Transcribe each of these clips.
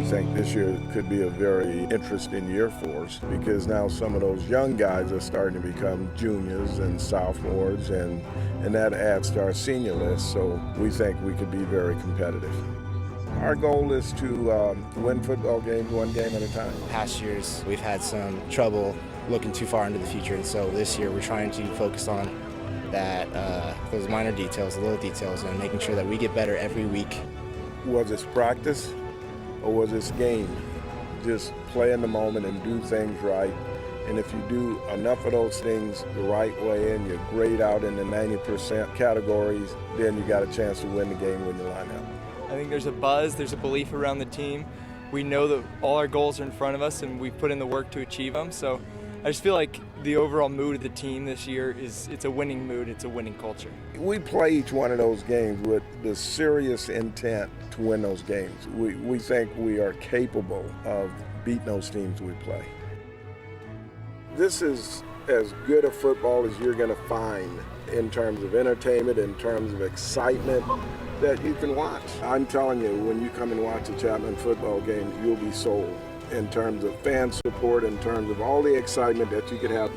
think this year could be a very interesting year for us because now some of those young guys are starting to become juniors and sophomores, and that adds to our senior list, so we think we could be very competitive. Our goal is to win football games one game at a time. Past years, we've had some trouble looking too far into the future, and so this year we're trying to focus on that, those minor details, the little details, and making sure that we get better every week. Was this practice or was this game? Just play in the moment and do things right. And if you do enough of those things the right way and you grade out in the 90% categories, then you got a chance to win the game when you line up. I think there's a buzz, there's a belief around the team. We know that all our goals are in front of us and we've put in the work to achieve them. So I just feel like the overall mood of the team this year it's a winning mood, it's a winning culture. We play each one of those games with the serious intent to win those games. We think we are capable of beating those teams we play. This is as good a football as you're going to find in terms of entertainment, in terms of excitement that you can watch. I'm telling you, when you come and watch a Chapman football game, you'll be sold in terms of fan support, in terms of all the excitement that you could have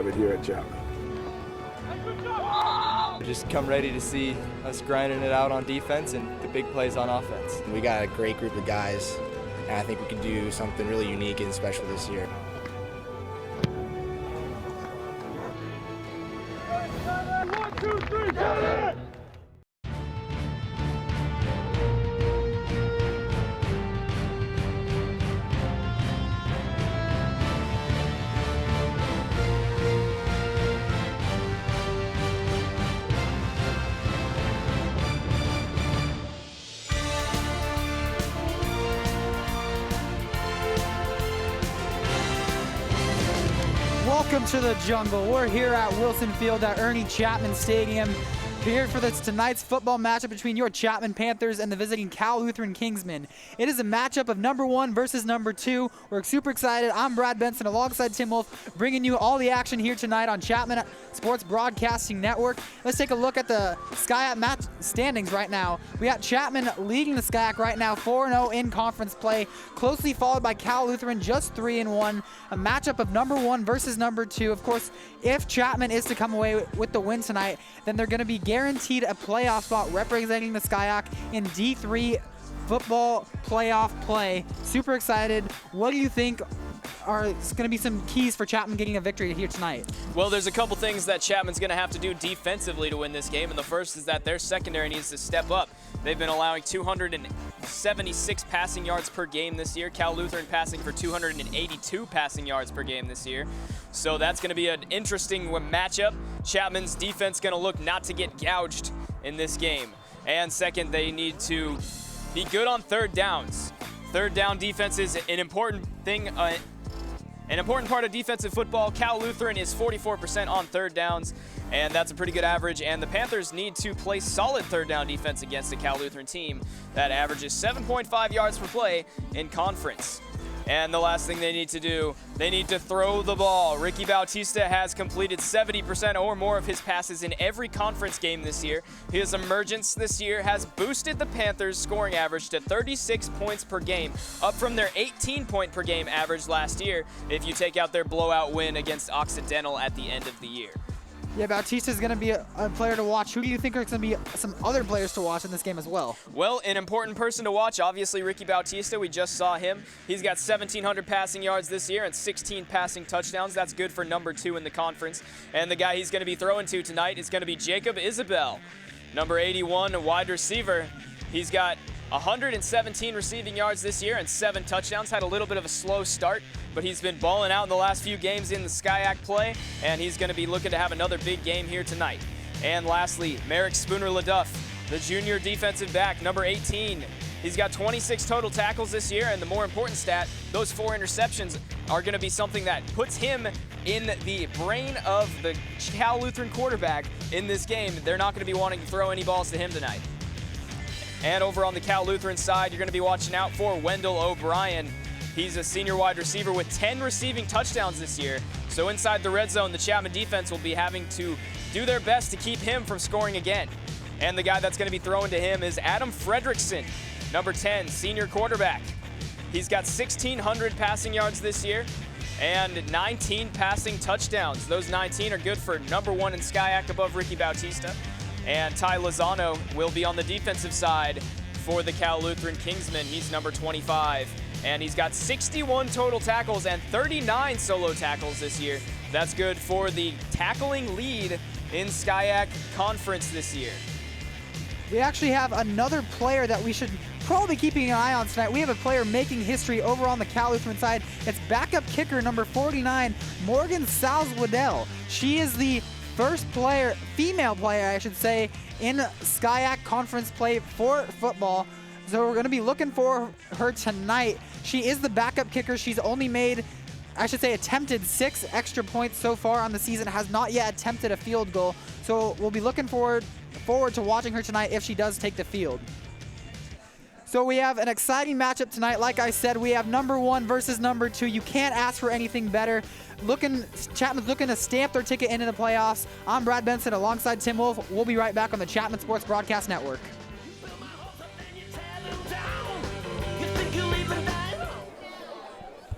it here at Chapman. Just come ready to see us grinding it out on defense and the big plays on offense. We got a great group of guys, and I think we can do something really unique and special this year. Welcome to the jungle. We're here at Wilson Field at Ernie Chapman Stadium, here for tonight's football matchup between your Chapman Panthers and the visiting Cal Lutheran Kingsmen. It is a matchup of number 1 versus number 2. We're super excited. I'm Brad Benson alongside Tim Wolf, bringing you all the action here tonight on Chapman Sports Broadcasting Network. Let's take a look at the SCIAC match standings right now. We got Chapman leading the SCIAC right now, 4-0 in conference play, closely followed by Cal Lutheran, just 3-1. A matchup of number 1 versus number 2. Of course, if Chapman is to come away with the win tonight, then they're going to be guaranteed a playoff spot representing the SCIAC in D3 football playoff play. Super excited. What do you think are going to be some keys for Chapman getting a victory here tonight? Well, there's a couple things that Chapman's going to have to do defensively to win this game, and the first is that their secondary needs to step up. They've been allowing 276 passing yards per game this year. Cal Lutheran passing for 282 passing yards per game this year. So that's going to be an interesting matchup. Chapman's defense going to look not to get gouged in this game. And second, they need to be good on third downs. Third down defense is an important thing, an important part of defensive football. Cal Lutheran is 44% on third downs, and that's a pretty good average. And the Panthers need to play solid third down defense against the Cal Lutheran team that averages 7.5 yards per play in conference. And the last thing they need to do, they need to throw the ball. Ricky Bautista has completed 70% or more of his passes in every conference game this year. His emergence this year has boosted the Panthers' scoring average to 36 points per game, up from their 18-point per game average last year if you take out their blowout win against Occidental at the end of the year. Yeah, Bautista is going to be a player to watch. Who do you think are going to be some other players to watch in this game as well? Well, an important person to watch, obviously Ricky Bautista. We just saw him. He's got 1,700 passing yards this year and 16 passing touchdowns. That's good for number 2 in the conference. And the guy he's going to be throwing to tonight is going to be Jacob Isabel, number 81, a wide receiver. He's got 117 receiving yards this year and 7 touchdowns. Had a little bit of a slow start, but he's been balling out in the last few games in the SCIAC play, and he's going to be looking to have another big game here tonight. And lastly, Merrick Spooner-LaDuff, the junior defensive back, number 18. He's got 26 total tackles this year, and the more important stat, those 4 interceptions are going to be something that puts him in the brain of the Cal Lutheran quarterback in this game. They're not going to be wanting to throw any balls to him tonight. And over on the Cal Lutheran side, you're going to be watching out for Wendell O'Brien. He's a senior wide receiver with 10 receiving touchdowns this year. So inside the red zone, the Chapman defense will be having to do their best to keep him from scoring again. And the guy that's going to be throwing to him is Adam Fredrickson, number 10, senior quarterback. He's got 1,600 passing yards this year and 19 passing touchdowns. Those 19 are good for #1 in SCIAC above Ricky Bautista. And Ty Lozano will be on the defensive side for the Cal Lutheran Kingsmen. He's number 25. And he's got 61 total tackles and 39 solo tackles this year. That's good for the tackling lead in SCIAC Conference this year. We actually have another player that we should probably be keeping an eye on tonight. We have a player making history over on the Cal Lutheran side. It's backup kicker number 49, Morgan Salz-Waddell. She is the first player, female player I should say, in SCIAC Conference play for football. So we're going to be looking for her tonight. She is the backup kicker. She's only made, I should say, attempted 6 extra points so far on the season, has not yet attempted a field goal. So we'll be looking forward to watching her tonight if she does take the field. So we have an exciting matchup tonight. Like I said, we have #1 versus #2. You can't ask for anything better. Chapman's looking to stamp their ticket into the playoffs. I'm Brad Benson alongside Tim Wolf. We'll be right back on the Chapman Sports Broadcast Network.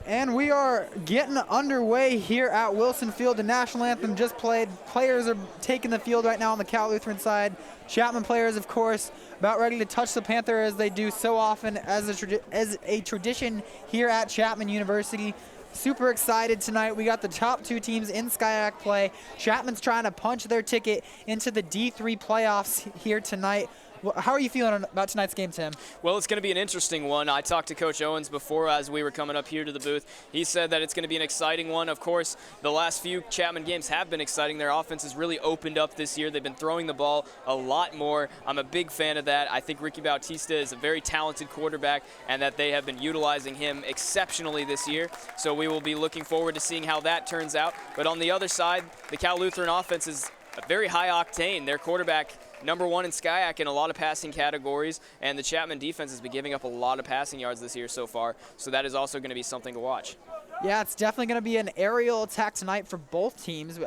And we are getting underway here at Wilson Field. The national anthem just played. Players are taking the field right now on the Cal Lutheran side. Chapman players, of course, about ready to touch the Panther as they do so often as a tradition here at Chapman University. Super excited tonight. We got the top 2 teams in SCIAC play. Chapman's trying to punch their ticket into the D3 playoffs here tonight. How are you feeling about tonight's game, Tim? Well, it's going to be an interesting one. I talked to Coach Owens before as we were coming up here to the booth. He said that it's going to be an exciting one. Of course, the last few Chapman games have been exciting. Their offense has really opened up this year. They've been throwing the ball a lot more. I'm a big fan of that. I think Ricky Bautista is a very talented quarterback and that they have been utilizing him exceptionally this year. So we will be looking forward to seeing how that turns out. But on the other side, the Cal Lutheran offense is a very high octane. Their quarterback, #1 in SCIAC in a lot of passing categories, and the Chapman defense has been giving up a lot of passing yards this year so far, so that is also going to be something to watch. Yeah, it's definitely going to be an aerial attack tonight for both teams.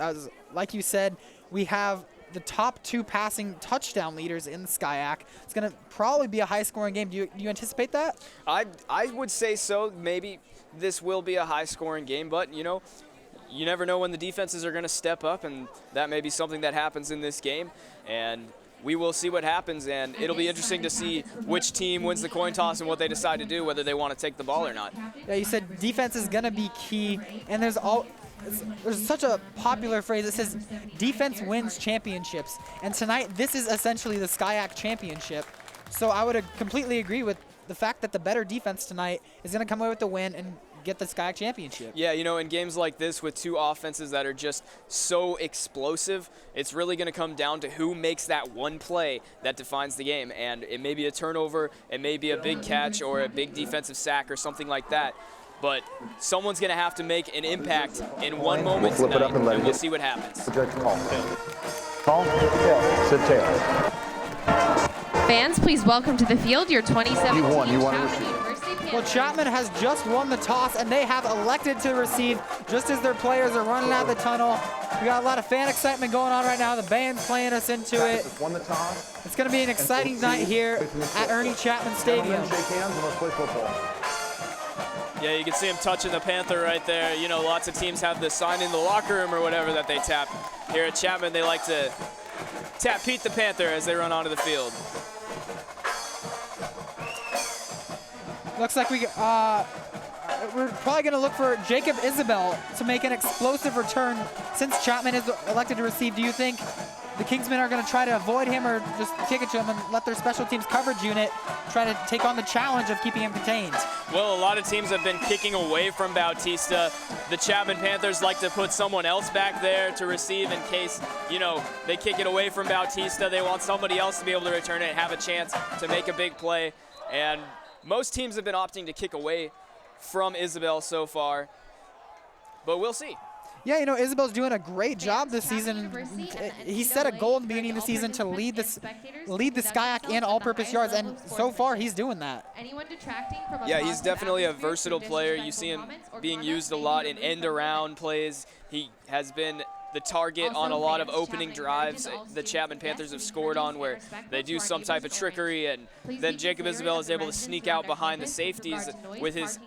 Like you said, we have the top 2 passing touchdown leaders in the SCIAC. It's going to probably be a high-scoring game. Do you anticipate that? I would say so. Maybe this will be a high-scoring game, but, you know, you never know when the defenses are going to step up, and that may be something that happens in this game. And we will see what happens, and it'll be interesting to see which team wins the coin toss and what they decide to do, whether they want to take the ball or not. Yeah, you said defense is going to be key, and there's such a popular phrase that says defense wins championships. And tonight, this is essentially the SCIAC Championship. So I would completely agree with the fact that the better defense tonight is going to come away with the win and get the SCIAC Championship. Yeah, you know, in games like this with 2 offenses that are just so explosive, it's really going to come down to who makes that one play that defines the game. And it may be a turnover, it may be a big catch or a big defensive sack or something like that. But someone's going to have to make an impact in one moment tonight, and we'll see what happens. Fans, please welcome to the field your 2017 Chapman University Panthers. Well, Chapman has just won the toss, and they have elected to receive just as their players are running out of the tunnel. We got a lot of fan excitement going on right now. The band's playing us into it. It's going to be an exciting night here at Ernie Chapman Stadium. Yeah, you can see him touching the Panther right there. You know, lots of teams have the sign in the locker room or whatever that they tap. Here at Chapman, they like to tap Pete the Panther as they run onto the field. Looks like we're probably going to look for Jacob Isabel to make an explosive return since Chapman is elected to receive. Do you think the Kingsmen are going to try to avoid him or just kick it to him and let their special teams coverage unit try to take on the challenge of keeping him contained? Well, a lot of teams have been kicking away from Bautista. The Chapman Panthers like to put someone else back there to receive in case, you know, they kick it away from Bautista. They want somebody else to be able to return it and have a chance to make a big play. And most teams have been opting to kick away from Isabel so far, but we'll see. Yeah, you know, Isabel's doing a great job this season. He set a goal at the beginning of the season to lead the SCIAC in all-purpose yards, and so far he's doing that. Yeah, he's definitely a versatile player. You see him being used a lot in end-around plays. He has been the target on a lot of opening drives the Chapman Panthers have scored on, where they do some type of trickery, and then Jacob Isabel is able to sneak out behind the safeties with his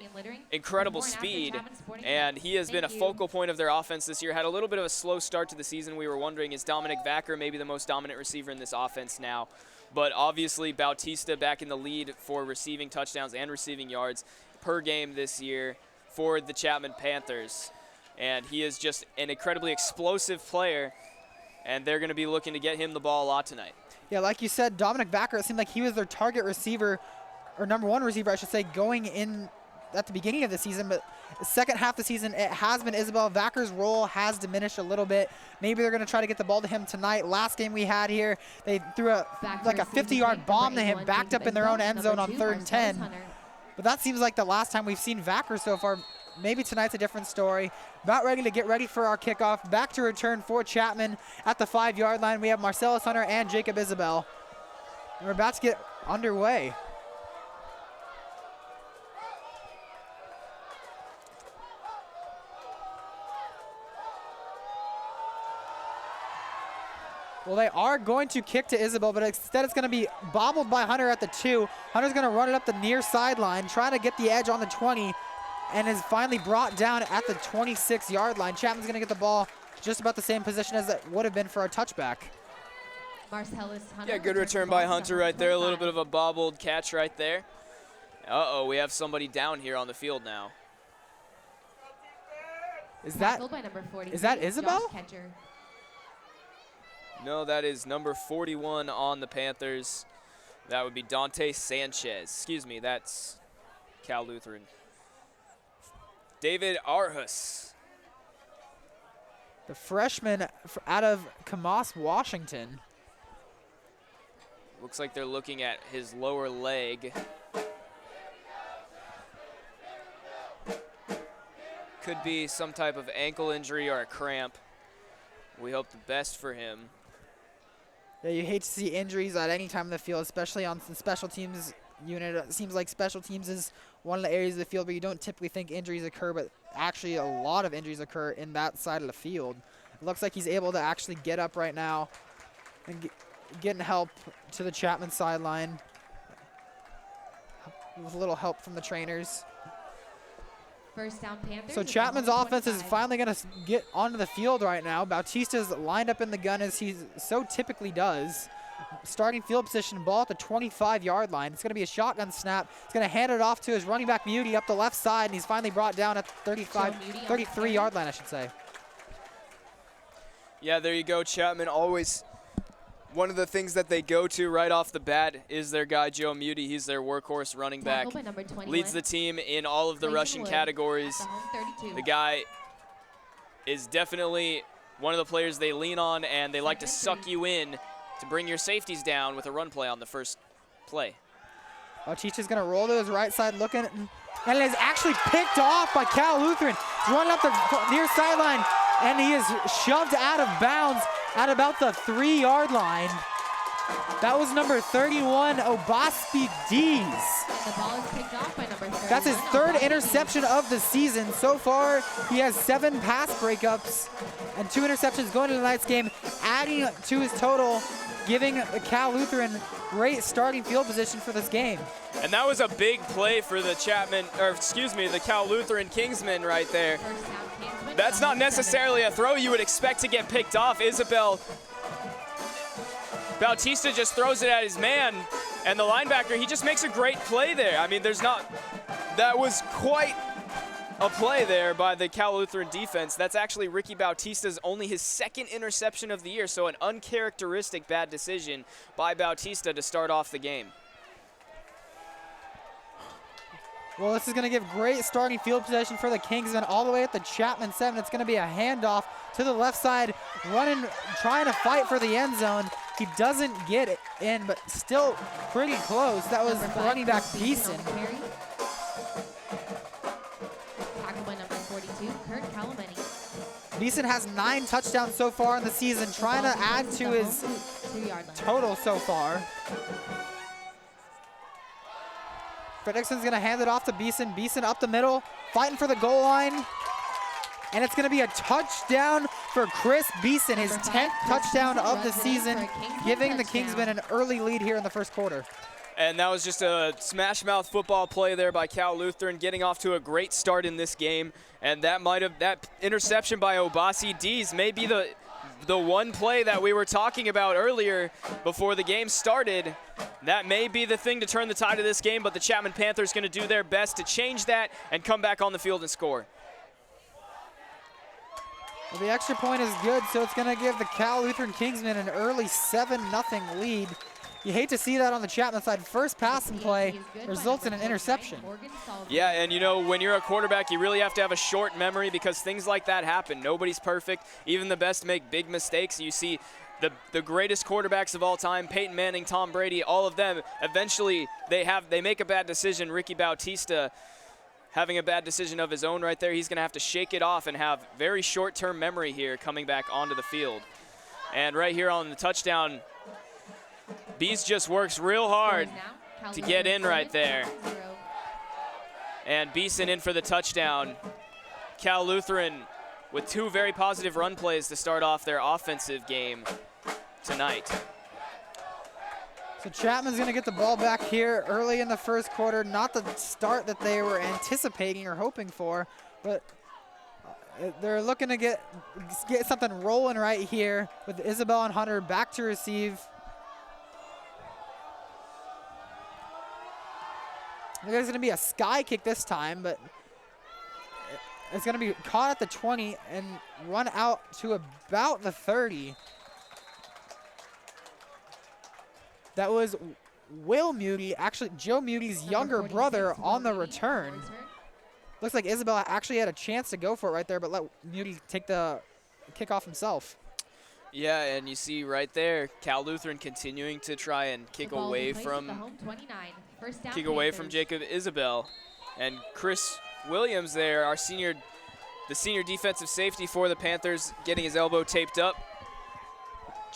incredible speed, and he has been a focal point of their offense this year. Had a little bit of a slow start to the season. We were wondering, is Dominic Vacker maybe the most dominant receiver in this offense now? But obviously Bautista back in the lead for receiving touchdowns and receiving yards per game this year for the Chapman Panthers. And he is just an incredibly explosive player, and they're going to be looking to get him the ball a lot tonight. Yeah, like you said, Dominic Vacker, it seemed like he was their target receiver, or number one receiver, I should say, going in at the beginning of the season. But the second half of the season, it has been Isabel. Vacker's role has diminished a little bit. Maybe they're going to try to get the ball to him tonight. Last game we had here, they threw like a 50-yard bomb to him, backed up in their own end zone on 3rd and 10. But that seems like the last time we've seen Vacker so far. Maybe tonight's a different story. About ready to get ready for our kickoff. Back to return for Chapman at the 5-yard line. We have Marcellus Hunter and Jacob Isabel. And we're about to get underway. Well, they are going to kick to Isabel, but instead it's going to be bobbled by Hunter at the 2. Hunter's going to run it up the near sideline, trying to get the edge on the 20, and is finally brought down at the 26-yard line. Chapman's going to get the ball just about the same position as it would have been for a touchback. Yeah, good return by Hunter right there. A little bit of a bobbled catch right there. Uh-oh, we have somebody down here on the field now. Is that Isabel? No, that is number 41 on the Panthers. That would be Dante Sanchez. Excuse me, that's Cal Lutheran. David Arhus. The freshman out of Camas, Washington. Looks like they're looking at his lower leg. Could be some type of ankle injury or a cramp. We hope the best for him. Yeah, you hate to see injuries at any time in the field, especially on the special teams unit. It seems like special teams is one of the areas of the field where you don't typically think injuries occur, but actually a lot of injuries occur in that side of the field. It looks like he's able to actually get up right now and getting help to the Chapman sideline with a little help from the trainers. First down, Panthers. So Chapman's offense is finally going to get onto the field right now. Bautista's lined up in the gun as he so typically does. Starting field position, ball at the 25-yard line. It's going to be a shotgun snap. He's going to hand it off to his running back, Muti, up the left side, and he's finally brought down at the 33-yard line, I should say. Yeah, there you go. Chapman always, one of the things that they go to right off the bat is their guy, Joe Muti. He's their workhorse running back. Leads the team in all of the rushing categories. The guy is definitely one of the players they lean on, and they like to suck you in to bring your safeties down with a run play on the first play. Bautista's going to roll to his right side looking, and it is actually picked off by Cal Lutheran. He's running up the near sideline, and he is shoved out of bounds at about the 3-yard line. That was number 31, Obaspi Dees. The ball is picked off by number 31. That's his 3rd interception of the season. So far, he has 7 pass breakups and 2 interceptions going into tonight's game, adding to his total, giving Cal Lutheran great starting field position for this game. And that was a big play for the the Cal Lutheran Kingsmen right there. That's not necessarily a throw you would expect to get picked off. Bautista just throws it at his man, and the linebacker, he just makes a great play there. I mean, that was quite a play there by the Cal Lutheran defense. That's actually Ricky Bautista's only his 2nd interception of the year, so an uncharacteristic bad decision by Bautista to start off the game. Well, this is going to give great starting field possession for the Kingsmen all the way at the Chapman 7. It's going to be a handoff to the left side, running, trying to fight for the end zone. He doesn't get it in, but still pretty close. That was running back Beeson. Tackled by number 42, Kurt Calameni. Beeson has 9 touchdowns so far in the season, trying to add to his total so far. Fredrickson's going to hand it off to Beeson. Beeson up the middle, fighting for the goal line. and it's going to be a touchdown for Chris Beeson, his 10th touchdown of the season, giving the Kingsmen an early lead here in the first quarter. And that was just a smash mouth football play there by Cal Lutheran, getting off to a great start in this game. And that interception by Obasi Dees may be the one play that we were talking about earlier before the game started. That may be the thing to turn the tide of this game, but the Chapman Panthers going to do their best to change that and come back on the field and score. Well, the extra point is good, so it's going to give the Cal Lutheran Kingsmen an early 7-0 lead. You hate to see that on the Chapman side. First passing play results in an interception. Yeah, and you know, when you're a quarterback, you really have to have a short memory because things like that happen. Nobody's perfect. Even the best make big mistakes. You see the greatest quarterbacks of all time, Peyton Manning, Tom Brady, all of them, eventually they make a bad decision. Ricky Bautista having a bad decision of his own right there. He's going to have to shake it off and have very short-term memory here coming back onto the field. And right here on the touchdown, Bees just works real hard to get in right there. And Beeson in for the touchdown. Cal Lutheran with two very positive run plays to start off their offensive game tonight. So Chapman's going to get the ball back here early in the first quarter. Not the start that they were anticipating or hoping for, but they're looking to get something rolling right here with Isabel and Hunter back to receive. There's going to be a sky kick this time, but it's going to be caught at the 20 and run out to about the 30. That was Will Muty, actually Joe Muty's younger brother, on the return. Looks like Isabel actually had a chance to go for it right there, but let Muty take the kickoff himself. Yeah, and you see right there, Cal Lutheran continuing to try and kick away from Jacob Isabel. And Chris Williams there, the senior defensive safety for the Panthers, getting his elbow taped up.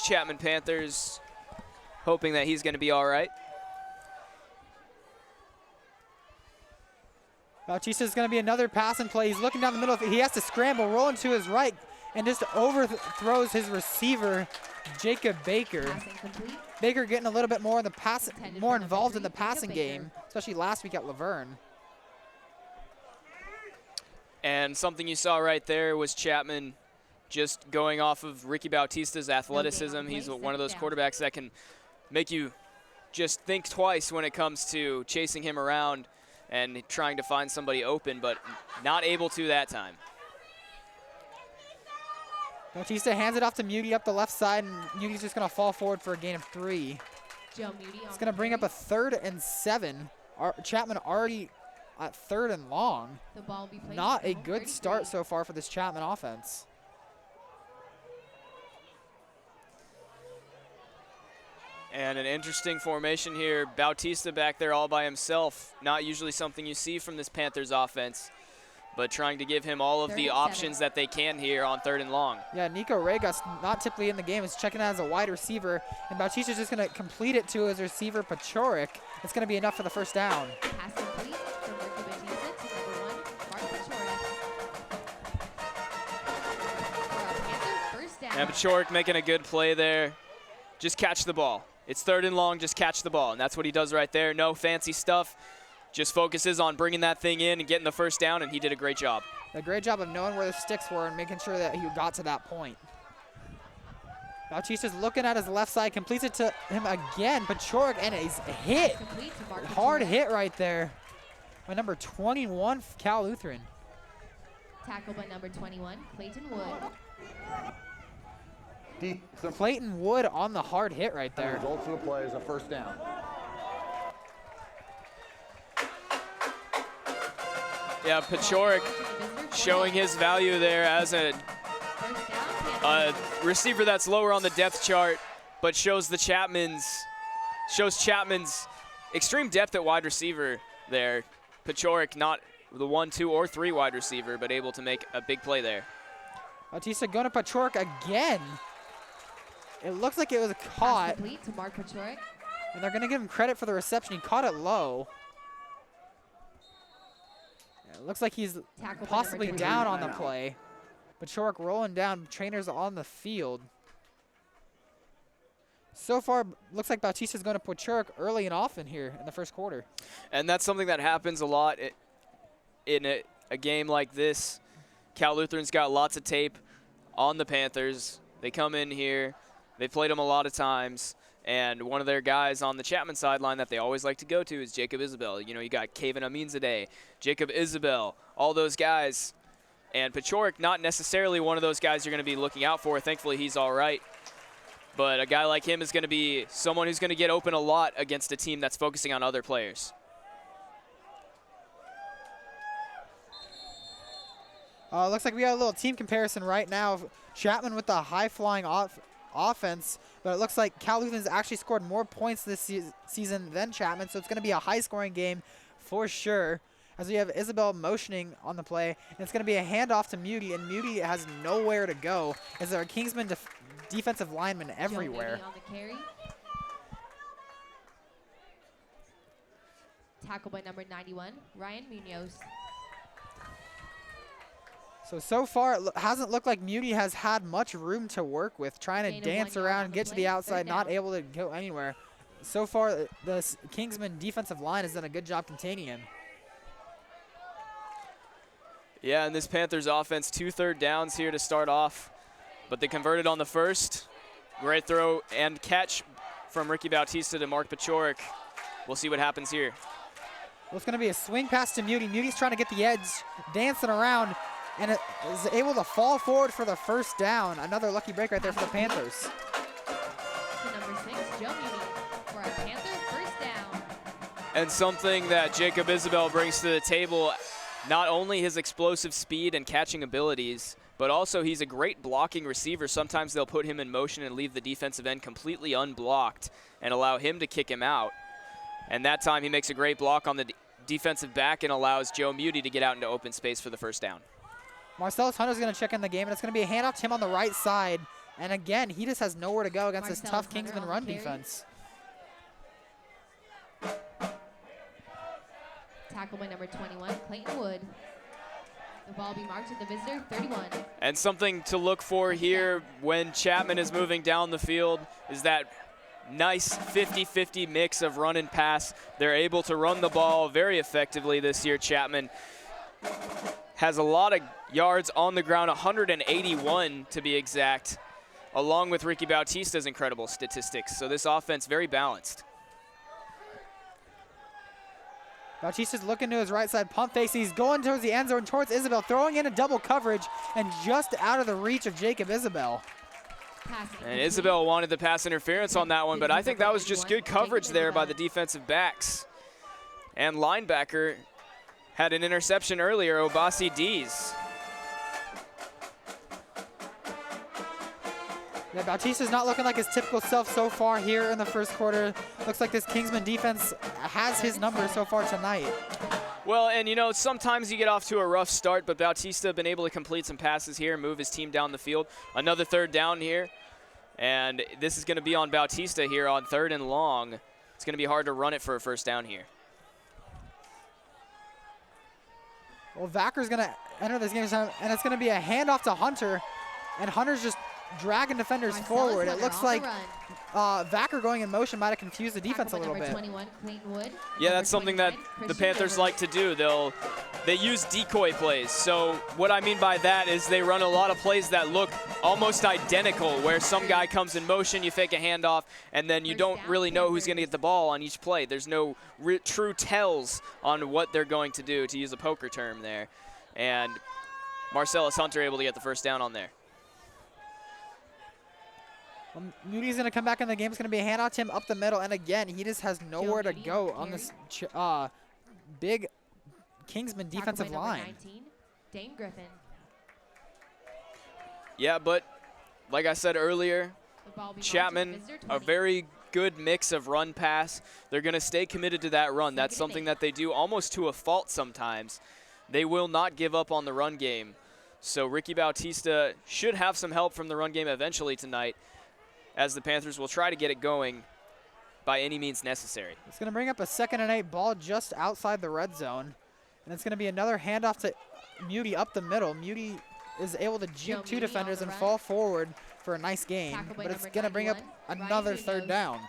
Chapman Panthers hoping that he's going to be all right. Bautista is going to be another passing play. He's looking down the middle. He has to scramble, rolling to his right, and just overthrows his receiver, Jacob Baker. Baker getting a little bit more involved in the passing game, especially last week at Laverne. And something you saw right there was Chapman just going off of Ricky Bautista's athleticism. He's one of those quarterbacks that can make you just think twice when it comes to chasing him around and trying to find somebody open, but not able to that time. Bautista hands it off to Muty up the left side, and Muty's just going to fall forward for a gain of 3. It's going to bring up a 3rd and 7. Chapman already at 3rd and long. Not a good start so far for this Chapman offense. And an interesting formation here. Bautista back there all by himself. Not usually something you see from this Panthers offense, but trying to give him all of the options that they can here on 3rd and long. Yeah, Nico Regas, not typically in the game, is checking out as a wide receiver, and Bautista's just going to complete it to his receiver, Pachorik. It's going to be enough for the first down. Pass complete from Ricky Bautista to number 1, Mark Pachorik. First down. And Pachorik making a good play there. Just catch the ball. It's 3rd and long, just catch the ball, and that's what he does right there. No fancy stuff. Just focuses on bringing that thing in and getting the first down, and he did a great job. A great job of knowing where the sticks were and making sure that he got to that point. Bautista's looking at his left side, completes it to him again. Pachorik, and he's hit. Hard hit right there by number 21, Cal Lutheran. Tackled by number 21, Clayton Wood. Clayton Wood on the hard hit right there. The result of the play is a first down. Yeah, Pachorik showing his value there as a receiver that's lower on the depth chart, but shows Chapman's extreme depth at wide receiver there. Pachorik not the 1, 2, or 3 wide receiver, but able to make a big play there. Bautista going to Pachorik again. It looks like it was caught. Complete to Mark Pachorik. And they're going to give him credit for the reception. He caught it low. Yeah, it looks like he's possibly down on the play. Bachork rolling down. Trainers on the field. So far, looks like Bautista's going to Bachork early and often here in the first quarter. And that's something that happens a lot in a game like this. Cal Lutheran's got lots of tape on the Panthers. They come in here. They've played them a lot of times. And one of their guys on the Chapman sideline that they always like to go to is Jacob Isabel. You know, you got Kaven Aminzadeh, Jacob Isabel, all those guys. And Bachork, not necessarily one of those guys you're going to be looking out for. Thankfully, he's all right. But a guy like him is going to be someone who's going to get open a lot against a team that's focusing on other players. Looks like we got a little team comparison right now. Chapman with the high-flying offense, but it looks like Cal Lutheran's actually scored more points this season than Chapman, so it's going to be a high-scoring game for sure. As we have Isabel motioning on the play, and it's going to be a handoff to Muty, and Muty has nowhere to go, as there are Kingsman defensive linemen everywhere. On the carry. Tackle by number 91, Ryan Munoz. So far, it hasn't looked like Muty has had much room to work with, trying to dance around, get to the outside, not able to go anywhere. So far, the Kingsman defensive line has done a good job containing him. Yeah, and this Panthers offense, 2 third downs here to start off, but they converted on the first. Great throw and catch from Ricky Bautista to Mark Bachork. We'll see what happens here. Well, it's going to be a swing pass to Muty. Muty's trying to get the edge, dancing around, and it is able to fall forward for the first down. Another lucky break right there for the Panthers. To number 6, Joe Muty for a Panther first down. And something that Jacob Isabel brings to the table, not only his explosive speed and catching abilities, but also he's a great blocking receiver. Sometimes they'll put him in motion and leave the defensive end completely unblocked and allow him to kick him out. And that time he makes a great block on the defensive back and allows Joe Muty to get out into open space for the first down. Marcellus Hunter's going to check in the game, and it's going to be a handoff to him on the right side. And again, he just has nowhere to go against this tough Kingsman run defense. Tackle by number 21, Clayton Wood. The ball be marked at the visitor, 31. And something to look for here when Chapman is moving down the field is that nice 50-50 mix of run and pass. They're able to run the ball very effectively this year. Chapman has a lot of yards on the ground, 181 to be exact, along with Ricky Bautista's incredible statistics. So this offense very balanced. Bautista's looking to his right side, pump fake. He's going towards the end zone, towards Isabel, throwing in a double coverage, and just out of the reach of Jacob Isabel. And Isabel wanted the pass interference on that one, but I think that was just good coverage there by the defensive backs. And linebacker had an interception earlier, Obasi Dees. Yeah, Bautista's not looking like his typical self so far here in the first quarter. Looks like this Kingsman defense has his number so far tonight. Well, and you know, sometimes you get off to a rough start, but Bautista been able to complete some passes here and move his team down the field. Another third down here, and this is going to be on Bautista here on 3rd and long. It's going to be hard to run it for a first down here. Well, Vacker's going to enter this game, and it's going to be a handoff to Hunter, and Hunter's just dragging defenders forward. It looks like Vacker going in motion might have confused the defense a little bit. 21, Clayton Wood. Yeah, that's something that the Panthers like to do. They use decoy plays. So what I mean by that is they run a lot of plays that look almost identical, where some guy comes in motion, you fake a handoff, and then you don't really know who's going to get the ball on each play. There's no true tells on what they're going to do, to use a poker term there. And Marcellus Hunter able to get the first down on there. Well, Moody's going to come back in the game. It's going to be a handoff to him up the middle. And again, he just has nowhere to go on this big Kingsman defensive line. 19, Dane Griffin. Yeah, but like I said earlier, Chapman, a very good mix of run pass. They're going to stay committed to that run. That's something that they do almost to a fault sometimes. They will not give up on the run game. So Ricky Bautista should have some help from the run game eventually tonight, as the Panthers will try to get it going by any means necessary. It's going to bring up a 2nd and 8 ball just outside the red zone. And it's going to be another handoff to Muty up the middle. Muty is able to juke 2 defenders and fall forward for a nice gain, but it's going to bring up another 3rd down.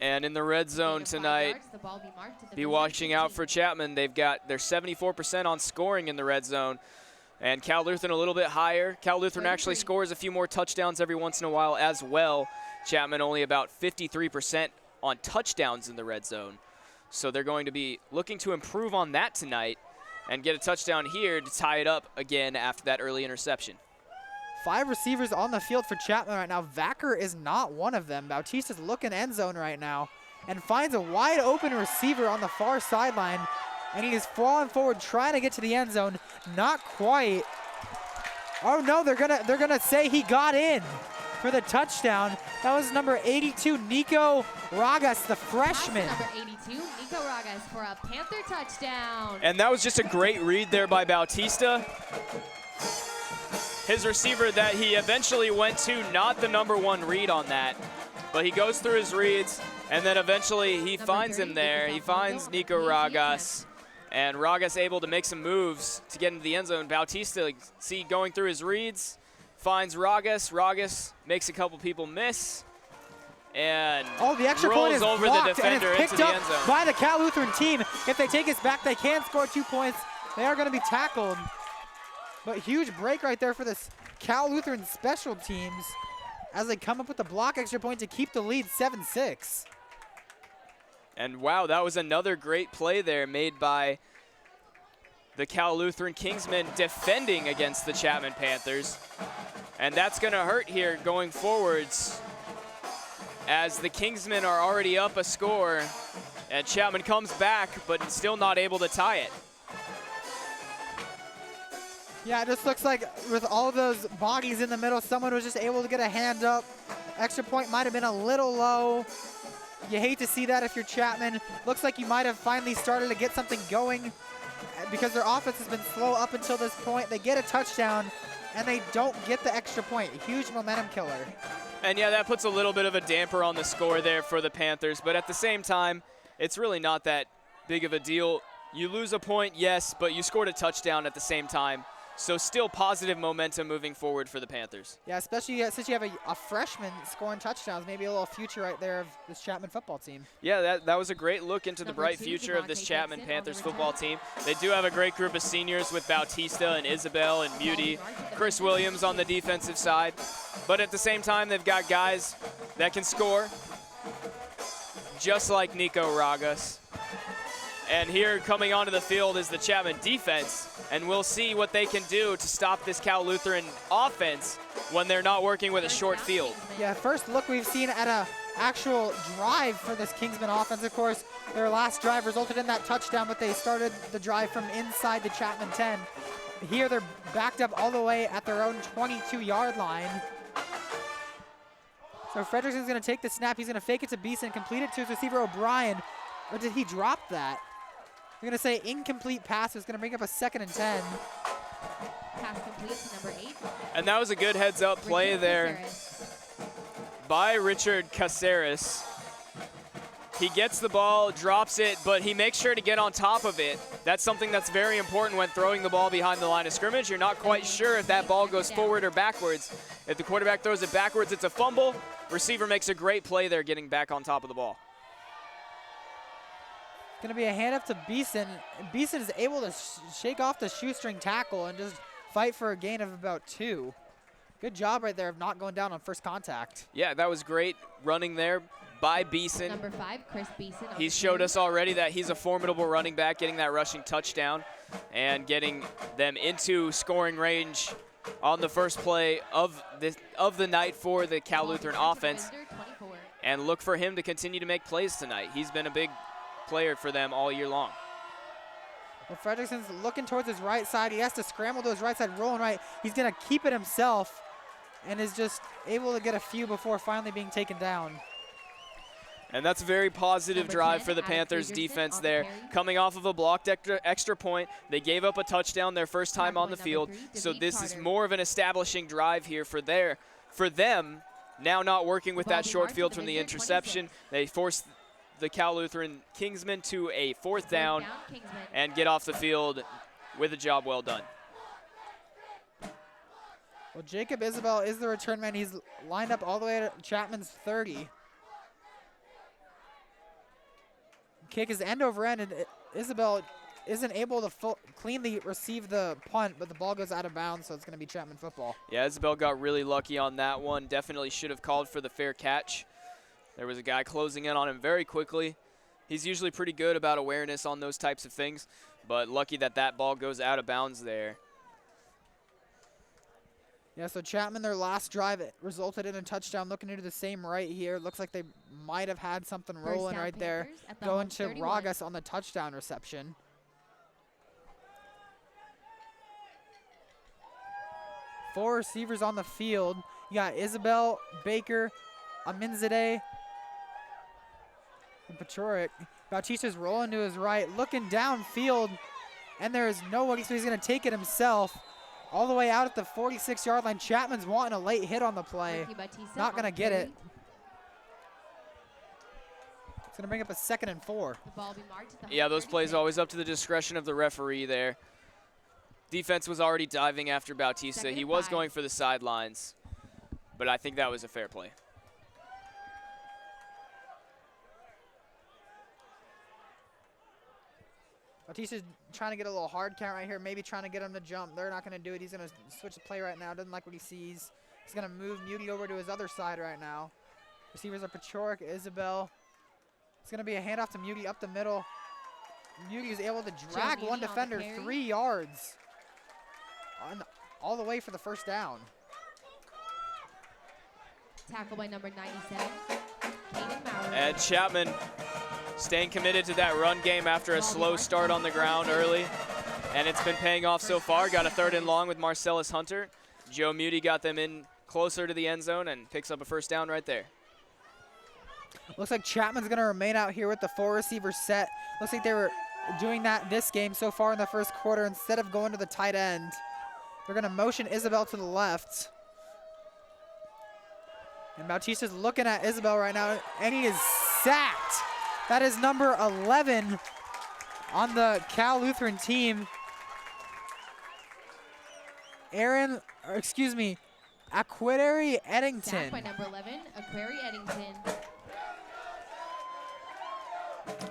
And in the red zone tonight, be watching out for Chapman. They're 74% on scoring in the red zone. And Cal Lutheran a little bit higher. Cal Lutheran actually scores a few more touchdowns every once in a while as well. Chapman only about 53% on touchdowns in the red zone. So they're going to be looking to improve on that tonight and get a touchdown here to tie it up again after that early interception. 5 receivers on the field for Chapman right now. Vacker is not one of them. Bautista's looking end zone right now and finds a wide open receiver on the far sideline, and he is falling forward trying to get to the end zone. Not quite. Oh no, they're gonna say he got in for the touchdown. That was number 82, Nico Ragas, the freshman. Number 82, Nico Ragas for a Panther touchdown. And that was just a great read there by Bautista. His receiver that he eventually went to, not the number 1 read on that, but he goes through his reads, and then eventually he finds him there. He finds Nico Ragas, and Ragas able to make some moves to get into the end zone. Bautista, see, going through his reads, finds Ragas. Ragas makes a couple people miss, and the extra point is over blocked, the defender and it's into picked the up end zone. by the Cal Lutheran team. If they take us back, they can score 2 points. They are going to be tackled. But huge break right there for this Cal Lutheran special teams as they come up with the block extra point to keep the lead 7-6. And wow, that was another great play there made by the Cal Lutheran Kingsmen defending against the Chapman Panthers. And that's going to hurt here going forwards as the Kingsmen are already up a score and Chapman comes back but still not able to tie it. Yeah, it just looks like with all those bodies in the middle, someone was just able to get a hand up. Extra point might have been a little low. You hate to see that if you're Chapman. Looks like you might have finally started to get something going because their offense has been slow up until this point. They get a touchdown, and they don't get the extra point. Huge momentum killer. And yeah, that puts a little bit of a damper on the score there for the Panthers, but at the same time, it's really not that big of a deal. You lose a point, yes, but you scored a touchdown at the same time. So still positive momentum moving forward for the Panthers. Yeah, especially since you have a freshman scoring touchdowns, maybe a little future right there of this Chapman football team. Yeah, that was a great look into the bright future of this Chapman Panthers football team. They do have a great group of seniors with Bautista and Isabel and Muty, Chris Williams on the defensive side. But at the same time, they've got guys that can score, just like Nico Ragas. And here coming onto the field is the Chapman defense, and we'll see what they can do to stop this Cal Lutheran offense when they're not working with a short field. Yeah, first look we've seen at a actual drive for this Kingsman offense. Of course, their last drive resulted in that touchdown, but they started the drive from inside the Chapman 10. Here they're backed up all the way at their own 22-yard line. So Frederickson's going to take the snap. He's going to fake it to Beeson, complete it to his receiver O'Brien. Or did he drop that? We're going to say incomplete pass. It's going to bring up a 2nd and 10. Pass complete to number 8. And that was a good heads-up play there by Richard Caceres. He gets the ball, drops it, but he makes sure to get on top of it. That's something that's very important when throwing the ball behind the line of scrimmage. You're not quite sure if that ball goes forward or backwards. If the quarterback throws it backwards, it's a fumble. Receiver makes a great play there getting back on top of the ball. Going to be a hand up to Beeson. Beeson is able to shake off the shoestring tackle and just fight for a gain of about 2. Good job right there of not going down on first contact. Yeah, that was great running there by Beeson. Number 5, Chris Beeson. He's showed us already that he's a formidable running back, getting that rushing touchdown and getting them into scoring range on the first play of the night for the Cal Lutheran offense. And look for him to continue to make plays tonight. He's been a big player for them all year long. Well, Frederickson's looking towards his right side. He has to scramble to his right side, rolling right. He's going to keep it himself and is just able to get a few before finally being taken down. And that's a very positive drive for the Panthers defense there. Coming off of a blocked extra point, they gave up a touchdown their first time on the field. So this is more of an establishing drive here for them. Now not working with that short field from the interception. They forced the Cal Lutheran Kingsmen to a 4th down and get off the field with a job well done. Well, Jacob Isabel is the return man. He's lined up all the way to Chapman's 30. Kick is end over end, and Isabel isn't able to cleanly receive the punt, but the ball goes out of bounds, so it's going to be Chapman football. Yeah, Isabel got really lucky on that one. Definitely should have called for the fair catch. There was a guy closing in on him very quickly. He's usually pretty good about awareness on those types of things, but lucky that that ball goes out of bounds there. Yeah, so Chapman, their last drive, it resulted in a touchdown. Looking into the same right here. Looks like they might have had something rolling right there. Going to Ragas on the touchdown reception. Four receivers on the field. You got Isabel, Baker, Aminzadeh, and Pachorik. Bautista's rolling to his right, looking downfield, and there is nobody, so he's going to take it himself. All the way out at the 46-yard line. Chapman's wanting a late hit on the play. Not going to get it. It's going to bring up a 2nd and 4. Yeah, those plays always up to the discretion of the referee there. Defense was already diving after Bautista. He was going for the sidelines, but I think that was a fair play. Bautista's trying to get a little hard count right here, maybe trying to get him to jump. They're not going to do it. He's going to switch the play right now. Doesn't like what he sees. He's going to move Muti over to his other side right now. Receivers are Pachorik, Isabel. It's going to be a handoff to Muti up the middle. Muti is able to drag one defender 3 yards all the way for the first down. Tackle by number 97, Caden Maurer. And Chapman staying committed to that run game after a slow start on the ground early. And it's been paying off so far. Got a 3rd and long with Marcellus Hunter. Joe Muti got them in closer to the end zone and picks up a first down right there. Looks like Chapman's going to remain out here with the 4 receiver set. Looks like they were doing that this game so far in the first quarter. Instead of going to the tight end, they're going to motion Isabel to the left. And Bautista's looking at Isabel right now, and he is sacked. That is number 11 on the Cal Lutheran team. Aquidary Eddington. Sacked by number 11, Aquidary Eddington.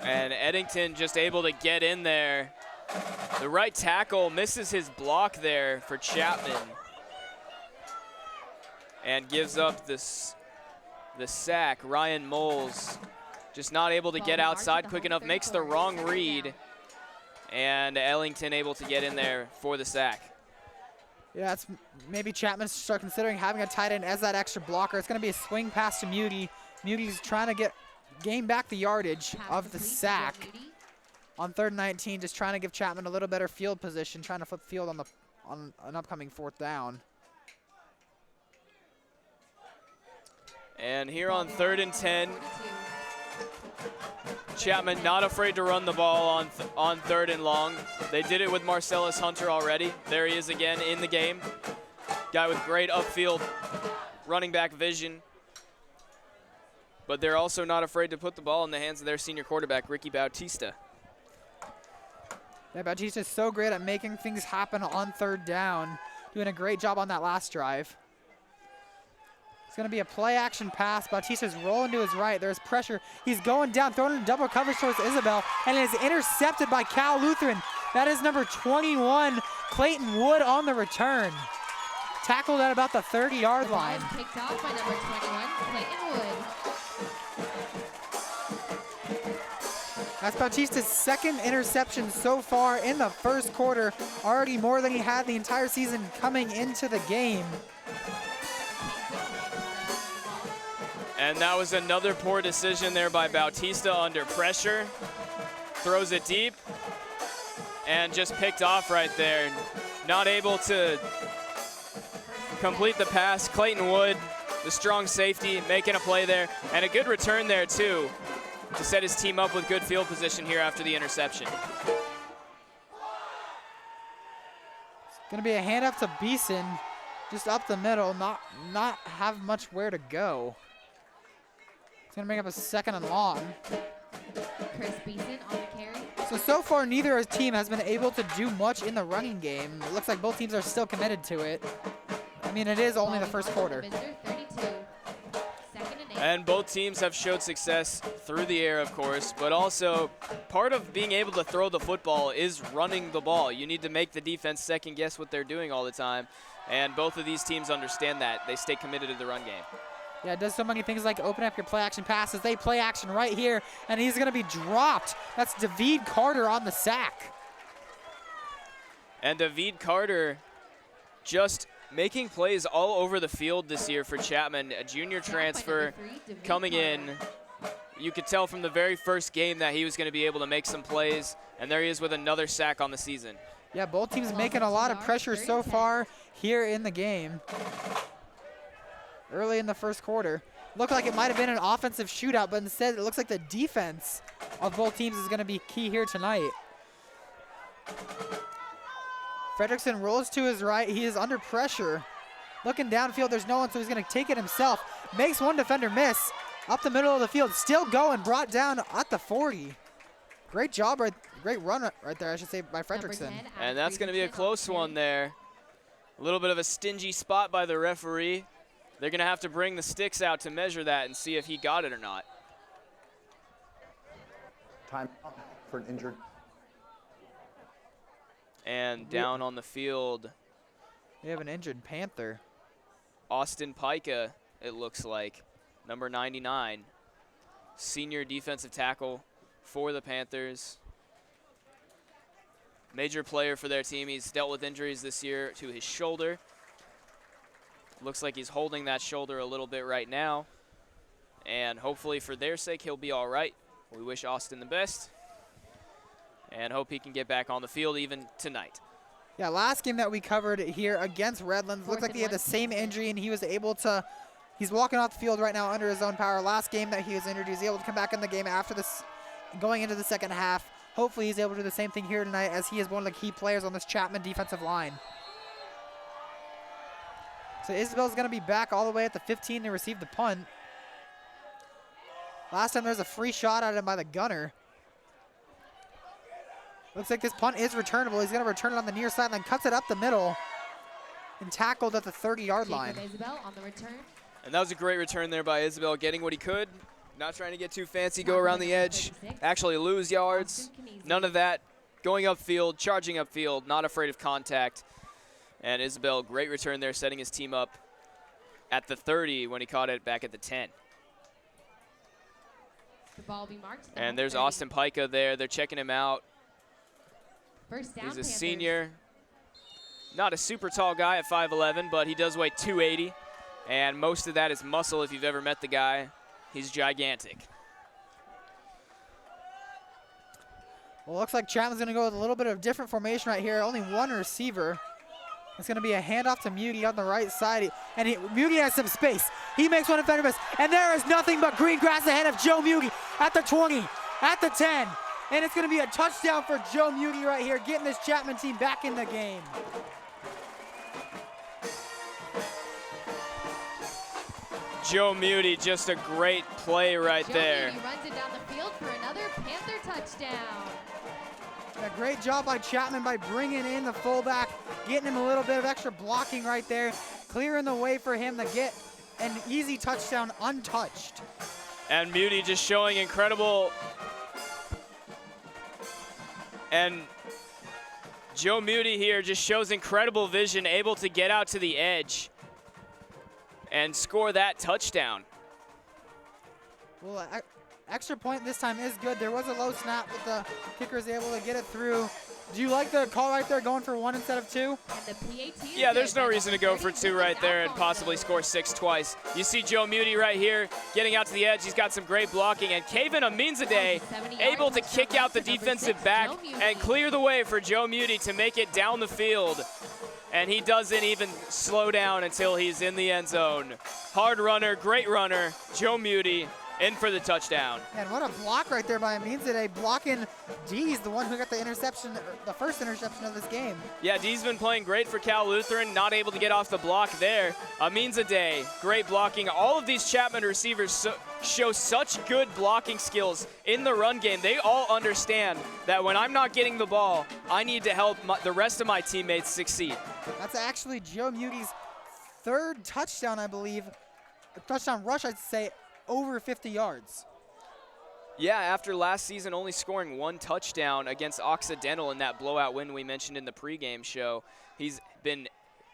And Eddington just able to get in there. The right tackle misses his block there for Chapman. And gives up the sack. Ryan Moles just not able to get outside quick enough, makes the wrong read. And Ellington able to get in there for the sack. Yeah, it's maybe Chapman start considering having a tight end as that extra blocker. It's going to be a swing pass to Muti. Muti's trying to gain back the yardage of the sack on 3rd and 19, just trying to give Chapman a little better field position, trying to flip field on an upcoming 4th down. And here on 3rd and 10, Chapman not afraid to run the ball on 3rd and long. They did it with Marcellus Hunter already. There he is again in the game. Guy with great upfield running back vision. But they're also not afraid to put the ball in the hands of their senior quarterback, Ricky Bautista. Yeah, Bautista is so great at making things happen on 3rd down. Doing a great job on that last drive. It's going to be a play action pass. Bautista's rolling to his right. There's pressure. He's going down, throwing in double coverage towards Isabel, and it is intercepted by Cal Lutheran. That is number 21, Clayton Wood on the return. Tackled at about the 30-yard line. Picked off by number 21, Clayton Wood. That's Bautista's 2nd interception so far in the first quarter. Already more than he had the entire season coming into the game. And that was another poor decision there by Bautista under pressure. Throws it deep and just picked off right there. Not able to complete the pass. Clayton Wood, the strong safety, making a play there. And a good return there too to set his team up with good field position here after the interception. It's going to be a handoff to Beeson, just up the middle, not have much where to go. It's going to bring up a 2nd and long. Chris Beeson on the carry. So So far, neither team has been able to do much in the running game. It looks like both teams are still committed to it. I mean, it is only the first quarter. And both teams have showed success through the air, of course, but also part of being able to throw the football is running the ball. You need to make the defense second guess what they're doing all the time, and both of these teams understand that. They stay committed to the run game. Yeah, it does so many things like open up your play action passes. They play action right here, and he's going to be dropped. That's David Carter on the sack. And David Carter just making plays all over the field this year for Chapman, a junior transfer coming in. You could tell from the very first game that he was going to be able to make some plays, and there he is with another sack on the season. Yeah, both teams making a lot of pressure so far here in the game. Early in the first quarter. Looked like it might have been an offensive shootout, but instead it looks like the defense of both teams is going to be key here tonight. Fredrickson rolls to his right. He is under pressure. Looking downfield, there's no one, so he's going to take it himself. Makes one defender miss. Up the middle of the field, still going, brought down at the 40. Great job, great run right there, I should say, by Fredrickson. And that's going to be a close one there. A little bit of a stingy spot by the referee. They're going to have to bring the sticks out to measure that and see if he got it or not. Time for an injured. And down on the field, We have an injured Panther. Austin Pica, it looks like, number 99, senior defensive tackle for the Panthers. Major player for their team. He's dealt with injuries this year to his shoulder. Looks like he's holding that shoulder a little bit right now. And hopefully for their sake, he'll be all right. We wish Austin the best and hope he can get back on the field even tonight. Yeah, last game that we covered here against Redlands, looked like he had the same injury and he was able to, he's walking off the field right now under his own power. Last game that he was injured, he was able to come back in the game after this, going into the second half. Hopefully he's able to do the same thing here tonight, as he is one of the key players on this Chapman defensive line. So Isabel's going to be back all the way at the 15 to receive the punt. Last time there was a free shot at him by the gunner. Looks like this punt is returnable. He's going to return it on the near sideline, cuts it up the middle, and tackled at the 30-yard line. Isabel on the return. And that was a great return there by Isabel, getting what he could. Not trying to get too fancy, go around the edge, actually lose yards. None of that. Going upfield, charging upfield, not afraid of contact. And Isabel, great return there, setting his team up at the 30 when he caught it back at the 10. The ball will be marked. And there's Austin Pica there. They're checking him out. First down, He's a Panthers. senior. Not a super tall guy at 5'11", but he does weigh 280. And most of that is muscle if you've ever met the guy. He's gigantic. Well, looks like Chapman's going to go with a little bit of different formation right here. Only one receiver. It's going to be a handoff to Muty on the right side. And Muty has some space. He makes one defender miss. And there is nothing but green grass ahead of Joe Muty at the 20, at the 10. And it's going to be a touchdown for Joe Muty right here, getting this Chapman team back in the game. Joe Muty, just a great play right there. He runs it down the field for another Panther touchdown. A great job by Chapman by bringing in the fullback, getting him a little bit of extra blocking right there, clearing the way for him to get an easy touchdown untouched. And Muty just showing incredible. And Joe Muty here just shows incredible vision, able to get out to the edge and score that touchdown. Well, extra point this time is good. There was a low snap, but the kicker is able to get it through. Do you like the call right there, going for 1 instead of 2? And the PAT Yeah, there's no reason to go for 2 right there and possibly score 6 twice. You see Joe Muty right here getting out to the edge. He's got some great blocking. And Kevin Aminzadeh able to kick out the defensive back and clear the way for Joe Muty to make it down the field. And he doesn't even slow down until he's in the end zone. Hard runner, great runner, Joe Muty. in for the touchdown. And what a block right there by Aminzadeh, blocking D's, the one who got the interception, the first interception of this game. Yeah, D's been playing great for Cal Lutheran, not able to get off the block there. Aminzadeh, great blocking. All of these Chapman receivers show such good blocking skills in the run game. They all understand that when I'm not getting the ball, I need to help the rest of my teammates succeed. That's actually Joe Muty's third touchdown, I believe. A touchdown rush, I'd say, over 50 yards. Yeah, after last season only scoring 1 touchdown against Occidental in that blowout win we mentioned in the pregame show, he's been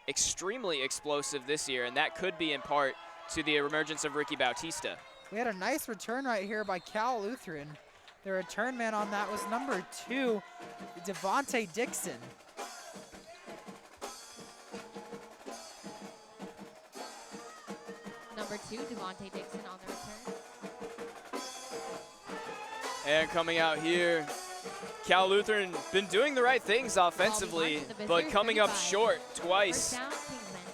extremely explosive this year, and that could be in part to the emergence of Ricky Bautista. We had a nice return right here by Cal Lutheran. The return man on that was number 2, Devontae Dixon. Number 2, Devontae Dixon on the return. And coming out here, Cal Lutheran been doing the right things offensively, but coming up short twice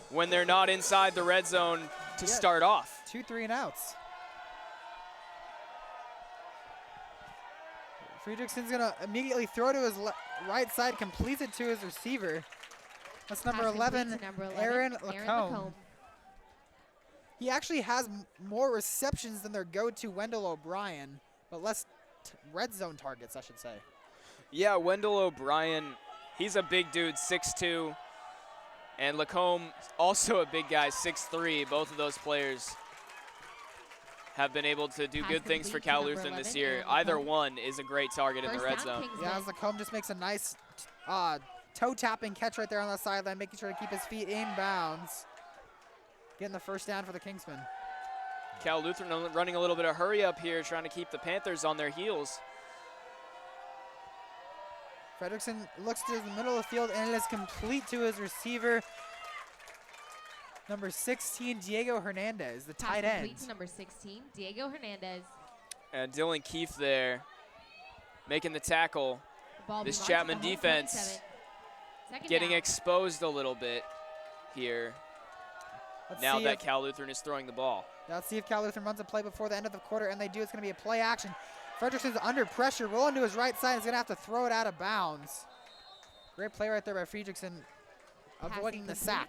when they're not inside the red zone to start off. 2 3-and-outs. Friedrichsen's gonna immediately throw to his right side, completes it to his receiver. That's number 11, Aaron Lacombe. He actually has more receptions than their go-to Wendell O'Brien, but less red zone targets, I should say. Yeah, Wendell O'Brien, he's a big dude, 6'2", and Lacombe, also a big guy, 6'3". Both of those players have been able to do good things for Cal Lutheran this year. Either one is a great target in the red zone. Yeah, as Lacombe just makes a nice toe-tapping catch right there on the sideline, making sure to keep his feet in bounds. Getting the first down for the Kingsmen. Cal Lutheran running a little bit of hurry up here, trying to keep the Panthers on their heels. Fredrickson looks to the middle of the field, and it is complete to his receiver, number 16, Diego Hernandez, the tight end. Complete to number 16, Diego Hernandez. And Dylan Keefe there making the tackle. This Chapman defense getting exposed a little bit here. Now that Cal Lutheran is throwing the ball. Let's see if Cal Lutheran runs a play before the end of the quarter, and they do. It's going to be a play action. Fredrickson's under pressure, rolling to his right side. He's going to have to throw it out of bounds. Great play right there by Friedrichsen, avoiding the sack.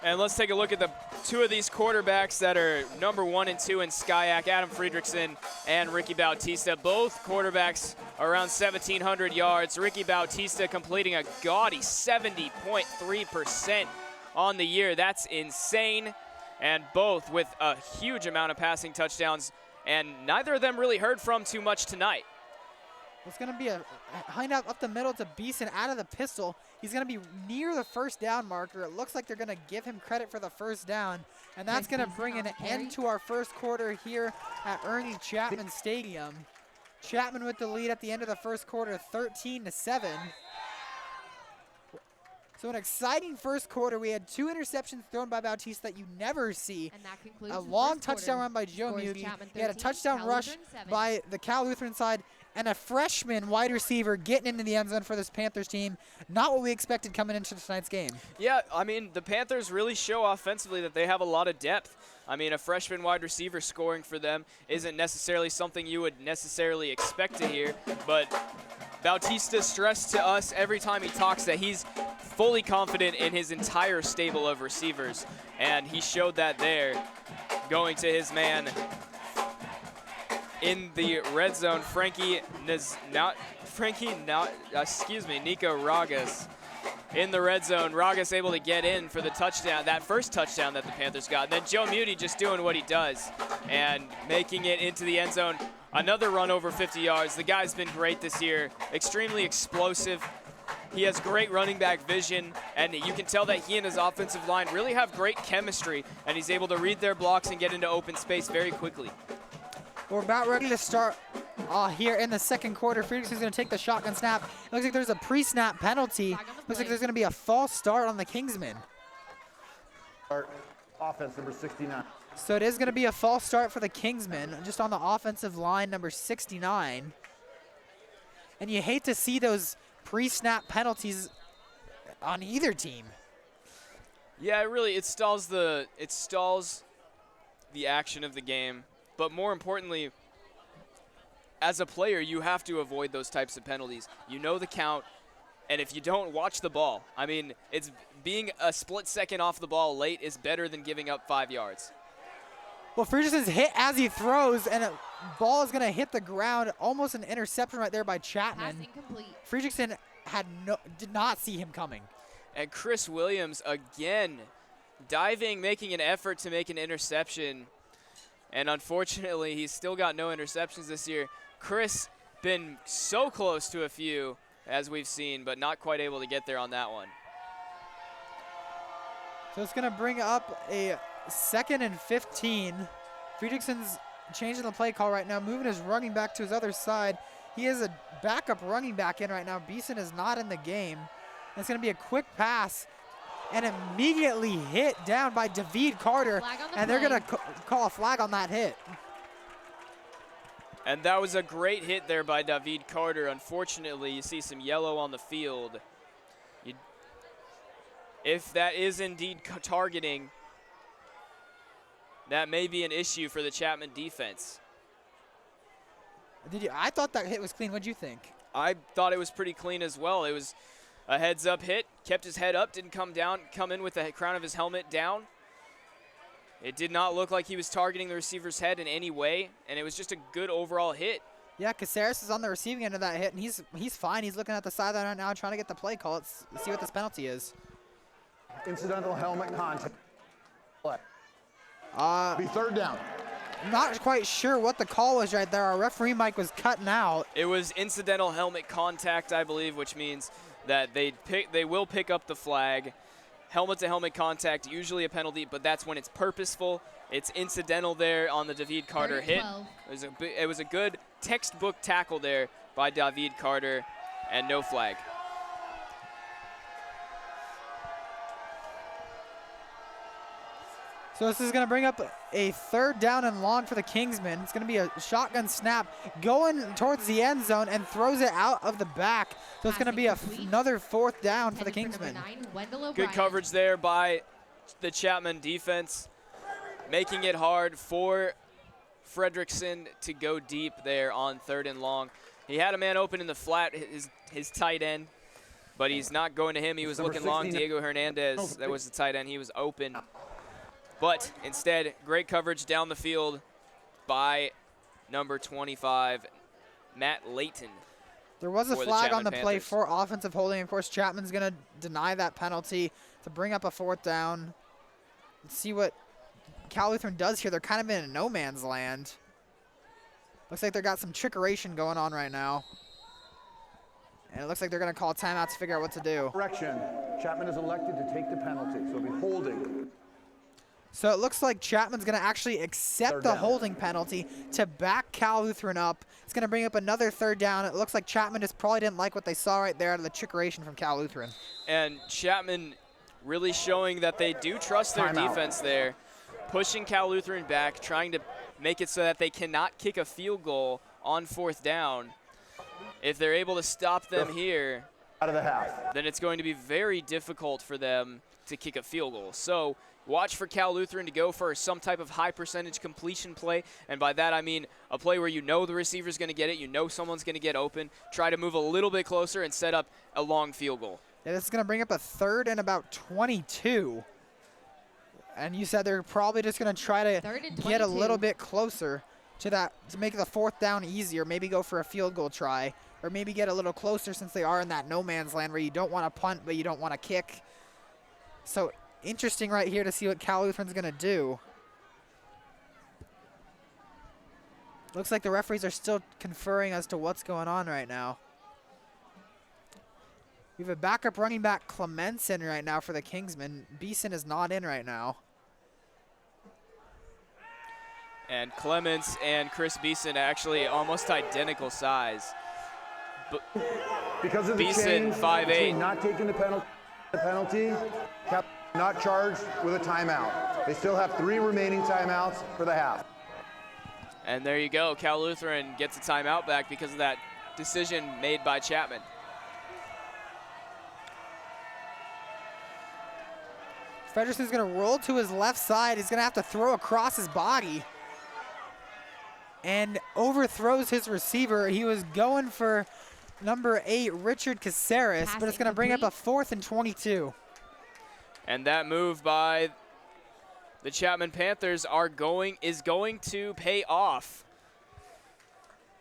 And let's take a look at the 2 of these quarterbacks that are number 1 and 2 in SCIAC, Adam Friedrichsen and Ricky Bautista. Both quarterbacks around 1,700 yards. Ricky Bautista completing a gaudy 70.3% on the year. That's insane. And both with a huge amount of passing touchdowns, and neither of them really heard from too much tonight. It's going to be a handout up the middle to Beeson out of the pistol. He's going to be near the first down marker. It looks like they're going to give him credit for the first down, and that's going to bring an end to our first quarter here at Ernie Chapman Stadium. Chapman with the lead at the end of the first quarter, 13-7. So an exciting first quarter. We had 2 interceptions thrown by Bautista that you never see. And that concludes a long touchdown run by Joe Muty. We had a touchdown rush by the Cal Lutheran side, and a freshman wide receiver getting into the end zone for this Panthers team. Not what we expected coming into tonight's game. Yeah, I mean, the Panthers really show offensively that they have a lot of depth. I mean, a freshman wide receiver scoring for them isn't necessarily something you would necessarily expect to hear, but Bautista stressed to us every time he talks that he's fully confident in his entire stable of receivers, and he showed that there, going to his man in the red zone, Nico Ragas in the red zone. Ragas able to get in for the touchdown, that first touchdown that the Panthers got. And then Joe Muty just doing what he does and making it into the end zone. Another run over 50 yards. The guy's been great this year, extremely explosive. He has great running back vision, and you can tell that he and his offensive line really have great chemistry, and he's able to read their blocks and get into open space very quickly. We're about ready to start here in the second quarter. Friedrichsen's going to take the shotgun snap. It looks like there's a pre-snap penalty. Looks like there's going to be a false start on the Kingsmen. Offense number 69. So it is going to be a false start for the Kingsmen, just on the offensive line, number 69. And you hate to see those pre-snap penalties on either team. Yeah, it stalls the action of the game. but more importantly, as a player, you have to avoid those types of penalties. You know the count, and if you don't, watch the ball. I mean, it's being a split second off the ball late is better than giving up 5 yards. Well, Fredrickson's hit as he throws, and the ball is going to hit the ground. Almost an interception right there by Chapman. Pass incomplete. Fredrickson did not see him coming. And Chris Williams again diving, making an effort to make an interception. And unfortunately, he's still got no interceptions this year. Chris been so close to a few, as we've seen, but not quite able to get there on that one. So it's going to bring up a 2nd and 15. Fredrickson's changing the play call right now, moving his running back to his other side. He has a backup running back in right now. Beeson is not in the game. And it's going to be a quick pass and immediately hit down by David Carter. And they're going to call a flag on that hit. And that was a great hit there by David Carter. Unfortunately, you see some yellow on the field. If that is indeed targeting, that may be an issue for the Chapman defense. I thought that hit was clean. What'd you think? I thought it was pretty clean as well. It was a heads-up hit, kept his head up, didn't come in with the crown of his helmet down. It did not look like he was targeting the receiver's head in any way, and it was just a good overall hit. Yeah, Caceres is on the receiving end of that hit, and he's fine. He's looking at the sideline right now, trying to get the play call. Let's see what this penalty is. Incidental helmet contact. Play. Be 3rd down. I'm not quite sure what the call was right there. Our referee mic was cutting out. It was incidental helmet contact, I believe, which means that they will pick up the flag. Helmet-to-helmet contact, usually a penalty, but that's when it's purposeful. It's incidental there on the David Carter hit. It was a good textbook tackle there by David Carter, and no flag. So this is going to bring up a 3rd down and long for the Kingsmen. It's going to be a shotgun snap going towards the end zone and throws it out of the back. So it's going to be another 4th down for the Kingsmen. Good coverage there by the Chapman defense, making it hard for Fredrickson to go deep there on 3rd and long. He had a man open in the flat, his tight end, but he's not going to him. He was looking long. Diego Hernandez, that was the tight end. He was open. But instead, great coverage down the field by number 25, Matt Layton. There was a flag on the play for offensive holding. Of course, Chapman's going to deny that penalty to bring up a 4th down. Let's see what Cal Lutheran does here. They're kind of in a no man's land. Looks like they've got some trickeration going on right now. And it looks like they're going to call timeout to figure out what to do. Correction. Chapman is elected to take the penalty, so it'll be holding. So it looks like Chapman's going to actually accept the holding penalty to back Cal Lutheran up. It's going to bring up another 3rd down. It looks like Chapman just probably didn't like what they saw right there out of the trickeration from Cal Lutheran. And Chapman really showing that they do trust their defense there, pushing Cal Lutheran back, trying to make it so that they cannot kick a field goal on 4th down. If they're able to stop them here, out of the half, then it's going to be very difficult for them to kick a field goal. So watch for Cal Lutheran to go for some type of high percentage completion play. And by that, I mean a play where you know the receiver's going to get it, you know someone's going to get open. Try to move a little bit closer and set up a long field goal. Yeah, this is going to bring up a 3rd and about 22. And you said they're probably just going to try to get a little bit closer to that to make the 4th down easier. Maybe go for a field goal try, or maybe get a little closer since they are in that no man's land where you don't want to punt, but you don't want to kick. So interesting right here to see what Cal Lutheran's going to do. Looks like the referees are still conferring as to what's going on right now. We have a backup running back, Clements, in right now for the Kingsmen. Beeson is not in right now. And Clements and Chris Beeson actually almost identical size. But because of the Beeson, 5'8". Not taking the penalty, Cal not charged with a timeout. They still have 3 remaining timeouts for the half. And there you go. Cal Lutheran gets a timeout back because of that decision made by Chapman. Fredrickson's going to roll to his left side. He's going to have to throw across his body. and overthrows his receiver. He was going for number 8, Richard Caceres, but it's going to bring up a 4th and 22. And that move by the Chapman Panthers is going to pay off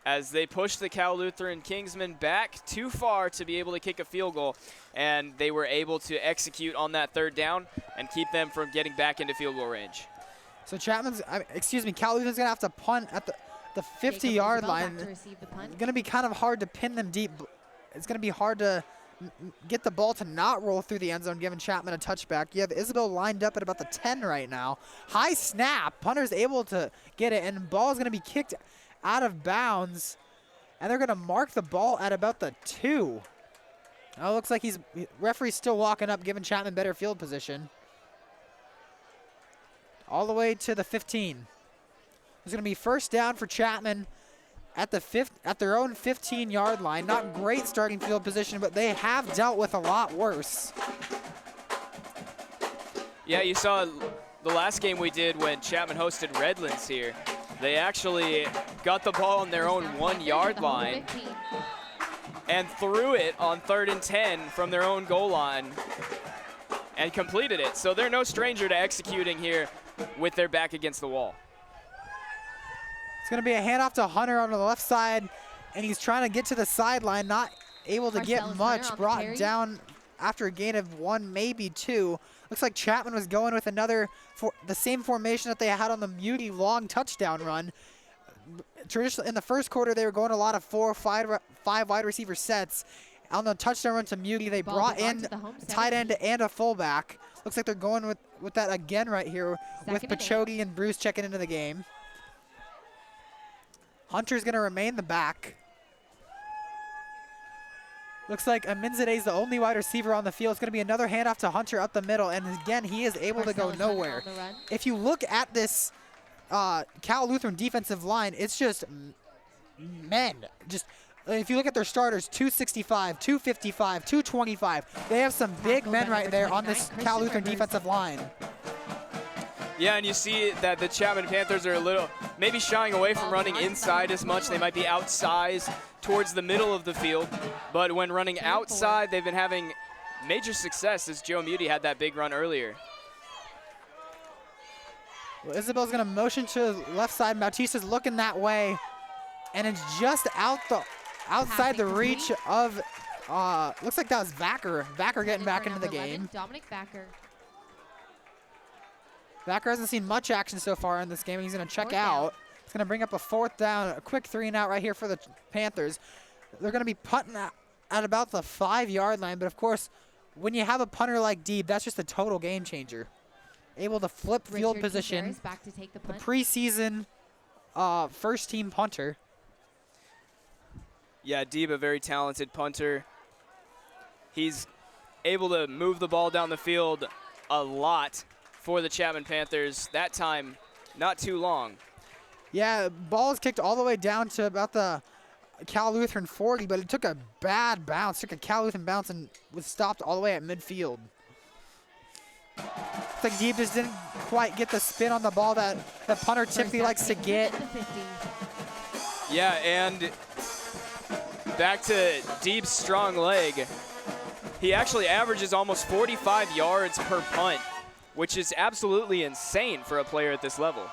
as they push the Cal Lutheran Kingsmen back too far to be able to kick a field goal, and they were able to execute on that 3rd down and keep them from getting back into field goal range. So Cal Lutheran's going to have to punt at the 50-yard line. It's going to be kind of hard to pin them deep. It's going to be hard to get the ball to not roll through the end zone, giving Chapman a touchback. You have Isabel lined up at about the 10 right now. High snap. Punter's able to get it, and the ball is going to be kicked out of bounds, and they're going to mark the ball at about the 2. Oh, looks like referee's still walking up, giving Chapman better field position. All the way to the 15. It's going to be 1st down for Chapman at their own 15-yard line. Not great starting field position, but they have dealt with a lot worse. Yeah, you saw the last game we did when Chapman hosted Redlands here. They actually got the ball on their own 1-yard line and threw it on 3rd and 10 from their own goal line and completed it. So they're no stranger to executing here with their back against the wall. It's going to be a handoff to Hunter on the left side, and he's trying to get to the sideline, not able to get much, brought down after a gain of 1, maybe 2. Looks like Chapman was going with the same formation that they had on the Muty long touchdown run. Traditionally, in the first quarter, they were going a lot of 4 or 5 wide receiver sets. On the touchdown run to Muty, they brought in tight end and a fullback. Looks like they're going with that again right here, with Pachote and Bruce checking into the game. Hunter's going to remain the back. Looks like Aminzadeh is the only wide receiver on the field. It's going to be another handoff to Hunter up the middle, and again, he is able to go nowhere. If you look at this Cal Lutheran defensive line, it's just men. If you look at their starters, 265, 255, 225. They have some big men right there on this Cal Lutheran defensive line. Yeah, and you see that the Chapman Panthers are a little maybe shying away from running inside as much. They might be outsized towards the middle of the field, but when running outside, they've been having major success, as Joe Muty had that big run earlier. Well, Isabel's going to motion to the left side. Bautista's looking that way, and it's just outside the reach of, looks like that was Vacker. Vacker getting back into the game. Dominic Vacker. Vacker hasn't seen much action so far in this game. He's going to check out. It's going to bring up a 4th down, a quick 3-and-out right here for the Panthers. They're going to be punting at about the 5-yard line, but of course, when you have a punter like Deeb, that's just a total game changer. Able to flip field position. Back to take the punt. The preseason first-team punter. Yeah, Deeb, a very talented punter. He's able to move the ball down the field a lot for the Chapman Panthers. That time, not too long. Yeah, ball is kicked all the way down to about the Cal Lutheran 40, but it took a bad bounce, took a Cal Lutheran bounce, and was stopped all the way at midfield. Looks like Deeb just didn't quite get the spin on the ball that the punter typically likes to get. Yeah, and back to Deeb's strong leg. He actually averages almost 45 yards per punt, which is absolutely insane for a player at this level.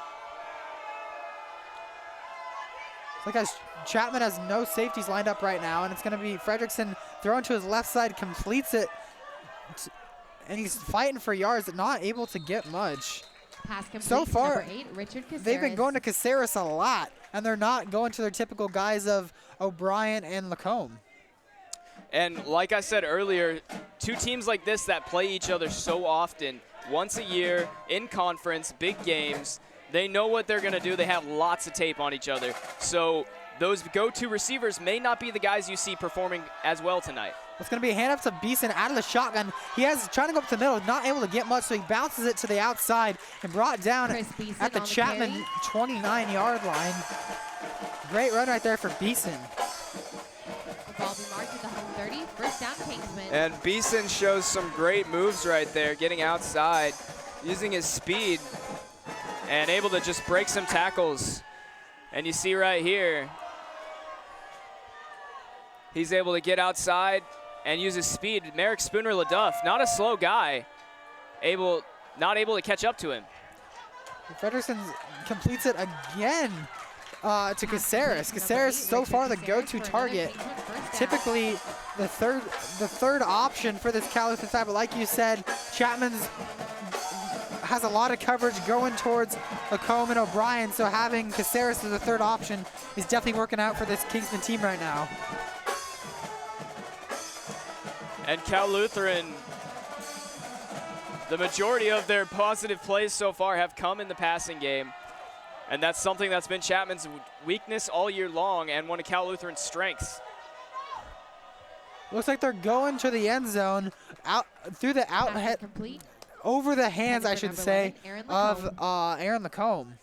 Look, guys, Chapman has no safeties lined up right now, and it's going to be Fredrickson throwing to his left side, completes it, and he's fighting for yards, not able to get much. So far, they've been going to Caceres a lot, and they're not going to their typical guys of O'Brien and Lacombe. And like I said earlier, two teams like this that play each other so often, once a year, in conference, big games, they know what they're going to do. They have lots of tape on each other. So those go-to receivers may not be the guys you see performing as well tonight. It's going to be a handoff to Beeson out of the shotgun. He has trying to go up the middle, not able to get much, so he bounces it to the outside and brought down at the Chapman 29-yard line. Great run right there for Beeson. The ball be marked at the home 30, first down Kingsman. And Beeson shows some great moves right there, getting outside, using his speed, and able to just break some tackles And you see right here, he's able to get outside and use his speed. Merrick Spooner-LaDuff, not a slow guy, not able to catch up to him. Fredrickson completes it again to Caceres. Caceres so far the go-to target. Typically the third option for this Cal Lutheran side, but like you said, Chapman's has a lot of coverage going towards Lacombe and O'Brien, so having Caceres as the third option is definitely working out for this Kingsman team right now. And Cal Lutheran, the majority of their positive plays so far have come in the passing game. And that's something that's been Chapman's weakness all year long and one of Cal Lutheran's strengths. Looks like they're going to the end zone, out through the outhead, over the hands, I should say, of Aaron Lacombe.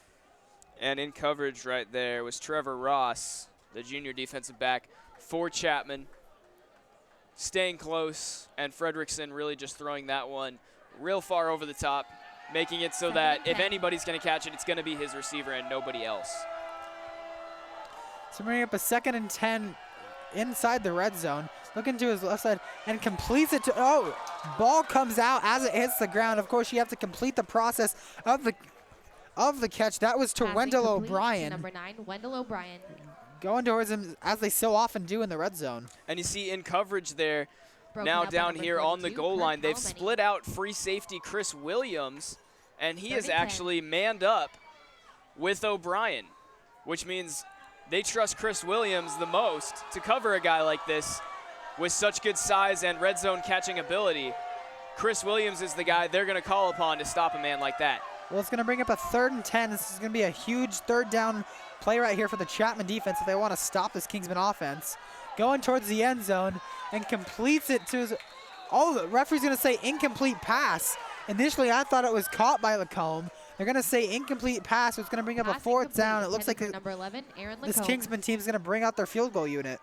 And in coverage right there was Trevor Ross, the junior defensive back for Chapman. Staying close, and Fredrickson really just throwing that one real far over the top, making it so that if anybody's going to catch it, it's going to be his receiver and nobody else. So bringing up a 2nd and 10 inside the red zone, looking to his left side and completes it to, ball comes out as it hits the ground. Of course, you have to complete the process of the catch. That was to Wendell O'Brien. Number 9, Wendell O'Brien. Going towards him as they so often do in the red zone. And you see in coverage there, now down here on the goal line, they've split out free safety Chris Williams, and he is actually manned up with O'Brien, which means they trust Chris Williams the most to cover a guy like this with such good size and red zone catching ability. Chris Williams is the guy they're going to call upon to stop a man like that. Well, it's going to bring up a 3rd and 10. This is going to be a huge 3rd down play right here for the Chapman defense if they want to stop this Kingsman offense. Going towards the end zone and completes it to his, the referee's going to say incomplete pass. Initially, I thought it was caught by Lacombe. They're going to say incomplete pass, so it's going to bring up a 4th down. It looks like number 11, Aaron this Kingsman team is going to bring out their field goal unit.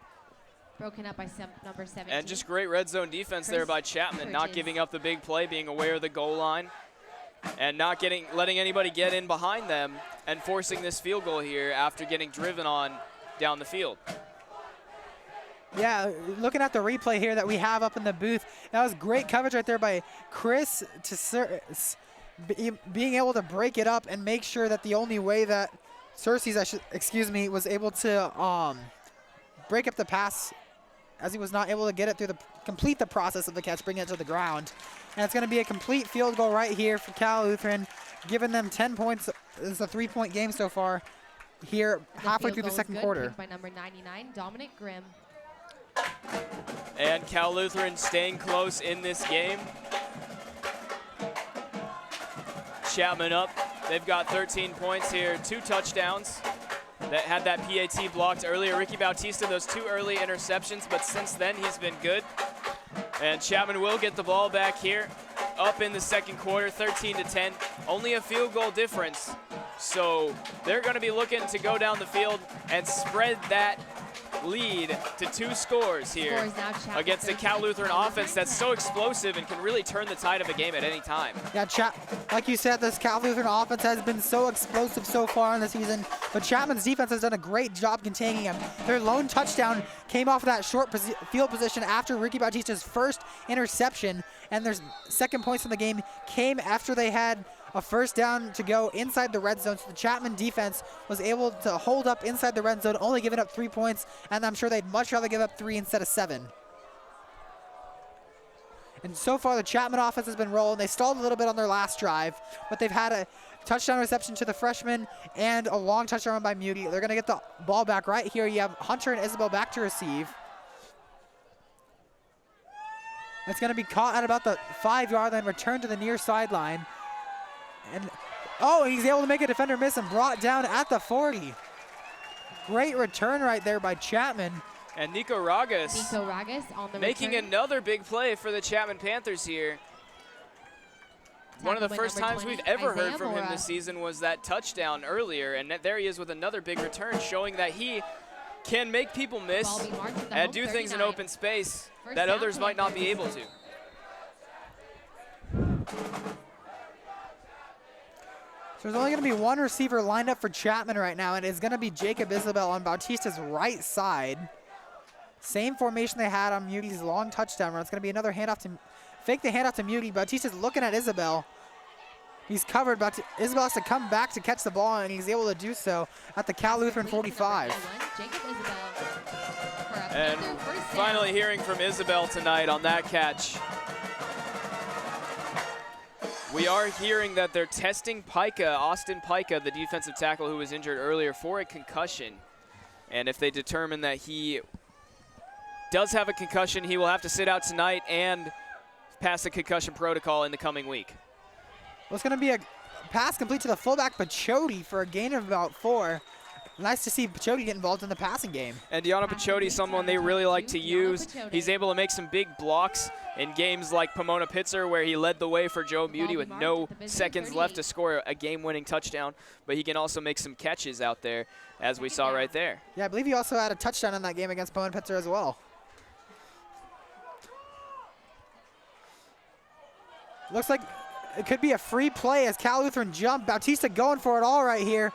Broken up by number 17. And just great red zone defense there by Chapman, not giving up the big play, being aware of the goal line, and not letting anybody get in behind them and forcing this field goal here after getting driven on down the field. Yeah, looking at the replay here that we have up in the booth, that was great coverage right there by Chris being able to break it up and make sure that the only way that Cersei's, was able to break up the pass, as he was not able to get it through complete the process of the catch, bring it to the ground. And it's going to be a complete field goal right here for Cal Lutheran, giving them 10 points. It's a 3-point game so far here, halfway through the second quarter. By number 99, Dominic Grimm. And Cal Lutheran staying close in this game. Chapman up. They've got 13 points here, 2 touchdowns. That had that PAT blocked earlier. Ricky Bautista, those 2 early interceptions, but since then he's been good. And Chapman will get the ball back here, up in the second quarter, 13-10. Only a field goal difference. So they're going to be looking to go down the field and spread that lead to 2 scores here against the Cal Lutheran offense that's so explosive and can really turn the tide of a game at any time. Yeah, like you said, this Cal Lutheran offense has been so explosive so far in the season, but Chapman's defense has done a great job containing him. Their lone touchdown came off of that short field position after Ricky Bautista's first interception, and their second points in the game came after they had a 1st down to go inside the red zone. So the Chapman defense was able to hold up inside the red zone, only giving up 3 points, and I'm sure they'd much rather give up 3 instead of 7. And so far the Chapman offense has been rolling. They stalled a little bit on their last drive, but they've had a touchdown reception to the freshman and a long touchdown run by Muty. They're going to get the ball back right here. You have Hunter and Isabel back to receive. It's going to be caught at about the 5-yard line, returned to the near sideline. And he's able to make a defender miss and brought down at the 40. Great return right there by Chapman. And Nico Ragas on the making return. Another big play for the Chapman Panthers here. One of the first times we've ever heard from him this season was that touchdown earlier, and there he is with another big return, showing that he can make people miss and do things in open space that others might not be able to. There's only going to be one receiver lined up for Chapman right now, and it's going to be Jacob Isabel on Bautista's right side. Same formation they had on Muti's long touchdown run. It's going to be another handoff to fake the handoff to Muti. Bautista's looking at Isabel. He's covered, but Isabel has to come back to catch the ball, and he's able to do so at the Cal Lutheran 45. And finally hearing from Isabel tonight on that catch. We are hearing that they're testing Pica, Austin Pica, the defensive tackle who was injured earlier, for a concussion. And if they determine that he does have a concussion, he will have to sit out tonight and pass the concussion protocol in the coming week. Well, it's going to be a pass complete to the fullback, Pachote, for a gain of about 4. Nice to see Pachote get involved in the passing game. And Deanna Pachote, someone they really like to use. He's able to make some big blocks in games like Pomona Pitzer, where he led the way for Joe Muti with no seconds left to score a game-winning touchdown. But he can also make some catches out there, as we saw right there. Yeah, I believe he also had a touchdown in that game against Pomona Pitzer as well. Looks like it could be a free play as Cal Lutheran jump. Bautista going for it all right here.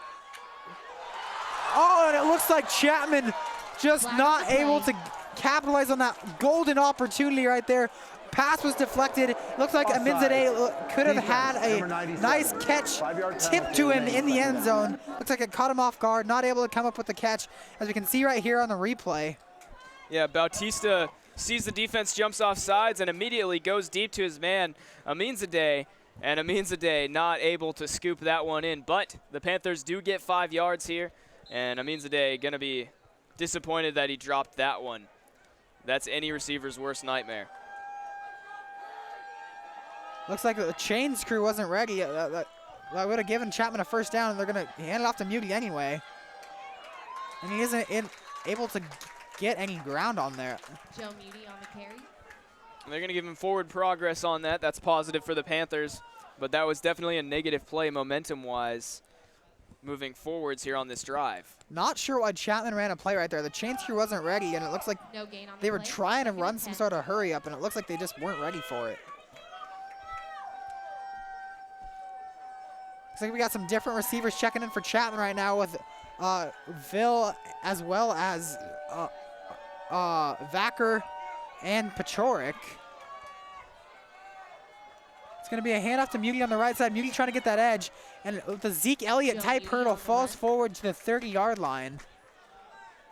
Oh, and it looks like Chapman just not able to capitalize on that golden opportunity right there. Pass was deflected. Looks like Aminzadeh could have had a nice catch tipped to him in the end zone. Looks like it caught him off guard, not able to come up with the catch, as we can see right here on the replay. Yeah, Bautista sees the defense, jumps off sides, and immediately goes deep to his man, Aminzadeh. And Aminzadeh not able to scoop that one in. But the Panthers do get 5 yards here. And Aminzadeh going to be disappointed that he dropped that one. That's any receiver's worst nightmare. Looks like the chain screw wasn't ready. That would have given Chapman a first down, and they're going to hand it off to Muti anyway. And he isn't able to get any ground on there. Joe Muti on the carry. They're going to give him forward progress on that. That's positive for the Panthers. But that was definitely a negative play momentum-wise moving forwards here on this drive. Not sure why Chapman ran a play right there. The chain screw wasn't ready, and it looks like they were trying to run some sort of hurry up, and it looks like they just weren't ready for it. Looks like we got some different receivers checking in for Chapman right now with Vil as well as Vacker and Pachorik. It's going to be a handoff to Muti on the right side. Muti trying to get that edge. And the Zeke Elliott type hurdle falls forward to the 30-yard line.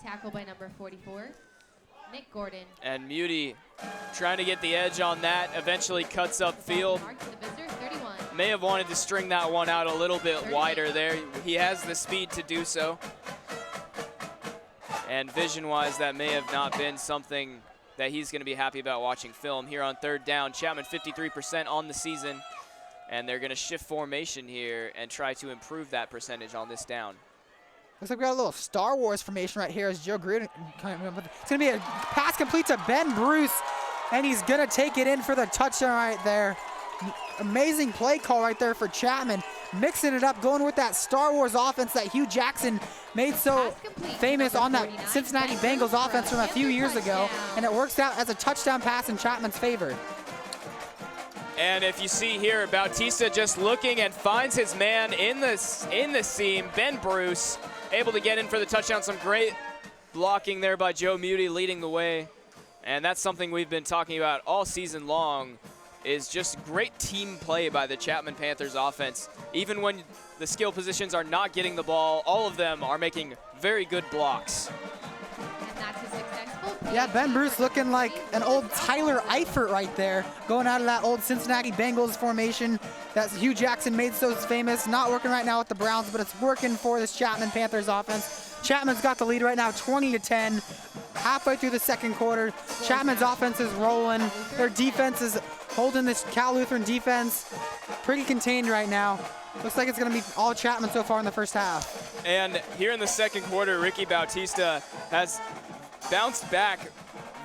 Tackle by number 44, Nick Gordon. And Muti trying to get the edge on that, eventually cuts up field. May have wanted to string that one out a little bit wider there. He has the speed to do so. And vision-wise, that may have not been something that he's going to be happy about watching film. Here on third down, Chapman 53% on the season, and they're going to shift formation here and try to improve that percentage on this down. Looks like we got a little Star Wars formation right here as Joe Gruden. It's going to be a pass complete to Ben Bruce, and he's going to take it in for the touchdown right there. Amazing play call right there for Chapman. Mixing it up, going with that Star Wars offense that Hugh Jackson made so famous on that Cincinnati Bengals offense from a few years ago, and it works out as a touchdown pass in Chapman's favor. And if you see here, Bautista just looking and finds his man in the seam, Ben Bruce, able to get in for the touchdown. Some great blocking there by Joe Muti leading the way. And that's something we've been talking about all season long, is just great team play by the Chapman Panthers offense. Even when the skill positions are not getting the ball, all of them are making very good blocks. Yeah, Ben Bruce looking like an old Tyler Eifert right there, going out of that old Cincinnati Bengals formation that Hugh Jackson made so famous. Not working right now with the Browns, but it's working for this Chapman Panthers offense. Chapman's got the lead right now, 20-10, halfway through the second quarter. Chapman's offense is rolling. Their defense is holding this Cal Lutheran defense pretty contained right now. Looks like it's going to be all Chapman so far in the first half. And here in the second quarter, Ricky Bautista has bounced back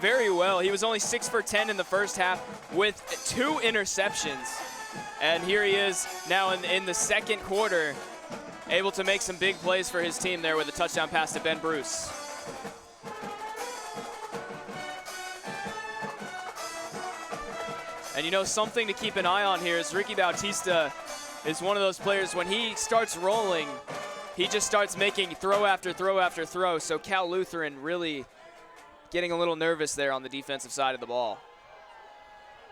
very well. He was only 6 for 10 in the first half with 2 interceptions. And here he is now in the second quarter, able to make some big plays for his team there with a touchdown pass to Ben Bruce. And you know, something to keep an eye on here is Ricky Bautista is one of those players, when he starts rolling, he just starts making throw after throw after throw. So Cal Lutheran really getting a little nervous there on the defensive side of the ball.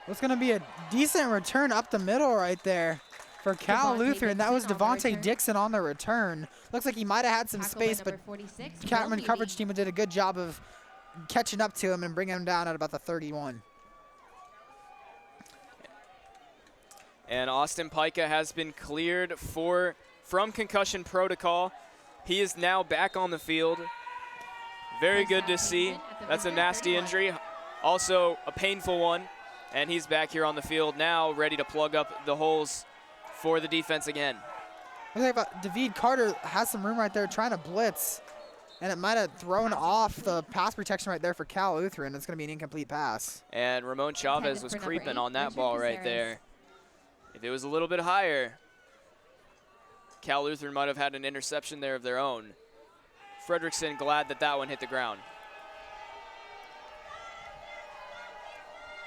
It's going to be a decent return up the middle right there for Cal Lutheran. That was Devontae Dixon on the return. Looks like he might have had some space, but Chapman coverage team did a good job of catching up to him and bringing him down at about the 31. And Austin Pica has been cleared from concussion protocol. He is now back on the field. Very good to see. That's a nasty injury, also a painful one. And he's back here on the field now, ready to plug up the holes for the defense again. Looks like about David Carter has some room right there trying to blitz, and it might have thrown off the pass protection right there for Cal Lutheran. It's going to be an incomplete pass. And Ramon Chavez was creeping on that ball right there. If it was a little bit higher, Cal Lutheran might have had an interception there of their own. Frederickson glad that that one hit the ground.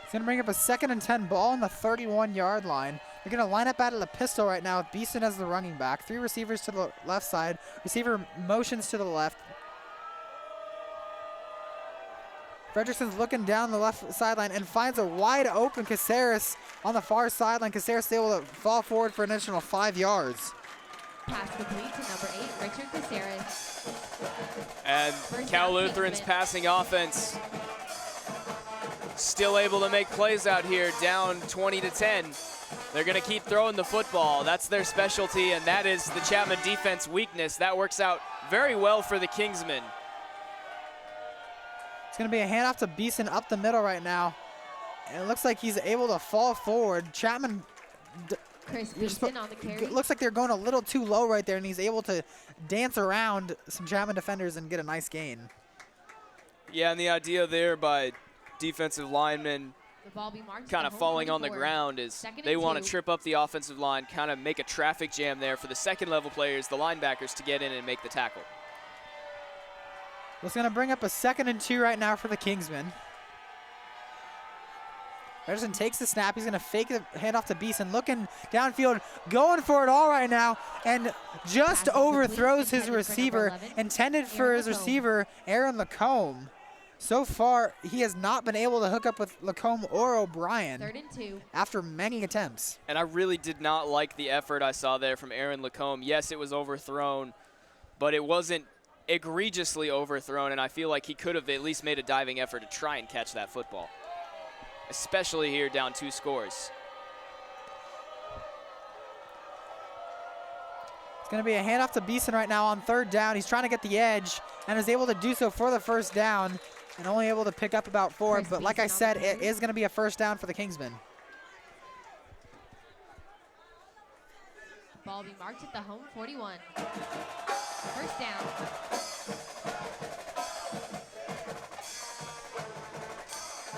He's going to bring up a 2nd and 10 ball on the 31-yard line. They're going to line up out of the pistol right now with Beeson as the running back. 3 receivers to the left side. Receiver motions to the left. Frederickson's looking down the left sideline and finds a wide open Caceres on the far sideline. Caceres is able to fall forward for an additional 5 yards. Pass complete to number 8, Richard Caceres. And Cal Lutheran's passing offense still able to make plays out here, down 20-10. They're going to keep throwing the football. That's their specialty, and that is the Chapman defense weakness. That works out very well for the Kingsmen. It's going to be a handoff to Beeson up the middle right now. And it looks like he's able to fall forward. Chapman looks like they're going a little too low right there, and he's able to dance around some Chapman defenders and get a nice gain. Yeah, and the idea there by defensive linemen kind of falling on the ground is they want to trip up the offensive line, kind of make a traffic jam there for the second-level players, the linebackers, to get in and make the tackle. It's going to bring up a 2nd and 2 right now for the Kingsmen. Henderson takes the snap. He's going to fake the handoff to Beeson, looking downfield, going for it all right now, and just overthrows his receiver, intended for his receiver, Aaron Lacombe. So far, he has not been able to hook up with Lacombe or O'Brien 3rd and 2 after many attempts. And I really did not like the effort I saw there from Aaron Lacombe. Yes, it was overthrown, but it wasn't egregiously overthrown, and I feel like he could have at least made a diving effort to try and catch that football, especially here down 2 scores. It's going to be a handoff to Beeson right now on 3rd down. He's trying to get the edge and is able to do so for the 1st down and only able to pick up about 4. But like I said, it is going to be a 1st down for the Kingsmen. Ball will be marked at the home 41. 1st down.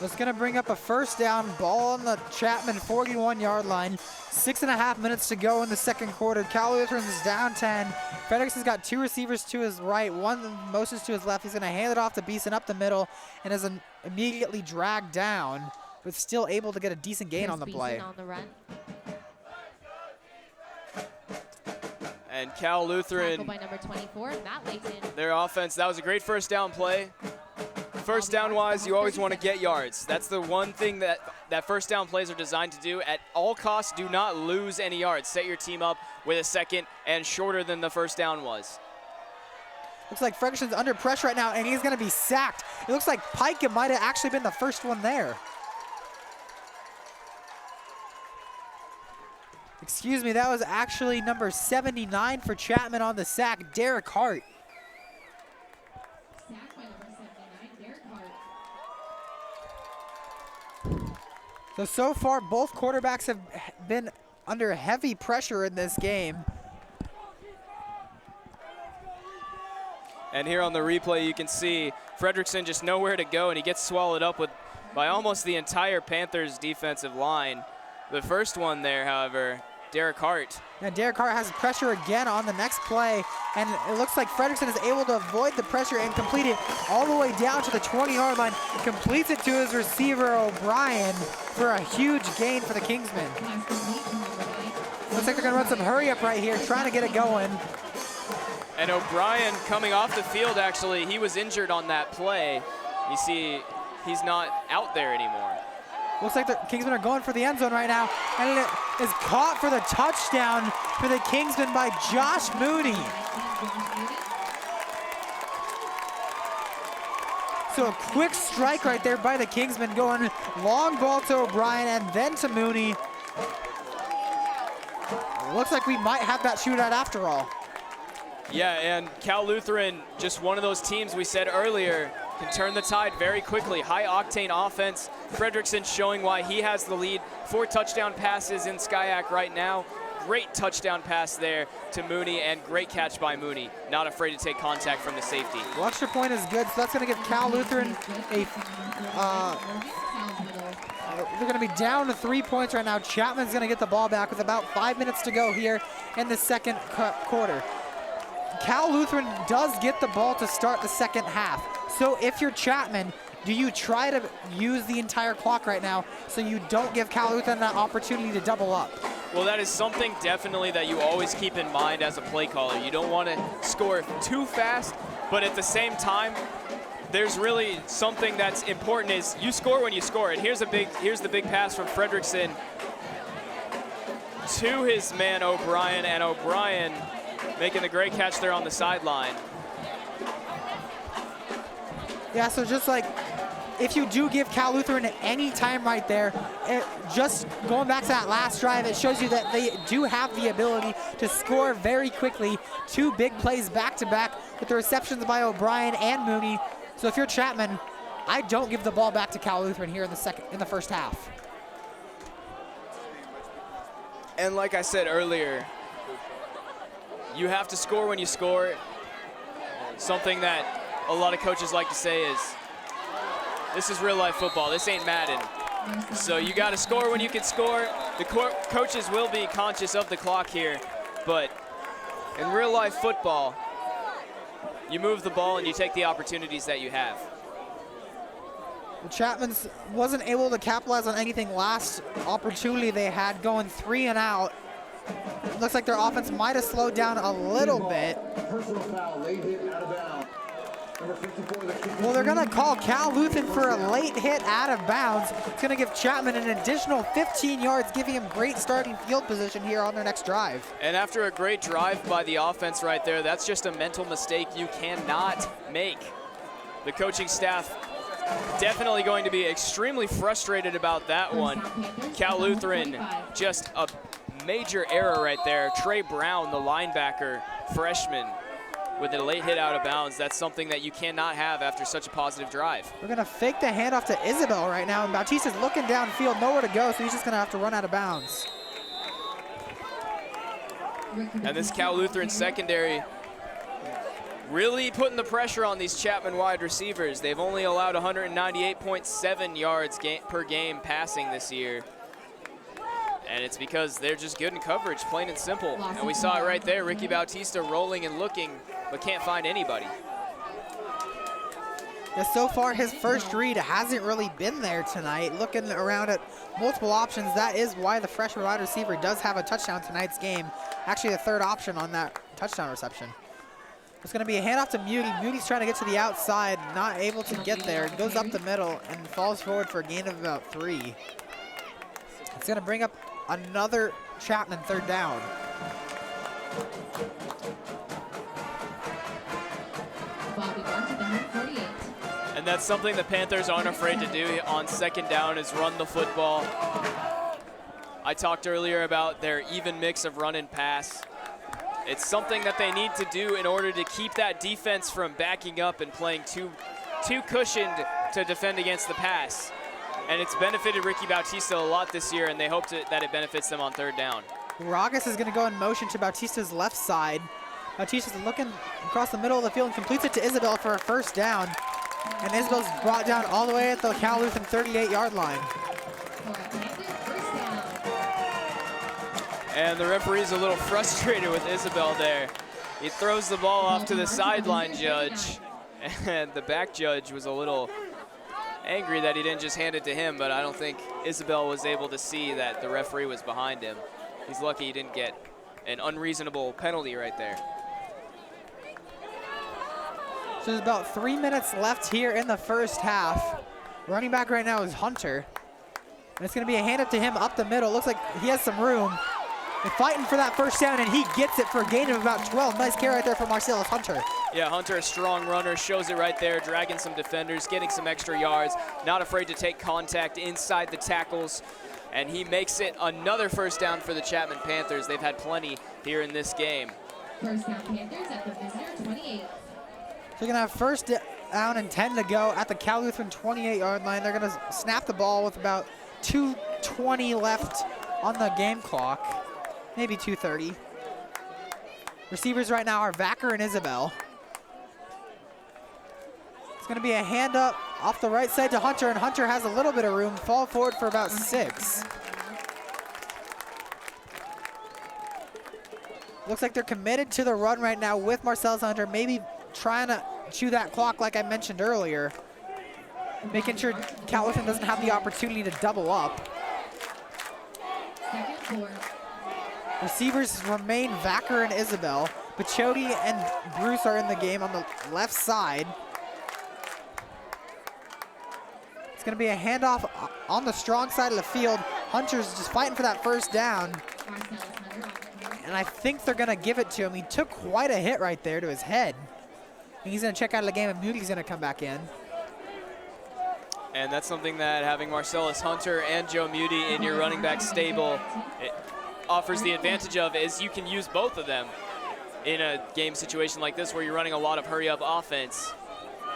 It's going to bring up a 1st down, ball on the Chapman 41-yard line. 6.5 minutes to go in the 2nd quarter. Cal Lutheran is down 10. Frederickson's got 2 receivers to his right, 1 motions to his left. He's going to hand it off to Beeson up the middle and is immediately dragged down, but still able to get a decent gain on the play. On the run. And Cal Lutheran, by number 24, Matt Layton. Their offense, that was a great 1st down play. 1st down wise, you always want to get yards. That's the one thing that 1st down plays are designed to do. At all costs, do not lose any yards. Set your team up with a 2nd and shorter than the 1st down was. Looks like Frederickson's under pressure right now, and he's going to be sacked. It looks like Pike might have actually been the first one there. Excuse me, that was actually number 79 for Chapman on the sack, Derek Hart. So far, both quarterbacks have been under heavy pressure in this game. And here on the replay, you can see Frederickson just nowhere to go, and he gets swallowed up by almost the entire Panthers defensive line. The first one there, however, Derek Hart. Yeah, Derek Hart has pressure again on the next play, and it looks like Frederickson is able to avoid the pressure and complete it all the way down to the 20-yard line. Completes it to his receiver, O'Brien, for a huge gain for the Kingsmen. Looks like they're gonna run some hurry up right here, trying to get it going. And O'Brien coming off the field, actually, he was injured on that play. You see, he's not out there anymore. Looks like the Kingsmen are going for the end zone right now, and it is caught for the touchdown for the Kingsmen by Josh Mooney. So a quick strike right there by the Kingsmen, going long ball to O'Brien and then to Mooney. Looks like we might have that shootout after all. Yeah, and Cal Lutheran, just one of those teams we said earlier, can turn the tide very quickly. High octane offense. Fredrickson showing why he has the lead. 4 touchdown passes in SCIAC right now. Great touchdown pass there to Mooney, and great catch by Mooney. Not afraid to take contact from the safety. Well, extra point is good, so that's going to give Cal Lutheran a they're going to be down to 3 points right now. Chapman's going to get the ball back with about 5 minutes to go here in the second quarter. Cal Lutheran does get the ball to start the second half. So if you're Chapman, do you try to use the entire clock right now so you don't give Cal Lutheran that opportunity to double up? Well, that is something definitely that you always keep in mind as a play caller. You don't want to score too fast, but at the same time, there's really something that's important is you score when you score. And here's the big pass from Fredrickson to his man O'Brien, and O'Brien making the great catch there on the sideline. Yeah, so just like if you do give Cal Lutheran any time right there, just going back to that last drive, it shows you that they do have the ability to score very quickly. 2 big plays back to back with the receptions by O'Brien and Mooney. So if you're Chapman, I don't give the ball back to Cal Lutheran here in the first half. And like I said earlier, you have to score when you score. Something that a lot of coaches like to say is, this is real life football, this ain't Madden. So you gotta score when you can score. The coaches will be conscious of the clock here, but in real life football, you move the ball and you take the opportunities that you have. Chapman's wasn't able to capitalize on anything last opportunity they had, going 3 and out. Looks like their offense might have slowed down a little bit. Personal foul, late hit out of bounds. Number 54, Well, they're going to call Cal Lutheran for a late hit out of bounds. It's going to give Chapman an additional 15 yards, giving him great starting field position here on their next drive. And after a great drive by the offense right there, that's just a mental mistake you cannot make. The coaching staff definitely going to be extremely frustrated about that one. Cal Lutheran, just a major error right there. Trey Brown, the linebacker, freshman, with a late hit out of bounds. That's something that you cannot have after such a positive drive. We're going to fake the handoff to Isabel right now, and Bautista's looking downfield, nowhere to go, so he's just going to have to run out of bounds. And this Cal Lutheran secondary really putting the pressure on these Chapman wide receivers. They've only allowed 198.7 yards per game passing this year. And it's because they're just good in coverage, plain and simple. And we saw it right there, Ricky Bautista rolling and looking, but can't find anybody. Yeah, so far, his first read hasn't really been there tonight. Looking around at multiple options, that is why the freshman wide receiver does have a touchdown tonight's game. Actually, the 3rd option on that touchdown reception. It's going to be a handoff to Moody. Moody's trying to get to the outside, not able to get there. Goes up the middle and falls forward for a gain of about 3. It's going to bring up another Chapman 3rd down. And that's something the Panthers aren't afraid to do on 2nd down, is run the football. I talked earlier about their even mix of run and pass. It's something that they need to do in order to keep that defense from backing up and playing too cushioned to defend against the pass. And it's benefited Ricky Bautista a lot this year, and they hope that it benefits them on 3rd down. Ragas is going to go in motion to Bautista's left side. Bautista's looking across the middle of the field and completes it to Isabel for a 1st down. And Isabel's brought down all the way at the Cal Lutheran 38-yard line. And the referee's a little frustrated with Isabel there. He throws the ball off to the sideline judge, and the back judge was a little angry that he didn't just hand it to him, but I don't think Isabel was able to see that the referee was behind him. He's lucky he didn't get an unreasonable penalty right there. So there's about 3 minutes left here in the first half. Running back right now is Hunter. And it's going to be a hand up to him up the middle. Looks like he has some room. They're fighting for that first down, and he gets it for a gain of about 12. Nice carry right there from Marcellus Hunter. Yeah, Hunter, a strong runner, shows it right there, dragging some defenders, getting some extra yards, not afraid to take contact inside the tackles, and he makes it another first down for the Chapman Panthers. They've had plenty here in this game. First down Panthers at the visitor 28. So you're going to have first down and 10 to go at the Cal Lutheran 28-yard line. They're going to snap the ball with about 2:20 left on the game clock. Maybe 2:30. Receivers right now are Vacker and Isabel. It's going to be a hand up off the right side to Hunter, and Hunter has a little bit of room. Fall forward for about 6. Looks like they're committed to the run right now with Marcellus Hunter, maybe trying to chew that clock like I mentioned earlier. Making sure Cal Lutheran doesn't have the opportunity to double up. Receivers remain Vacker and Isabel. Pachotti and Bruce are in the game on the left side. It's going to be a handoff on the strong side of the field. Hunter's just fighting for that first down. And I think they're going to give it to him. He took quite a hit right there to his head. And he's going to check out of the game, and Moody's going to come back in. And that's something that having Marcellus Hunter and Joe Muti in your running back stable, it offers the advantage of, is you can use both of them in a game situation like this where you're running a lot of hurry-up offense.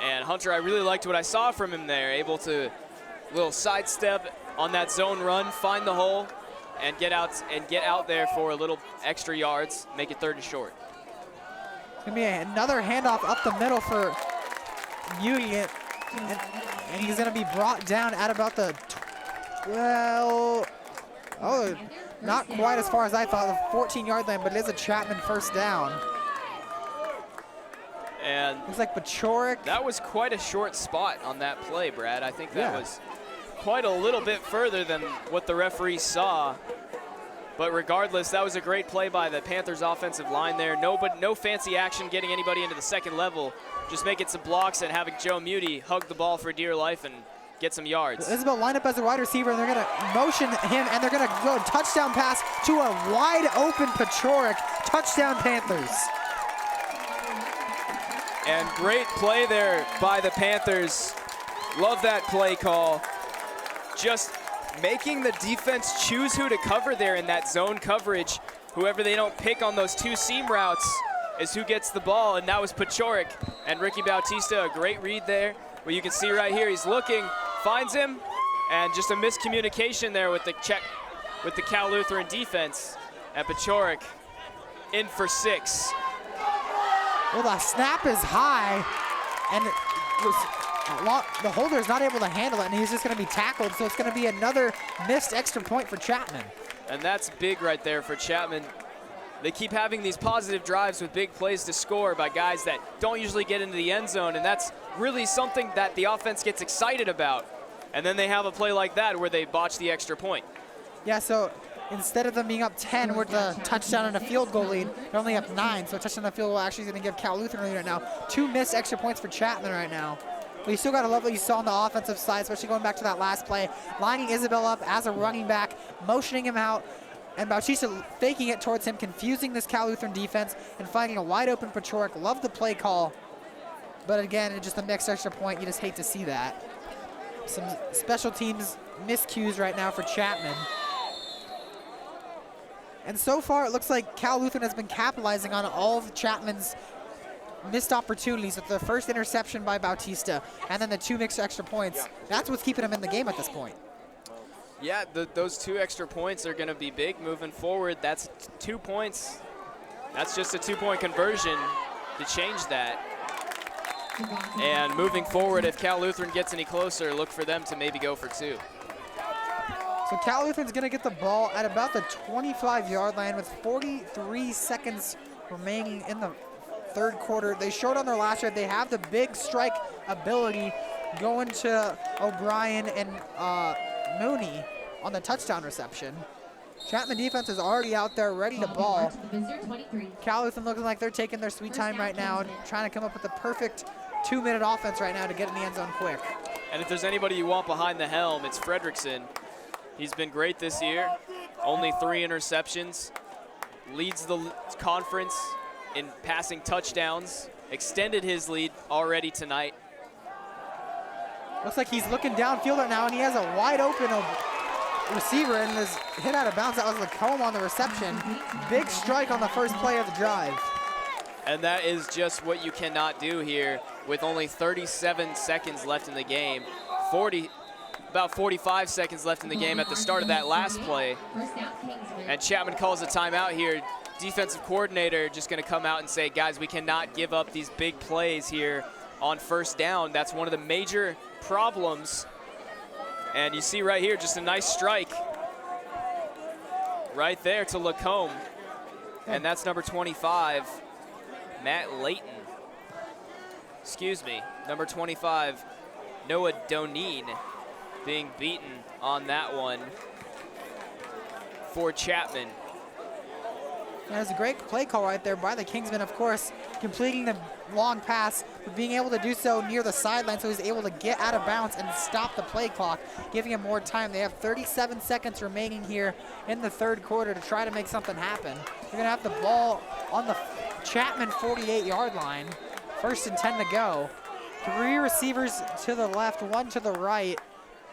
And Hunter, I really liked what I saw from him there, able to little sidestep on that zone run, find the hole, and get out there for a little extra yards, make it 3rd and short. It's going to be another handoff up the middle for Muti. And he's going to be brought down at about the 12. Oh, not quite as far as I thought, the 14-yard line, but it is a Chapman first down. And looks like Pachorik. That was quite a short spot on that play, Brad. I think that was quite a little bit further than what the referee saw. But regardless, that was a great play by the Panthers offensive line there. No fancy action getting anybody into the second level. Just making some blocks and having Joe Muti hug the ball for dear life and get some yards. Isabel lined up as a wide receiver, and they're going to motion him, and they're going to go touchdown pass to a wide open Pachorik. Touchdown Panthers. And great play there by the Panthers. Love that play call. Just making the defense choose who to cover there in that zone coverage. Whoever they don't pick on those 2 seam routes is who gets the ball, and that was Pachorik. And Ricky Bautista, a great read there. But you can see right here, he's looking, finds him, and just a miscommunication there with the Cal Lutheran defense. And Pachorik in for 6. Well, the snap is high, and the holder is not able to handle it, and he's just going to be tackled, so it's going to be another missed extra point for Chapman. And that's big right there for Chapman. They keep having these positive drives with big plays to score by guys that don't usually get into the end zone, and that's really something that the offense gets excited about. And then they have a play like that where they botch the extra point. Yeah, so instead of them being up 10 with the touchdown and a field goal lead, they're only up 9, so a touchdown and a field goal actually is going to give Cal Lutheran a lead right now. 2 missed extra points for Chapman right now. But you still got to love what you saw on the offensive side, especially going back to that last play. Lining Isabel up as a running back, motioning him out, and Bautista faking it towards him, confusing this Cal Lutheran defense, and finding a wide open Pachorik. Love the play call. But again, it's just a mixed extra point. You just hate to see that. Some special teams miscues right now for Chapman. And so far, it looks like Cal Lutheran has been capitalizing on all of Chapman's missed opportunities with the first interception by Bautista and then the 2 mixed extra points. That's what's keeping him in the game at this point. Yeah, those 2 extra points are going to be big moving forward. That's 2 points. That's just a 2-point conversion to change that. And moving forward, if Cal Lutheran gets any closer, look for them to maybe go for 2. So Cal Lutheran's going to get the ball at about the 25-yard line with 43 seconds remaining in the 3rd quarter. They showed on their last drive they have the big strike ability going to O'Brien and Mooney on the touchdown reception. Chapman defense is already out there ready to ball. Cal Lutheran looking like they're taking their sweet time right now, trying to come up with the perfect 2-minute offense right now to get in the end zone quick. And if there's anybody you want behind the helm, it's Fredrickson. He's been great this year. Only 3 interceptions. Leads the conference in passing touchdowns. Extended his lead already tonight. Looks like he's looking downfield right now, and he has a wide open receiver and is hit out of bounds. That was Lacombe on the reception. Big strike on the first play of the drive. And that is just what you cannot do here with only 37 seconds left in the game. About 45 seconds left in the game at the start of that last play. And Chapman calls a timeout here. Defensive coordinator just going to come out and say, guys, we cannot give up these big plays here on first down. That's one of the major problems. And you see right here, just a nice strike right there to Lacombe. And that's number 25, Matt Layton. Excuse me, number 25, Noah Doneen, being beaten on that one for Chapman. That was a great play call right there by the Kingsmen, of course, completing the long pass, but being able to do so near the sideline, so he's able to get out of bounds and stop the play clock, giving him more time. They have 37 seconds remaining here in the third quarter to try to make something happen. They're gonna have the ball on the Chapman 48-yard line. 1st and 10 to go. 3 receivers to the left, 1 to the right.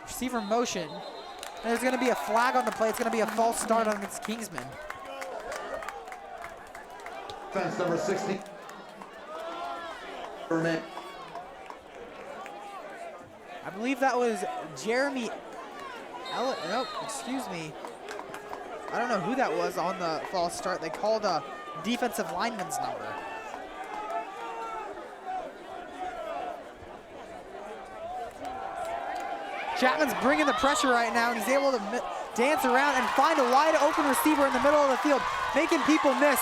Receiver motion. And there's gonna be a flag on the play. It's gonna be a false start against Kingsmen. Defense number 60. I believe that was Jeremy Elliott. Nope, excuse me. I don't know who that was on the false start. They called a defensive lineman's number. Chapman's bringing the pressure right now, and he's able to dance around and find a wide open receiver in the middle of the field, making people miss.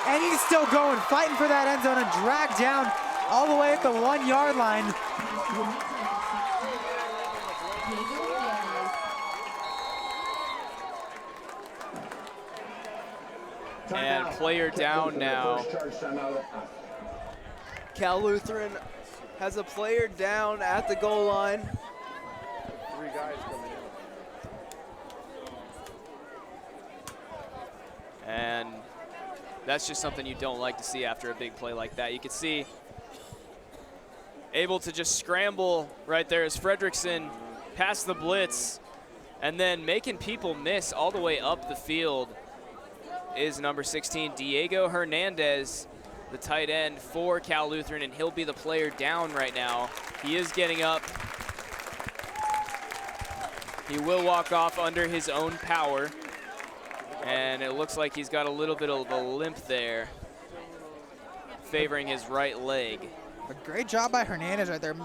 And he's still going, fighting for that end zone, and dragged down all the way at the 1-yard line. And player down now. Cal Lutheran has a player down at the goal line. 3 guys coming in. And that's just something you don't like to see after a big play like that. You can see able to just scramble right there as Fredrickson past the blitz, and then making people miss all the way up the field is number 16, Diego Hernandez, the tight end for Cal Lutheran, and he'll be the player down right now. He is getting up. He will walk off under his own power. And it looks like he's got a little bit of a limp there, favoring his right leg. A great job by Hernandez right there,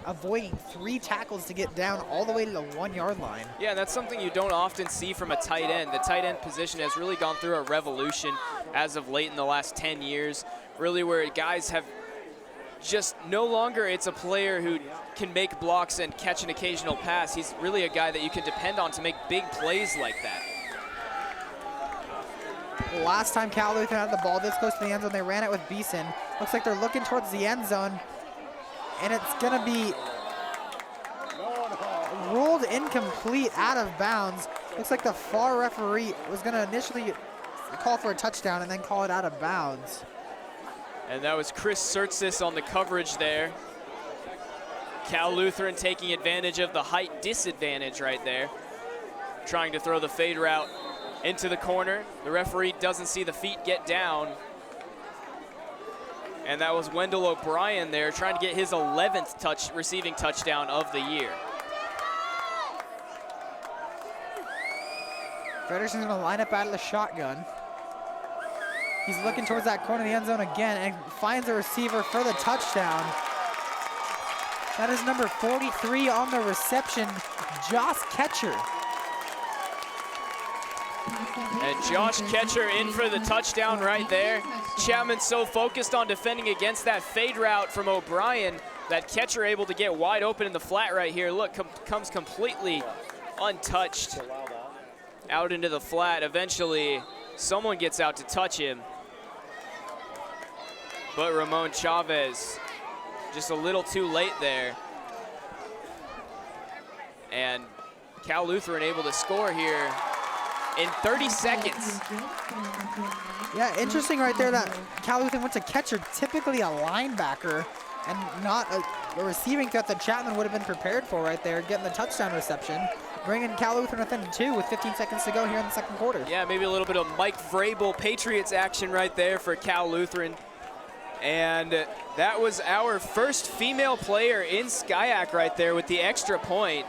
avoiding 3 tackles to get down all the way to the 1-yard line. Yeah, and that's something you don't often see from a tight end. The tight end position has really gone through a revolution as of late in the last 10 years, really, where guys have just no longer it's a player who can make blocks and catch an occasional pass. He's really a guy that you can depend on to make big plays like that. Last time Cal Lutheran had the ball this close to the end zone, they ran it with Beeson. Looks like they're looking towards the end zone, and it's gonna be ruled incomplete, out of bounds. Looks like the far referee was gonna initially call for a touchdown and then call it out of bounds. And that was Chris Surtsis on the coverage there. Cal Lutheran taking advantage of the height disadvantage right there, trying to throw the fade route into the corner. The referee doesn't see the feet get down. And that was Wendell O'Brien there, trying to get his 11th receiving touchdown of the year. Fredrickson's gonna line up out of the shotgun. He's looking towards that corner of the end zone again and finds a receiver for the touchdown. That is number 43 on the reception, Josh Ketcher. And Josh Ketcher in for the touchdown right there. Chapman's so focused on defending against that fade route from O'Brien that Ketcher able to get wide open in the flat right here. Look, comes completely untouched out into the flat. Eventually, someone gets out to touch him. But Ramon Chavez just a little too late there. And Cal Lutheran able to score here in 30 seconds. Yeah, interesting right there that Cal Lutheran went to catcher, typically a linebacker, and not a receiving threat that Chapman would have been prepared for right there, getting the touchdown reception, bringing Cal Lutheran within 2 with 15 seconds to go here in the second quarter. Yeah, maybe a little bit of Mike Vrabel Patriots action right there for Cal Lutheran. And that was our first female player in SCIAC right there with the extra point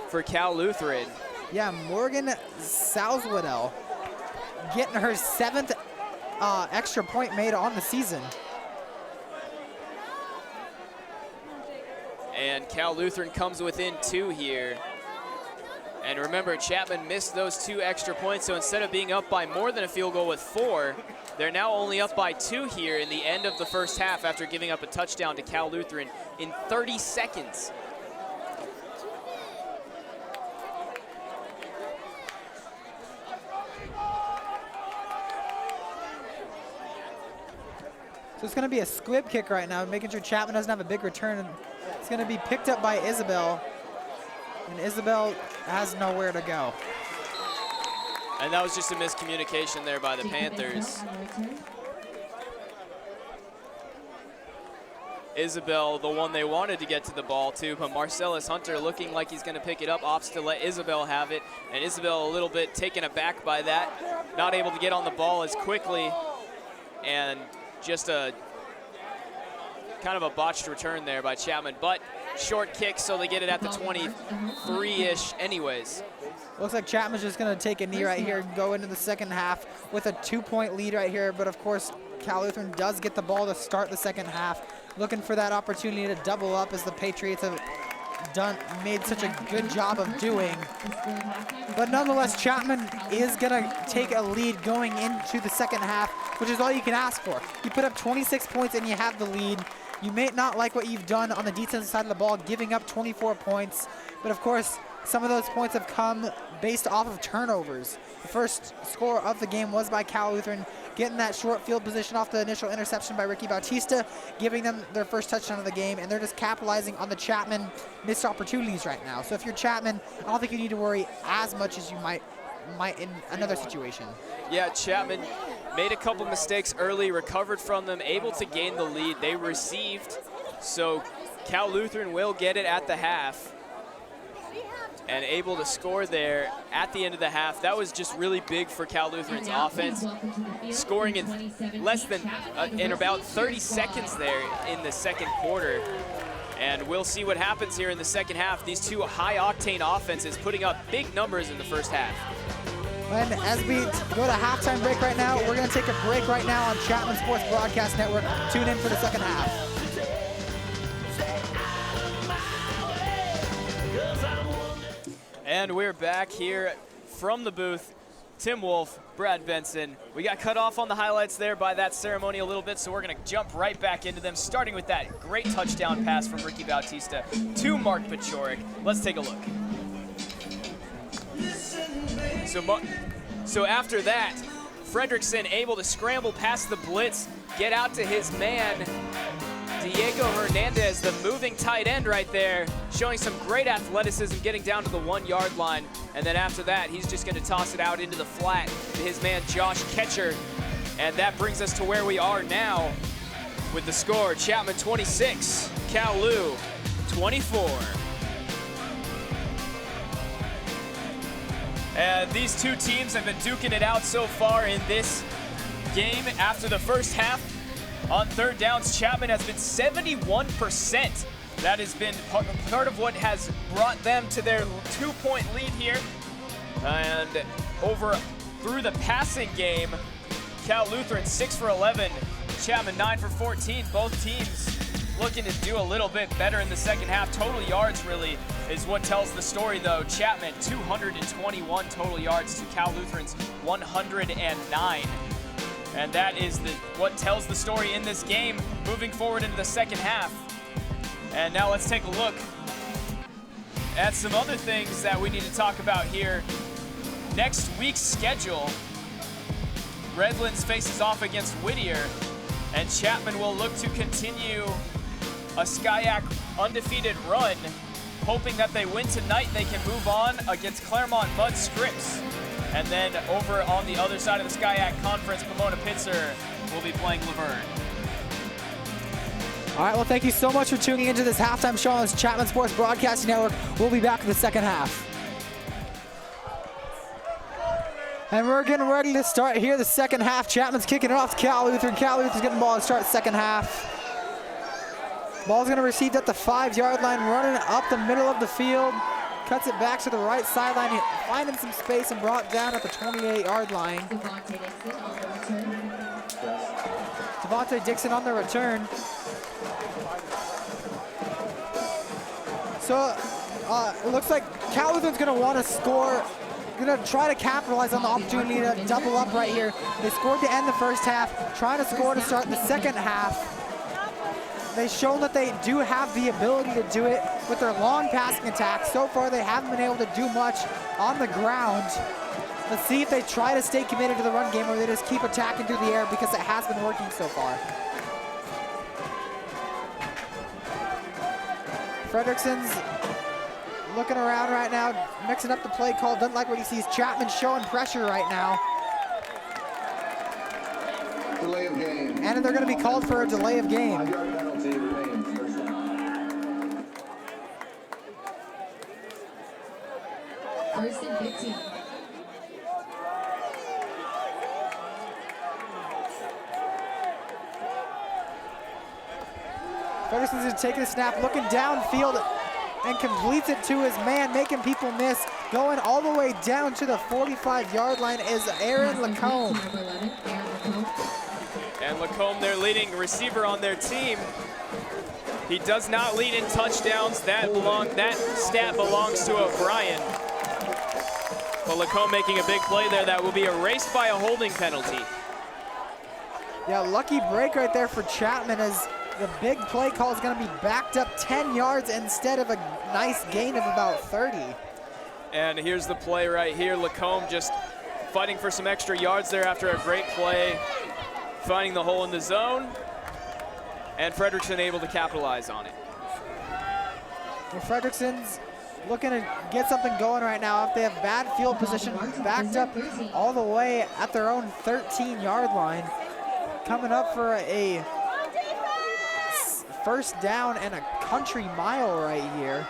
for Cal Lutheran. Yeah, Morgan Salzwedel getting her 7th extra point made on the season. And Cal Lutheran comes within 2 here. And remember, Chapman missed those 2 extra points, so instead of being up by more than a field goal with 4, they're now only up by 2 here in the end of the first half after giving up a touchdown to Cal Lutheran in 30 seconds. So it's going to be a squib kick right now, making sure Chapman doesn't have a big return. It's going to be picked up by Isabel, and Isabel has nowhere to go. And that was just a miscommunication there by the Panthers. Isabel, the one they wanted to get to the ball to, but Marcellus Hunter looking like he's going to pick it up, opts to let Isabel have it, and Isabel a little bit taken aback by that, not able to get on the ball as quickly, and just a kind of a botched return there by Chapman, but short kick, so they get it at the 23-ish anyways. Looks like Chapman's just going to take a knee right here and go into the second half with a 2-point lead right here, but of course Cal Lutheran does get the ball to start the second half, looking for that opportunity to double up as the Patriots have made such a good job of doing. But nonetheless, Chapman is going to take a lead going into the second half, which is all you can ask for. You put up 26 points and you have the lead. You may not like what you've done on the defensive side of the ball, giving up 24 points, but of course, some of those points have come based off of turnovers. The first score of the game was by Cal Lutheran, getting that short field position off the initial interception by Ricky Bautista, giving them their first touchdown of the game, and they're just capitalizing on the Chapman missed opportunities right now. So if you're Chapman, I don't think you need to worry as much as you might in another situation. Yeah, Chapman made a couple mistakes early, recovered from them, able to gain the lead. They received, so Cal Lutheran will get it at the half and able to score there at the end of the half. That was just really big for Cal Lutheran's offense, scoring in less than, in about 30 seconds there in the second quarter. And we'll see what happens here in the second half. These two high-octane offenses putting up big numbers in the first half. And as we go to halftime break right now, we're going to take a break right now on Chapman Sports Broadcast Network. Tune in for the second half. And we're back here from the booth. Tim Wolf, Brad Benson. We got cut off on the highlights there by that ceremony a little bit, so we're going to jump right back into them, starting with that great touchdown pass from Ricky Bautista to Mark Pachorik. Let's take a look. So after that, Fredrickson able to scramble past the blitz, get out to his man, Diego Hernandez, the moving tight end right there, showing some great athleticism, getting down to the 1-yard line. And then after that, he's just going to toss it out into the flat to his man, Josh Ketcher. And that brings us to where we are now with the score, Chapman 26, Cal Lu 24. And these two teams have been duking it out so far in this game. After the first half, on third downs, Chapman has been 71%. That has been part of what has brought them to their 2-point lead here. And through the passing game, Cal Lutheran 6 for 11, Chapman 9 for 14. Both teams looking to do a little bit better in the second half. Total yards really is what tells the story though. Chapman 221 total yards to Cal Lutheran's 109. And that is what tells the story in this game moving forward into the second half. And now let's take a look at some other things that we need to talk about here next week's schedule, Redlands faces off against Whittier, and Chapman will look to continue a SCIAC undefeated run, hoping that they win tonight. They can move on against Claremont Mud Scripps. And then over on the other side of the SCIAC Conference, Pomona Pitzer will be playing Laverne. All right, well, thank you so much for tuning into this halftime show on this Chapman Sports Broadcasting Network. We'll be back in the second half. And we're getting ready to start here the second half. Chapman's kicking it off to Cal Lutheran. Cal Lutheran's getting the ball to start the second half. Ball's going to receive at the 5-yard line, running up the middle of the field. Cuts it back to the right sideline, finding some space and brought down at the 28-yard line. Devontae Dixon on the return. So it looks like Cal Lutheran's going to want to score, going to try to capitalize on the opportunity to double up right here. They scored to end the first half, trying to score to start the second half. They've shown that they do have the ability to do it with their long passing attack. So far, they haven't been able to do much on the ground. Let's see if they try to stay committed to the run game or they just keep attacking through the air, because it has been working so far. Fredrickson's looking around right now, mixing up the play call. Doesn't like what he sees. Chapman showing pressure right now. Delay of game. And they're going to be called for a delay of game. 5-yard penalty remains. First and 15. Ferguson's taking a snap, looking downfield, and completes it to his man, making people miss. Going all the way down to the 45-yard line is Aaron Lacombe. And Lacombe, their leading receiver on their team. He does not lead in touchdowns. That stat belongs to O'Brien. But Lacombe making a big play there that will be erased by a holding penalty. Yeah, lucky break right there for Chapman, as the big play call is going to be backed up 10 yards instead of a nice gain of about 30. And here's the play right here. Lacombe just fighting for some extra yards there after a great play, finding the hole in the zone, and Fredrickson able to capitalize on it. Well, Fredrickson's looking to get something going right now. If they have bad field position, backed up all the way at their own 13-yard line, coming up for a first down and a country mile right here.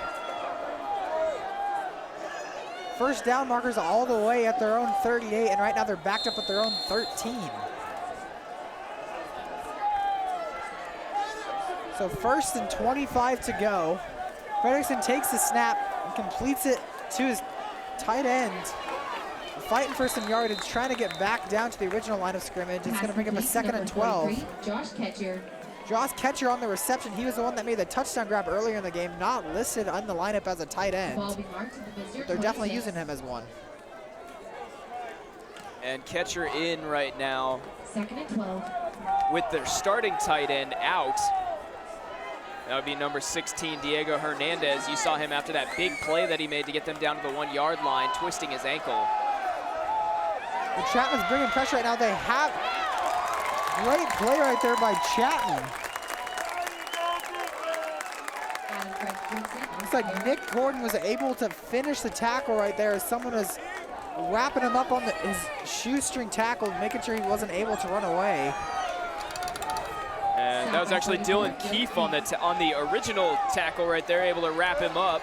First down markers all the way at their own 38, and right now they're backed up at their own 13. So first and 25 to go. Fredrickson takes the snap and completes it to his tight end. Fighting for some yardage, trying to get back down to the original line of scrimmage. It's going to bring him a second and 12. Josh Ketcher on the reception. He was the one that made the touchdown grab earlier in the game, not listed on the lineup as a tight end. But they're definitely using him as one. And Ketcher in right now. Second and 12. With their starting tight end out. That would be number 16, Diego Hernandez. You saw him after that big play that he made to get them down to the 1-yard line, twisting his ankle. And Chapman's bringing pressure right now. They have great play right there by Chapman. Looks like Nick Gordon was able to finish the tackle right there as someone was wrapping him up on his shoestring tackle, making sure he wasn't able to run away. And that was actually Dylan Keefe on the original tackle right there, able to wrap him up.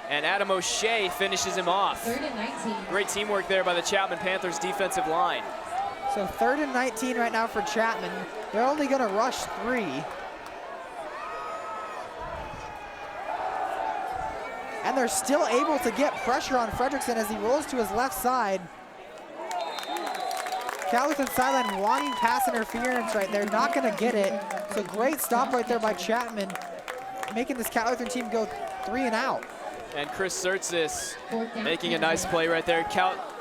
And Adam O'Shea finishes him off. Great teamwork there by the Chapman Panthers defensive line. So 3rd and 19 right now for Chapman. They're only going to rush 3. And they're still able to get pressure on Fredrickson as he rolls to his left side. Cal Lutheran sideline wanting pass interference right there, not going to get it. So great stop right there by Chapman, making this Cal Lutheran team go 3 and out. And Chris Surtsis making a nice play right there.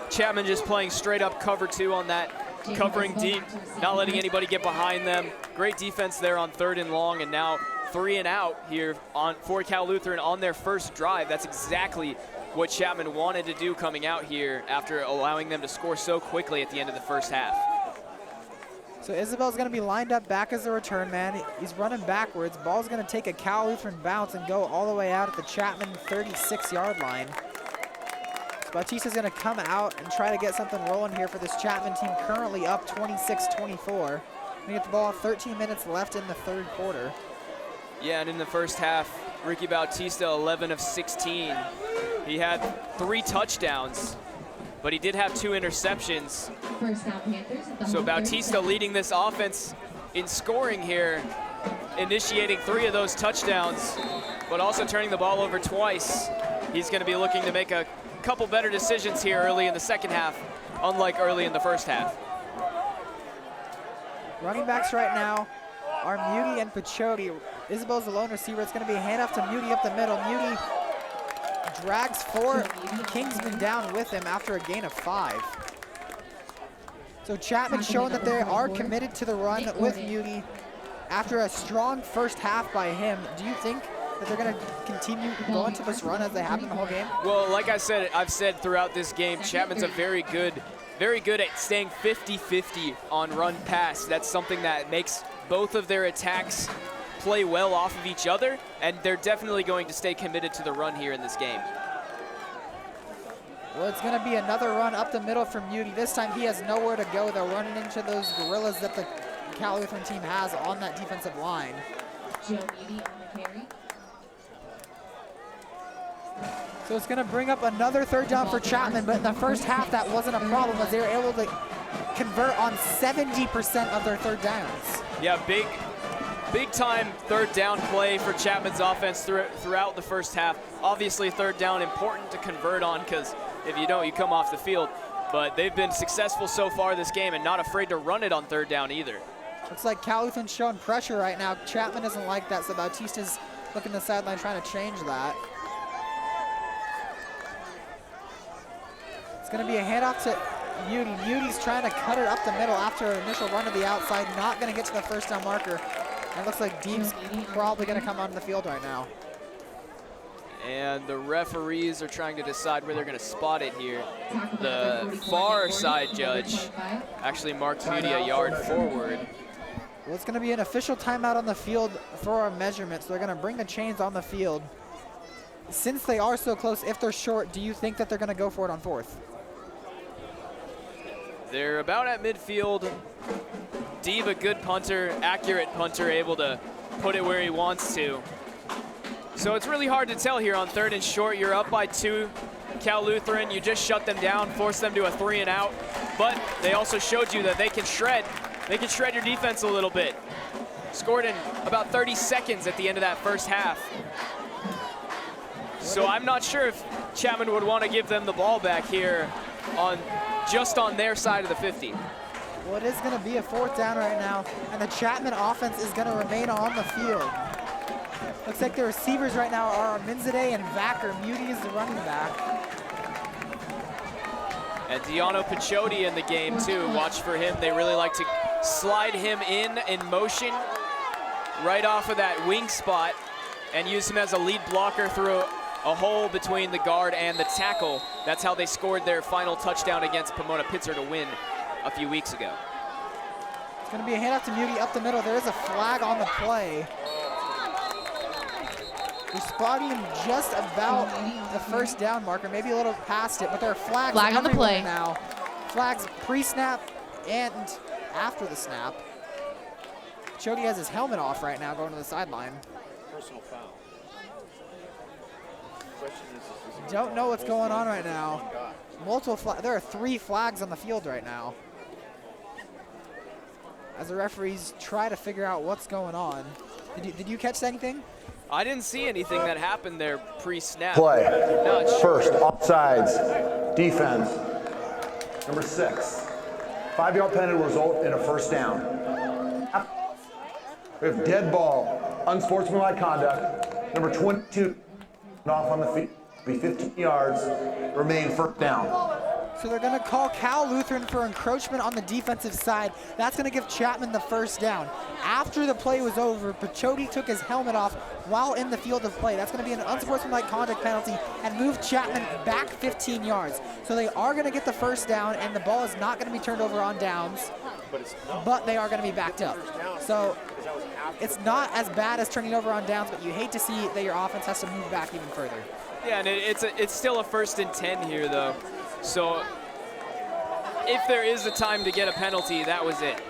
Chapman just playing straight up cover 2 on that, covering deep, not letting anybody get behind them. Great defense there on 3rd and long, and now 3 and out here for Cal Lutheran on their first drive. That's exactly what Chapman wanted to do coming out here after allowing them to score so quickly at the end of the first half. So Isabel's going to be lined up back as a return man. He's running backwards. Ball's going to take a Cal Lutheran bounce and go all the way out at the Chapman 36-yard line. So Bautista's going to come out and try to get something rolling here for this Chapman team, currently up 26-24. We get the ball 13 minutes left in the third quarter. Yeah, and in the first half, Ricky Bautista 11 of 16. He had 3 touchdowns, but he did have 2 interceptions. So Bautista leading this offense in scoring here, initiating 3 of those touchdowns, but also turning the ball over twice. He's going to be looking to make a couple better decisions here early in the second half, unlike early in the first half. Running backs right now are Muti and Pachotti. Isabel's the lone receiver. It's going to be a handoff to Muti up the middle. Muti drags 4 Kingsmen down with him after a gain of 5. So Chapman showing that they are committed to the run with Muti after a strong first half by him. Do you think that they're going to continue going to this run as they have in the whole game? Well, like I've said throughout this game, Chapman's a very good at staying 50-50 on run pass. That's something that makes both of their attacks play well off of each other, and they're definitely going to stay committed to the run here in this game. Well, it's going to be another run up the middle from Muti. This time he has nowhere to go. They're running into those gorillas that the Cal Lutheran team has on that defensive line. Joe Muti on the carry. So it's going to bring up another third down for Chapman, but in the first half that wasn't a problem as they were able to convert on 70% of their third downs. Yeah, big time third down play for Chapman's offense throughout the first half. Obviously third down important to convert on, because if you don't, you come off the field. But they've been successful so far this game and not afraid to run it on third down either. Looks like Cal Lutheran's showing pressure right now. Chapman doesn't like that, so Bautista's looking to the sideline trying to change that. It's going to be a handoff to Muti. Muti's trying to cut it up the middle after an initial run to the outside, not going to get to the first down marker. And it looks like Deep's probably going to come onto the field right now. And the referees are trying to decide where they're going to spot it here. The far side judge actually marked Muti a yard forward. Well, it's going to be an official timeout on the field for our measurements. They're going to bring the chains on the field. Since they are so close, if they're short, do you think that they're going to go for it on 4th? They're about at midfield. Deeb, a good punter, accurate punter, able to put it where he wants to. So it's really hard to tell here on 3rd and short. You're up by 2. Cal Lutheran, you just shut them down, force them to a 3 and out. But they also showed you that they can shred your defense a little bit. Scored in about 30 seconds at the end of that first half. So I'm not sure if Chapman would want to give them the ball back here just on their side of the 50. Well, it is going to be a 4th down right now, and the Chapman offense is going to remain on the field. Looks like the receivers right now are Minzade and Vacker. Muti is the running back. And Diano Pachotti in the game too. Watch for him. They really like to slide him in motion right off of that wing spot and use him as a lead blocker through a hole between the guard and the tackle. That's how they scored their final touchdown against Pomona-Pitzer to win a few weeks ago. It's going to be a handoff to Muti up the middle. There is a flag on the play. We're spotting him just about the first down marker, maybe a little past it, but there are flags on the play now. Flags pre-snap and after the snap. Chody has his helmet off right now going to the sideline. Personal foul. Don't know what's going on right now. There are 3 flags on the field right now, as the referees try to figure out what's going on. Did you catch anything? I didn't see anything that happened there pre-snap. Play. Not sure. First, offsides. Defense. Number 6. 5-yard penalty will result in a first down. We have dead ball, unsportsmanlike conduct. Number 22 off on the field. Be 15 yards. Remain first down. So they're going to call Cal Lutheran for encroachment on the defensive side. That's going to give Chapman the first down. After the play was over, Pachote took his helmet off while in the field of play. That's going to be an unsportsmanlike conduct penalty and move Chapman back 15 yards. So they are going to get the first down, and the ball is not going to be turned over on downs, but they are going to be backed up. So it's not as bad as turning over on downs, but you hate to see that your offense has to move back even further. Yeah, and it's still a 1st and 10 here, though. So if there is a time to get a penalty, that was it.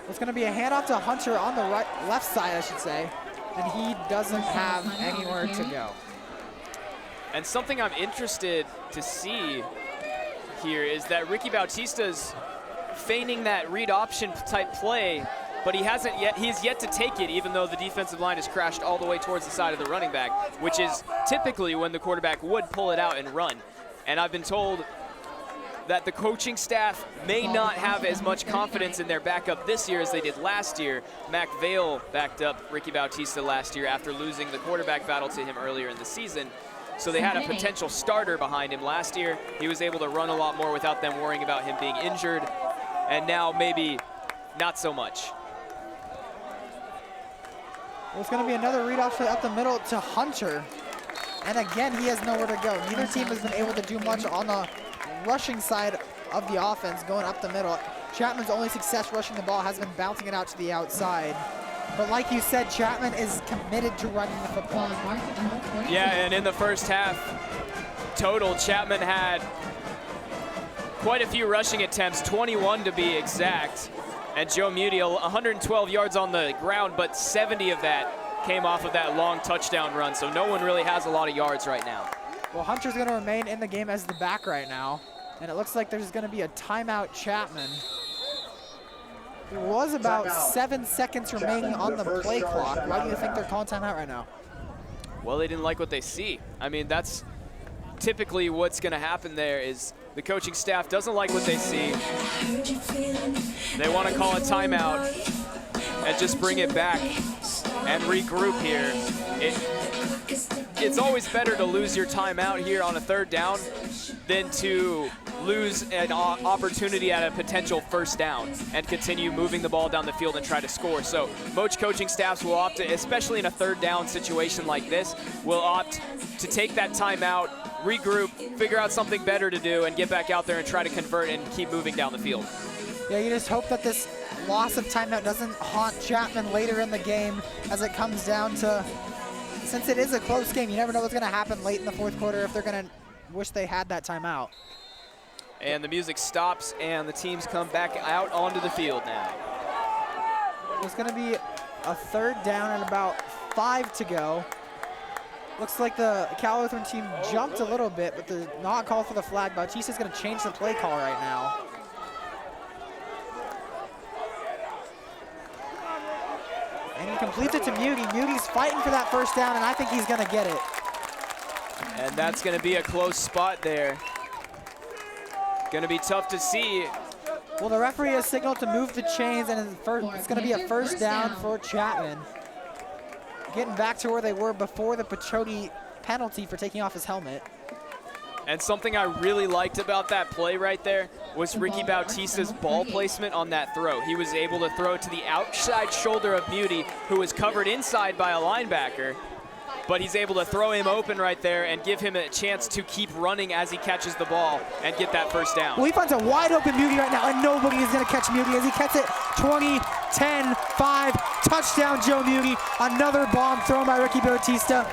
It's going to be a handoff to Hunter on the left side, I should say, and he doesn't have anywhere to go. And something I'm interested to see here is that Ricky Bautista's feigning that read option type play, but he's yet to take it, even though the defensive line has crashed all the way towards the side of the running back, which is typically when the quarterback would pull it out and run. And I've been told that the coaching staff may not have as much confidence in their backup this year as they did last year. Mac Vale backed up Ricky Bautista last year after losing the quarterback battle to him earlier in the season. So they had a potential starter behind him last year. He was able to run a lot more without them worrying about him being injured. And now maybe not so much. There's going to be another read option up the middle to Hunter. And again, he has nowhere to go. Neither team has been able to do much on the rushing side of the offense going up the middle. Chapman's only success rushing the ball has been bouncing it out to the outside. But like you said, Chapman is committed to running the football. Yeah, and in the first half total, Chapman had quite a few rushing attempts, 21 to be exact. And Joe Muti, 112 yards on the ground, but 70 of that came off of that long touchdown run. So no one really has a lot of yards right now. Well, Hunter's going to remain in the game as the back right now. And it looks like there's going to be a timeout Chapman. There was about 7 seconds remaining on the play clock. Why do you think they're calling timeout right now? Well, they didn't like what they see. I mean, that's typically what's going to happen there is the coaching staff doesn't like what they see. They want to call a timeout and just bring it back and regroup here. It's always better to lose your timeout here on a 3rd down than to lose an opportunity at a potential 1st down and continue moving the ball down the field and try to score. So most coaching staffs will opt to, especially in a 3rd down situation like this, will opt to take that timeout, regroup, figure out something better to do, and get back out there and try to convert and keep moving down the field. Yeah, you just hope that this loss of timeout doesn't haunt Chapman later in the game as it comes down to, since it is a close game, you never know what's going to happen late in the 4th quarter if they're going to wish they had that timeout. And the music stops and the teams come back out onto the field now. It's going to be a 3rd down and about 5 to go. Looks like the Cal Lutheran team jumped a little bit, but they're not called for the flag. Bautista's going to change the play call right now. And he completes it to Muti. Muti's fighting for that 1st down, and I think he's going to get it. And that's going to be a close spot there. Going to be tough to see. Well, the referee has signaled to move the chains, and it's going to be a 1st down for Chapman. Getting back to where they were before the Pachote penalty for taking off his helmet. And something I really liked about that play right there was Ricky Bautista's ball placement on that throw. He was able to throw it to the outside shoulder of Muti, who was covered inside by a linebacker. But he's able to throw him open right there and give him a chance to keep running as he catches the ball and get that 1st down. Well, he finds a wide open Muti right now, and nobody is going to catch Muti as he catches it 20, 10, 5, touchdown Joe Muti. Another bomb thrown by Ricky Bautista,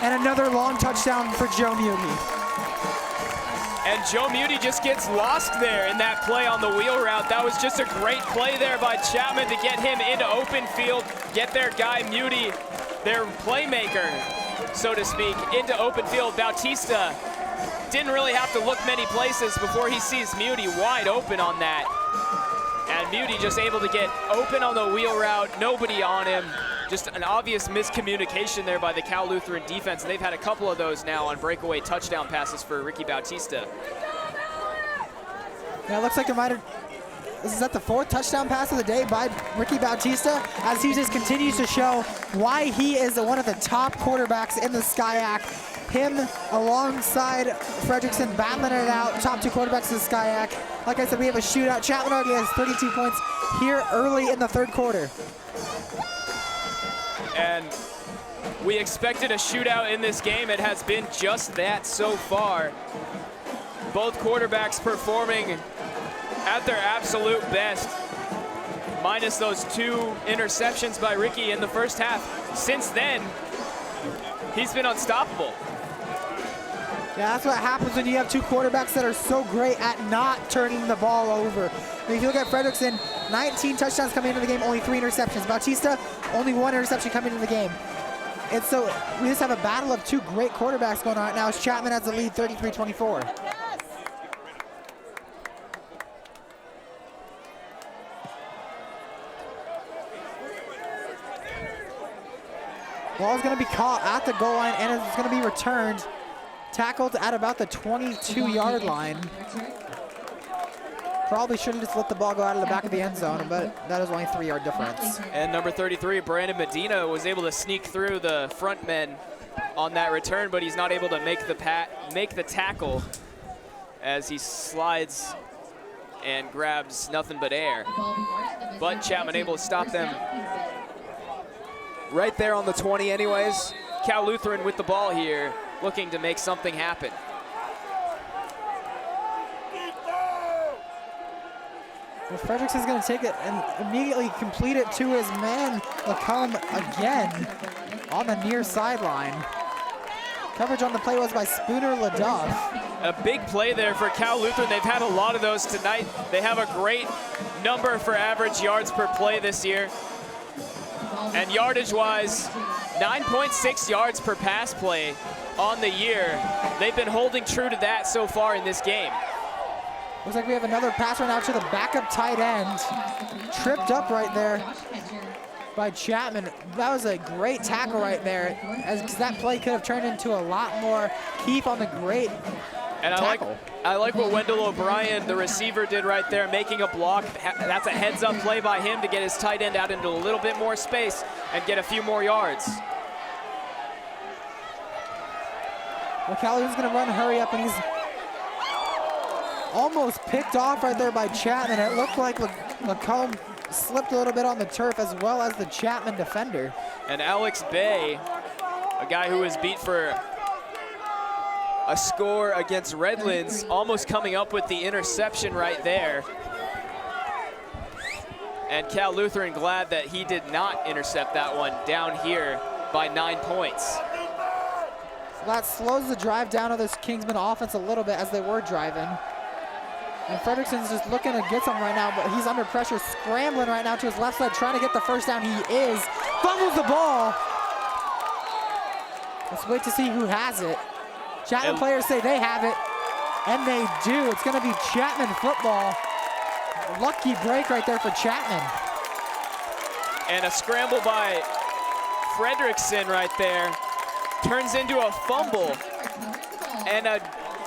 and another long touchdown for Joe Muti. And Joe Muti just gets lost there in that play on the wheel route. That was just a great play there by Chapman to get him into open field, get their guy Muti, their playmaker, so to speak, into open field. Bautista didn't really have to look many places before he sees Muti wide open on that. And Muti just able to get open on the wheel route, nobody on him. Just an obvious miscommunication there by the Cal Lutheran defense. And they've had a couple of those now on breakaway touchdown passes for Ricky Bautista. Yeah, it looks like this is at the 4th touchdown pass of the day by Ricky Bautista, as he just continues to show why he is one of the top quarterbacks in the SCIAC. him alongside Fredrickson battling it out, top two quarterbacks of the SCIAC. Like I said, we have a shootout. Chapman already has 32 points here early in the third quarter. And we expected a shootout in this game. It has been just that so far. Both quarterbacks performing at their absolute best, minus those 2 interceptions by Ricky in the first half. Since then, he's been unstoppable. Yeah, that's what happens when you have 2 quarterbacks that are so great at not turning the ball over. I mean, if you look at Fredrickson, 19 touchdowns coming into the game, only 3 interceptions. Bautista, only 1 interception coming into the game. And so we just have a battle of 2 great quarterbacks going on right now as Chapman has the lead 33-24. Ball's going to be caught at the goal line and it's going to be returned. Tackled at about the 22-yard line. Probably should have just let the ball go out of the back of the end zone, but that is only a 3-yard difference. And number 33, Brandon Medina, was able to sneak through the front men on that return, but he's not able to make the tackle as he slides and grabs nothing but air. But Chapman able to stop them right there on the 20 anyways. Cal Lutheran with the ball here, looking to make something happen. Well, Fredrickson's going to take it and immediately complete it to his man, Lacombe, again on the near sideline. Coverage on the play was by Spooner LaDuff. A big play there for Cal Lutheran. They've had a lot of those tonight. They have a great number for average yards per play this year. And yardage-wise, 9.6 yards per pass play on the year. They've been holding true to that so far in this game. Looks like we have another pass run out to the backup tight end. Tripped up right there by Chapman. That was a great tackle right there, as that play could have turned into a lot more. Keep on the great tackle. I like what Wendell O'Brien, the receiver, did right there, making a block. That's a heads-up play by him to get his tight end out into a little bit more space and get a few more yards. Well, Calhoun's going to run hurry up, and he's almost picked off right there by Chapman. It looked like Lacombe slipped a little bit on the turf, as well as the Chapman defender. And Alex Bay, a guy who was beat for a score against Redlands, almost coming up with the interception right there. And Cal Lutheran glad that he did not intercept that one down here by 9 points. So that slows the drive down of this Kingsman offense a little bit as they were driving. And Fredrickson's just looking to get something right now, but he's under pressure, scrambling right now to his left side, trying to get the first down. He is. Fumbles the ball. Let's wait to see who has it. Chapman players say they have it, and they do. It's going to be Chapman football. Lucky break right there for Chapman. And a scramble by Fredrickson right there turns into a fumble. And a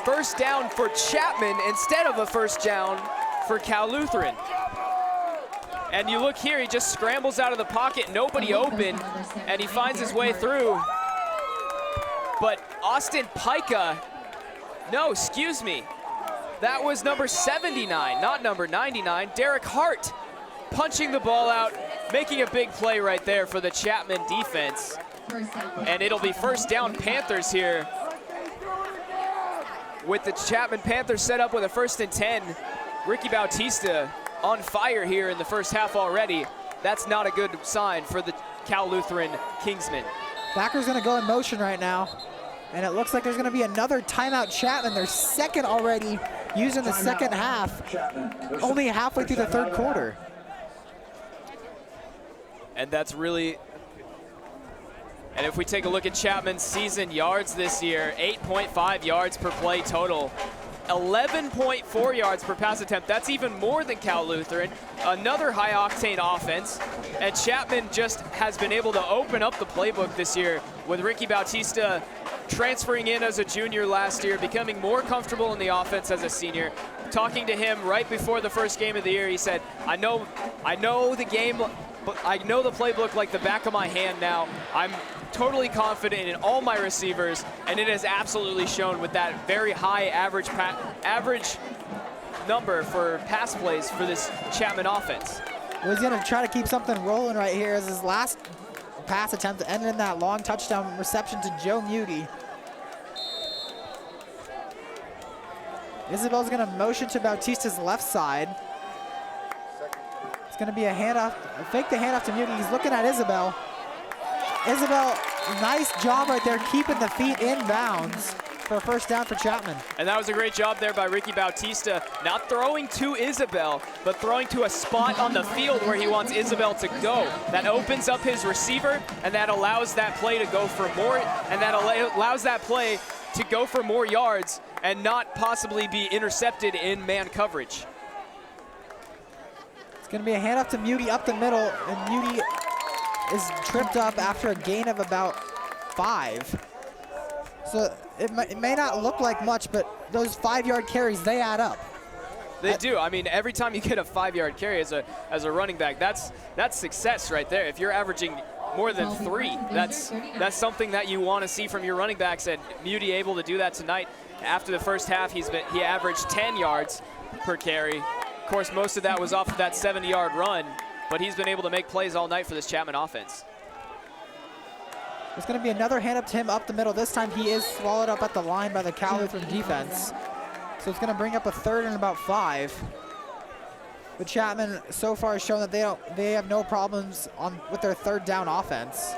first down for Chapman instead of a first down for Cal Lutheran. And you look here, he just scrambles out of the pocket, nobody open, and he finds his way through. But Austin Pica, no, excuse me, that was number 79, not number 99. Derek Hart punching the ball out, making a big play right there for the Chapman defense. And it'll be first down Panthers here, with the Chapman Panthers set up with a 1st and 10. Ricky Bautista on fire here in the first half already. That's not a good sign for the Cal Lutheran Kingsmen. Backer's gonna go in motion right now. And it looks like there's gonna be another timeout Chapman. Their second already used in the second half. Only halfway through the third quarter. And that's really, and if we take a look at Chapman's season yards this year, 8.5 yards per play total, 11.4 yards per pass attempt. That's even more than Cal Lutheran. Another high octane offense. And Chapman just has been able to open up the playbook this year, with Ricky Bautista transferring in as a junior last year, becoming more comfortable in the offense as a senior. Talking to him right before the first game of the year, he said, I know the game I know the playbook like the back of my hand now. I'm totally confident in all my receivers, and it has absolutely shown with that very high average number for pass plays for this Chapman offense. Well, he's gonna try to keep something rolling right here as his last pass attempt ended in that long touchdown reception to Joe Muti. Isabel's gonna motion to Bautista's left side. It's gonna be a handoff, fake the handoff to Muti. He's looking at Isabel. Isabel, nice job right there, keeping the feet in bounds for a first down for Chapman. And that was a great job there by Ricky Bautista, not throwing to Isabel, but throwing to a spot on the field where he wants Isabel to go. That opens up his receiver, and that allows that play to go for more, and that allows that play to go for more yards and not possibly be intercepted in man coverage. It's gonna be a handoff to Muti up the middle, and Muti is tripped up after a gain of about 5. So it may not look like much, but those 5-yard carries, they add up. They do. I mean, every time you get a 5-yard carry as a running back, that's success right there. If you're averaging more than 3, that's something that you want to see from your running backs, and Muti able to do that tonight. After the first half, he averaged 10 yards per carry. Of course, most of that was off of that 70-yard run, but he's been able to make plays all night for this Chapman offense. There's going to be another hand up to him up the middle. This time he is swallowed up at the line by the Cal Lutheran defense. So it's going to bring up a 3rd and about 5. But Chapman so far has shown that they have no problems with their 3rd down offense.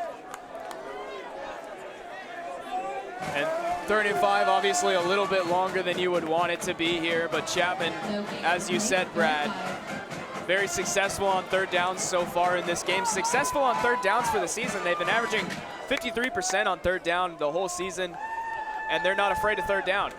And 3rd and 5, obviously a little bit longer than you would want it to be here, but Chapman, as you said, Brad, very successful on 3rd downs so far in this game. Successful on 3rd downs for the season. They've been averaging 53% on 3rd down the whole season, and they're not afraid of 3rd down.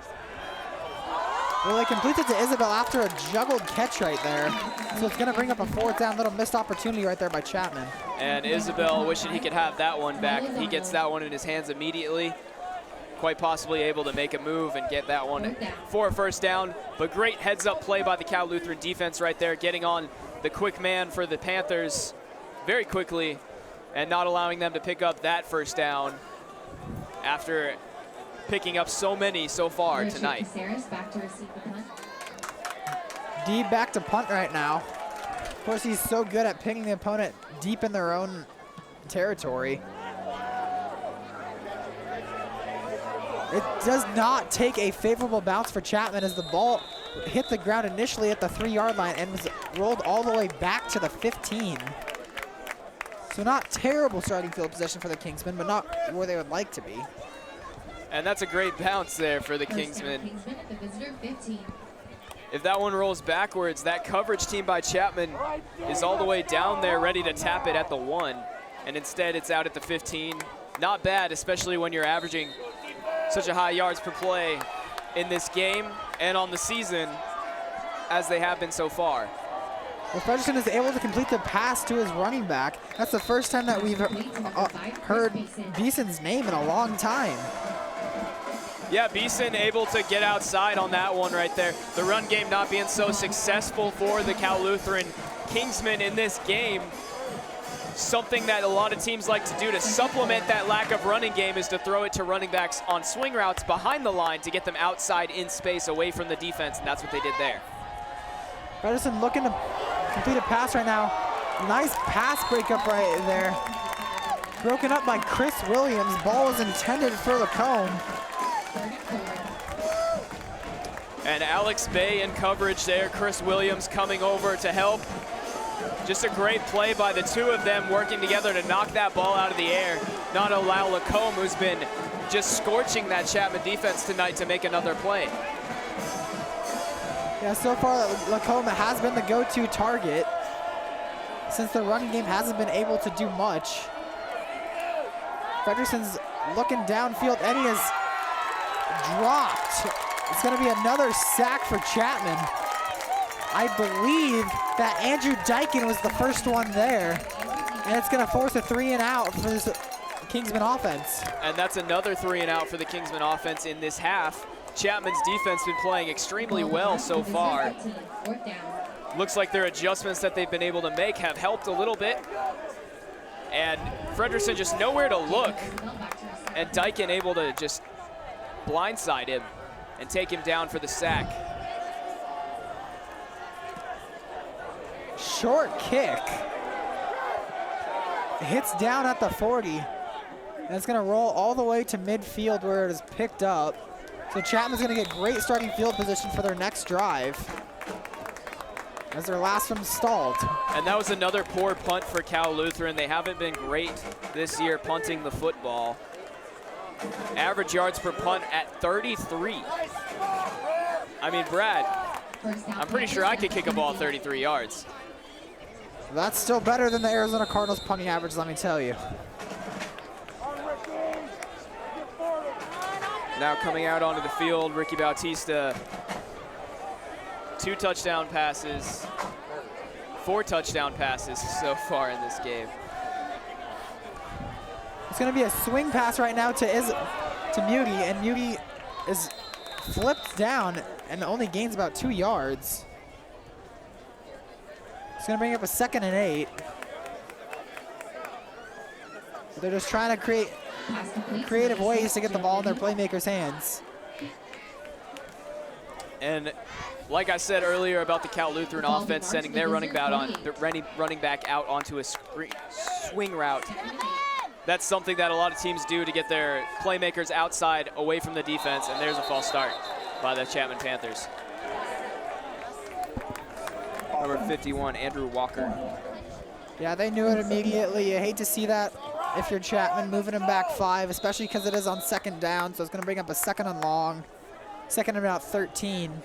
Well, they completed to Isabel after a juggled catch right there. So it's going to bring up a 4th down, little missed opportunity right there by Chapman. And Isabel wishing he could have that one back. He gets that one in his hands immediately. Quite possibly able to make a move and get that one for a 1st down. But great heads-up play by the Cal Lutheran defense right there, getting on the quick man for the Panthers very quickly and not allowing them to pick up that 1st down after picking up so many so far tonight. D back to punt right now. Of course, he's so good at picking the opponent deep in their own territory. It does not take a favorable bounce for Chapman as the ball hit the ground initially at the 3-yard line and was rolled all the way back to the 15. So not terrible starting field possession for the Kingsmen, but not where they would like to be. And that's a great bounce there for the Kingsmen. If that one rolls backwards, that coverage team by Chapman is all the way down there ready to tap it at the 1. And instead it's out at the 15. Not bad, especially when you're averaging such a high yards per play in this game and on the season as they have been so far. Well, Frederickson is able to complete the pass to his running back. That's the first time that we've heard Beeson's name in a long time. Yeah, Beeson able to get outside on that one right there. The run game not being so successful for the Cal Lutheran Kingsmen in this game. Something that a lot of teams like to do to supplement that lack of running game is to throw it to running backs on swing routes behind the line to get them outside in space away from the defense, and that's what they did there. Frederickson looking to complete a pass right now. Nice pass breakup right there. Broken up by Chris Williams. Ball is intended for Lacombe. And Alex Bay in coverage there. Chris Williams coming over to help. Just a great play by the two of them working together to knock that ball out of the air, not allow Lacombe, who's been just scorching that Chapman defense tonight, to make another play. Yeah, so far Lacombe has been the go-to target since the running game hasn't been able to do much. Frederickson's looking downfield and he is dropped. It's going to be another sack for Chapman. I believe that Andrew Dyken was the first one there, and it's going to force a 3 and out for this Kingsman offense. And that's another 3 and out for the Kingsman offense in this half. Chapman's defense been playing extremely well so far. looks like their adjustments that they've been able to make have helped a little bit. And Fredrickson just nowhere to look. And Dyken able to just blindside him and take him down for the sack. Short kick. Hits down at the 40. And it's gonna roll all the way to midfield where it is picked up. So Chapman's gonna get great starting field position for their next drive, as their last one stalled. And that was another poor punt for Cal Lutheran. They haven't been great this year punting the football. Average yards per punt at 33. I mean, Brad, I'm pretty sure I could kick a ball 33 yards. That's still better than the Arizona Cardinals punting average, let me tell you. Now coming out onto the field, Ricky Bautista. 2 touchdown passes, 4 touchdown passes so far in this game. It's gonna be a swing pass right now to Muti, and Muti is flipped down and only gains about 2 yards. It's gonna bring up a 2nd and 8. They're just trying to create creative ways to get the ball in their playmakers' hands. And like I said earlier about the Cal Lutheran offense sending their running back out onto a swing route, that's something that a lot of teams do to get their playmakers outside away from the defense, and there's a false start by the Chapman Panthers. Number 51, Andrew Walker. Yeah, they knew it immediately. You hate to see that if you're Chapman, moving him back 5, especially because it is on 2nd down, so it's gonna bring up a 2nd and long, 2nd and about 13.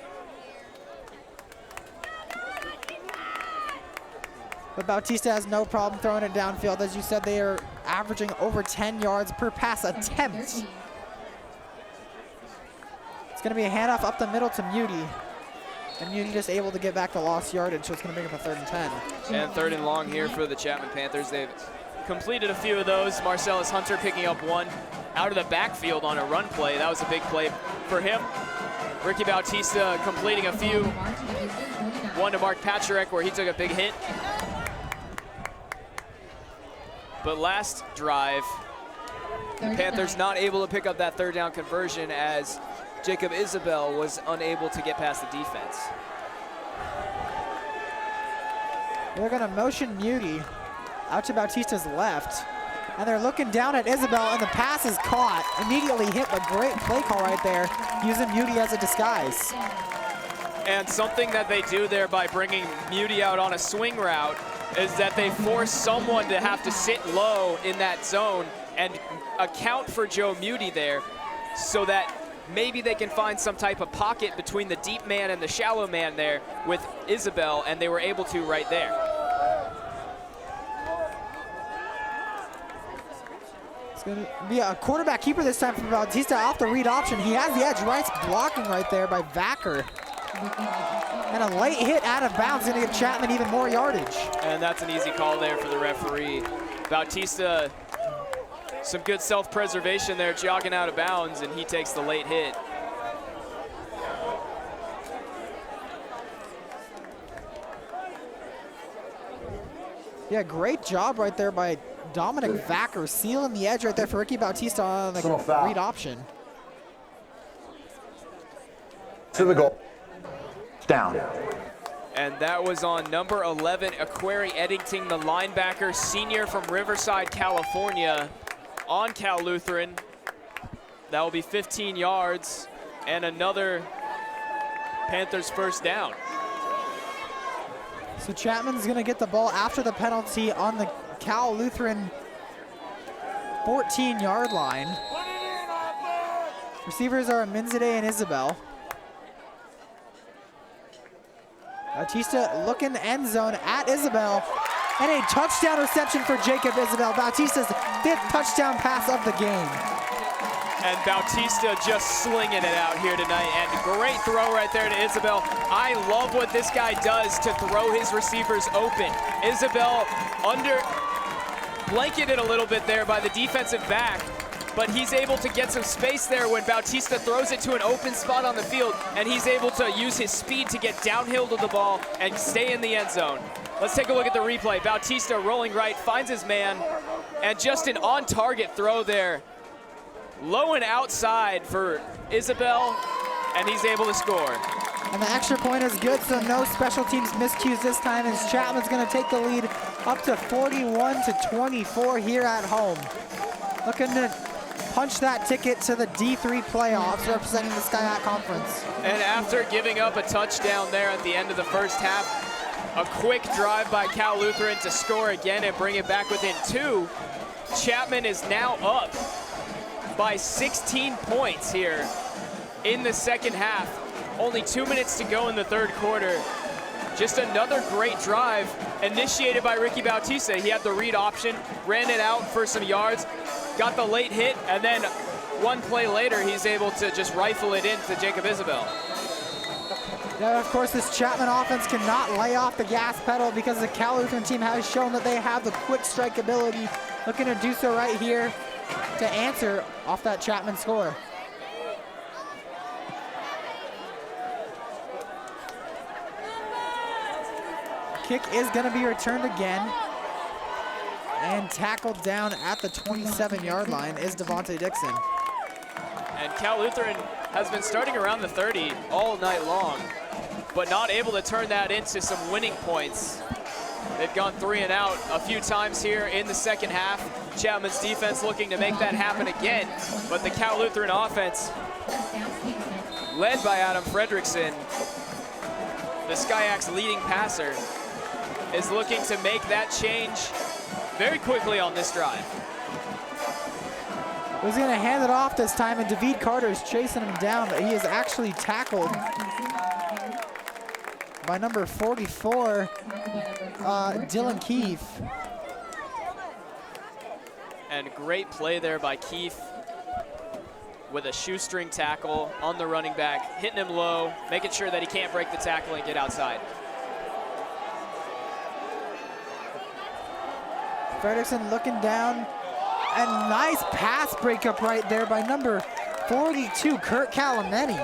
But Bautista has no problem throwing it downfield. As you said, they are averaging over 10 yards per pass attempt. It's gonna be a handoff up the middle to Muti. And Muti just able to get back the lost yardage, so it's gonna bring up a 3rd and 10. And 3rd and long here for the Chapman Panthers. They've completed a few of those. Marcellus Hunter picking up one out of the backfield on a run play. That was a big play for him. Ricky Bautista completing a few. One to Mark Pacharek where he took a big hit. But last drive, the Panthers not able to pick up that 3rd down conversion as Jacob Isabel was unable to get past the defense. They're gonna motion Muti out to Bautista's left. And they're looking down at Isabel, and the pass is caught. Immediately hit, a great play call right there, using Muti as a disguise. And something that they do there by bringing Muti out on a swing route is that they force someone to have to sit low in that zone and account for Joe Muti there so that maybe they can find some type of pocket between the deep man and the shallow man there with Isabel, and they were able to right there. It's going to be a quarterback keeper this time for Bautista off the read option. He has the edge right, blocking right there by Vacker. And a late hit out of bounds going to give Chapman even more yardage. And that's an easy call there for the referee. Bautista, some good self-preservation there, jogging out of bounds, and he takes the late hit. Yeah, great job right there by Dominic Vacker, sealing the edge right there for Ricky Bautista on the read option. To the goal. Down. And that was on number 11, Aquari Eddington, the linebacker, senior from Riverside, California, on Cal Lutheran. That will be 15 yards and another Panthers 1st down. So Chapman's gonna get the ball after the penalty on the Cal Lutheran 14-yard line. Receivers are Minzade and Isabel. Bautista looking end zone at Isabel, and a touchdown reception for Jacob Isabel. Bautista's 5th touchdown pass of the game. And Bautista just slinging it out here tonight, and great throw right there to Isabel. I love what this guy does to throw his receivers open. Isabel blanketed a little bit there by the defensive back, but he's able to get some space there when Bautista throws it to an open spot on the field, and he's able to use his speed to get downhill to the ball and stay in the end zone. Let's take a look at the replay. Bautista rolling right, finds his man, and just an on-target throw there. Low and outside for Isabel, and he's able to score. And the extra point is good, so no special teams miscues this time, as Chapman's going to take the lead up to 41-24 here at home. Looking to punch that ticket to the D3 playoffs representing the SCIAC Conference. And after giving up a touchdown there at the end of the first half, a quick drive by Cal Lutheran to score again and bring it back within 2. Chapman is now up by 16 points here in the second half. Only 2 minutes to go in the third quarter. Just another great drive initiated by Ricky Bautista. He had the read option, ran it out for some yards, got the late hit, and then one play later, he's able to just rifle it into Jacob Isabel. Now, of course, this Chapman offense cannot lay off the gas pedal because the Cal Lutheran team has shown that they have the quick strike ability. Looking to do so right here to answer off that Chapman score. Kick is going to be returned again. And tackled down at the 27-yard line is Devontae Dixon. And Cal Lutheran has been starting around the 30 all night long, but not able to turn that into some winning points. They've gone 3 and out a few times here in the second half. Chapman's defense looking to make that happen again, but the Cal Lutheran offense, led by Adam Fredrickson, the SCIAC's leading passer, is looking to make that change very quickly on this drive. He's going to hand it off this time, and David Carter is chasing him down, but he is actually tackled by number 44, Dylan Keefe. And great play there by Keefe with a shoestring tackle on the running back, hitting him low, making sure that he can't break the tackle and get outside. Fredrickson looking down, and nice pass breakup right there by number 42, Kurt Calameni.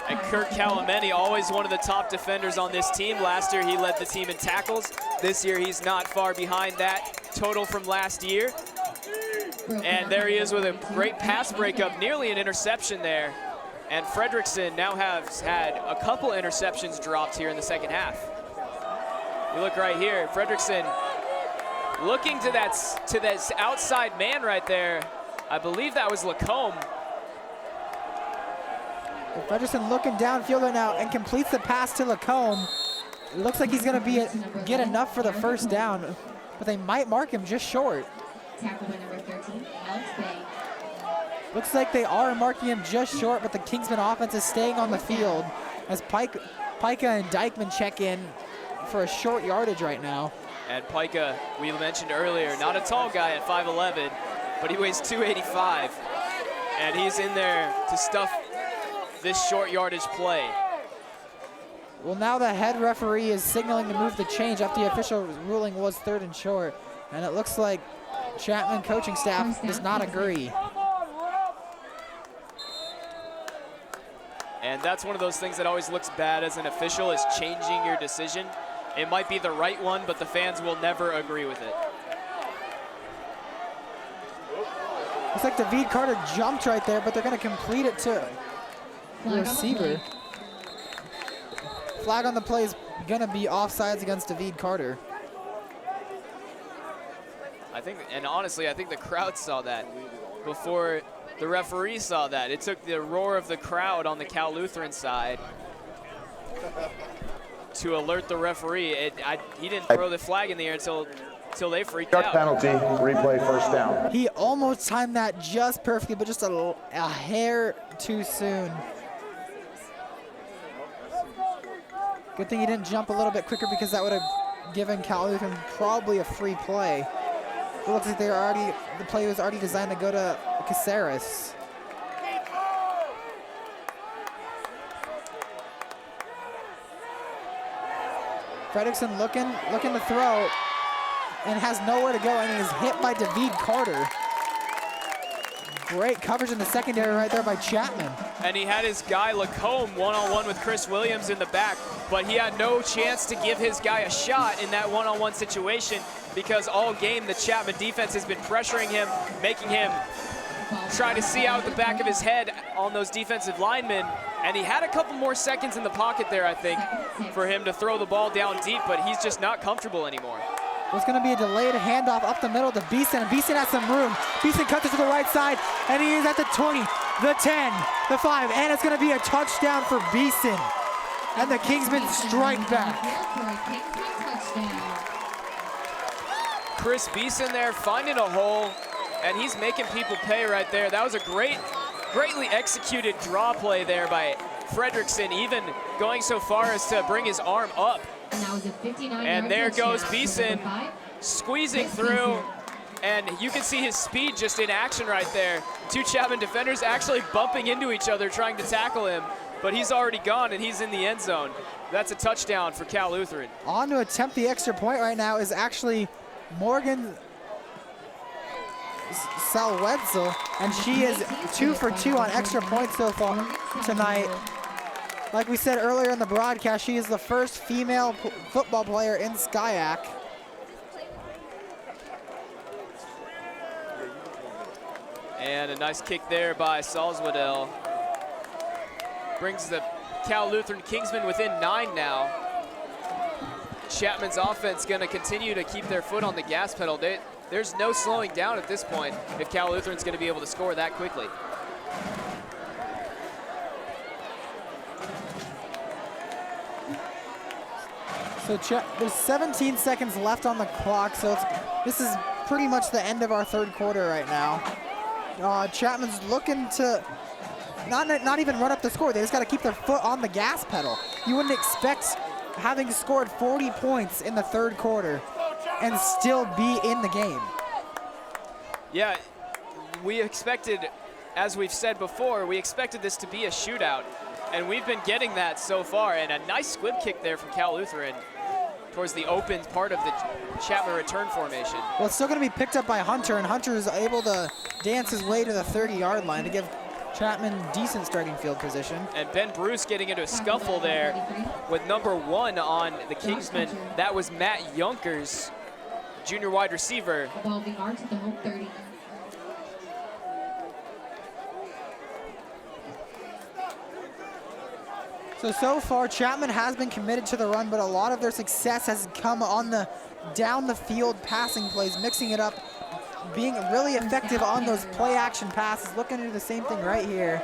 And Kurt Calameni, always one of the top defenders on this team. Last year, he led the team in tackles. This year, he's not far behind that total from last year. And there he is with a great pass breakup, nearly an interception there. And Fredrickson now has had a couple interceptions dropped here in the second half. You look right here, Fredrickson looking to that outside man right there. I believe that was Lacombe. Fredrickson looking downfield right now and completes the pass to Lacombe. It looks like he's going to get enough for the first down, but they might mark him just short. Looks like they are marking him just short, but the Kingsman offense is staying on the field as Pica and Dykeman check in for a short yardage right now. And Pica, we mentioned earlier, not a tall guy at 5'11", but he weighs 285. And he's in there to stuff this short yardage play. Well, now the head referee is signaling to move the change after the official ruling was 3rd and short. And it looks like Chapman coaching staff does not agree. And that's one of those things that always looks bad as an official, is changing your decision. It might be the right one, but the fans will never agree with it. Looks like David Carter jumped right there, but they're going to complete it to the receiver. Flag on the play is going to be offsides against David Carter. I think, and honestly, I think the crowd saw that before the referee saw that. It took the roar of the crowd on the Cal Lutheran side to alert the referee. He didn't throw the flag in the air until they freaked out. Penalty, replay, first down. He almost timed that just perfectly, but just a hair too soon. Good thing he didn't jump a little bit quicker, because that would have given Cal Lutheran probably a free play. It looks like the play was already designed to go to Caceres. Fredrickson looking to throw, and has nowhere to go, and he is hit by David Carter. Great coverage in the secondary right there by Chapman. And he had his guy Lacombe one-on-one with Chris Williams in the back, but he had no chance to give his guy a shot in that one-on-one situation because all game the Chapman defense has been pressuring him, making him try to see out the back of his head on those defensive linemen. And he had a couple more seconds in the pocket there, I think, for him to throw the ball down deep, but he's just not comfortable anymore. It's going to be a delayed handoff up the middle to Beeson, and Beeson has some room. Beeson cuts it to the right side, and he is at the 20, the 10, the 5, and it's going to be a touchdown for Beeson. And the Kingsmen strike back. Chris Beeson there finding a hole, and he's making people pay right there. That was a greatly executed draw play there by Fredrickson, even going so far as to bring his arm up. And there goes Beeson squeezing through, and you can see his speed just in action right there. Two Chapman defenders actually bumping into each other trying to tackle him, but he's already gone and he's in the end zone. That's a touchdown for Cal Lutheran. On to attempt the extra point right now is actually Morgan Salwetzel, and she is 2 for 2 on extra points so far tonight. Like we said earlier in the broadcast, she is the first female football player in SCIAC. And a nice kick there by Salzwadell. Brings the Cal Lutheran Kingsmen within 9 now. Chapman's offense going to continue to keep their foot on the gas pedal. There's no slowing down at this point if Cal Lutheran's going to be able to score that quickly. So there's 17 seconds left on the clock, so this is pretty much the end of our third quarter right now. Chapman's looking to not even run up the score. They just got to keep their foot on the gas pedal. You wouldn't expect having scored 40 points in the third quarter and still be in the game. Yeah, we expected, as we've said before, we expected this to be a shootout, and we've been getting that so far. And a nice squib kick there from Cal Lutheran towards the open part of the Chapman return formation. Well, it's still going to be picked up by Hunter, and Hunter is able to dance his way to the 30-yard line to give Chapman decent starting field position. And Ben Bruce getting into a scuffle there with number 1 on the Kingsmen. That was Matt Yonkers, junior wide receiver. So far, Chapman has been committed to the run, but a lot of their success has come on the down the field passing plays, mixing it up, being really effective on those play action passes. Looking to do the same thing right here.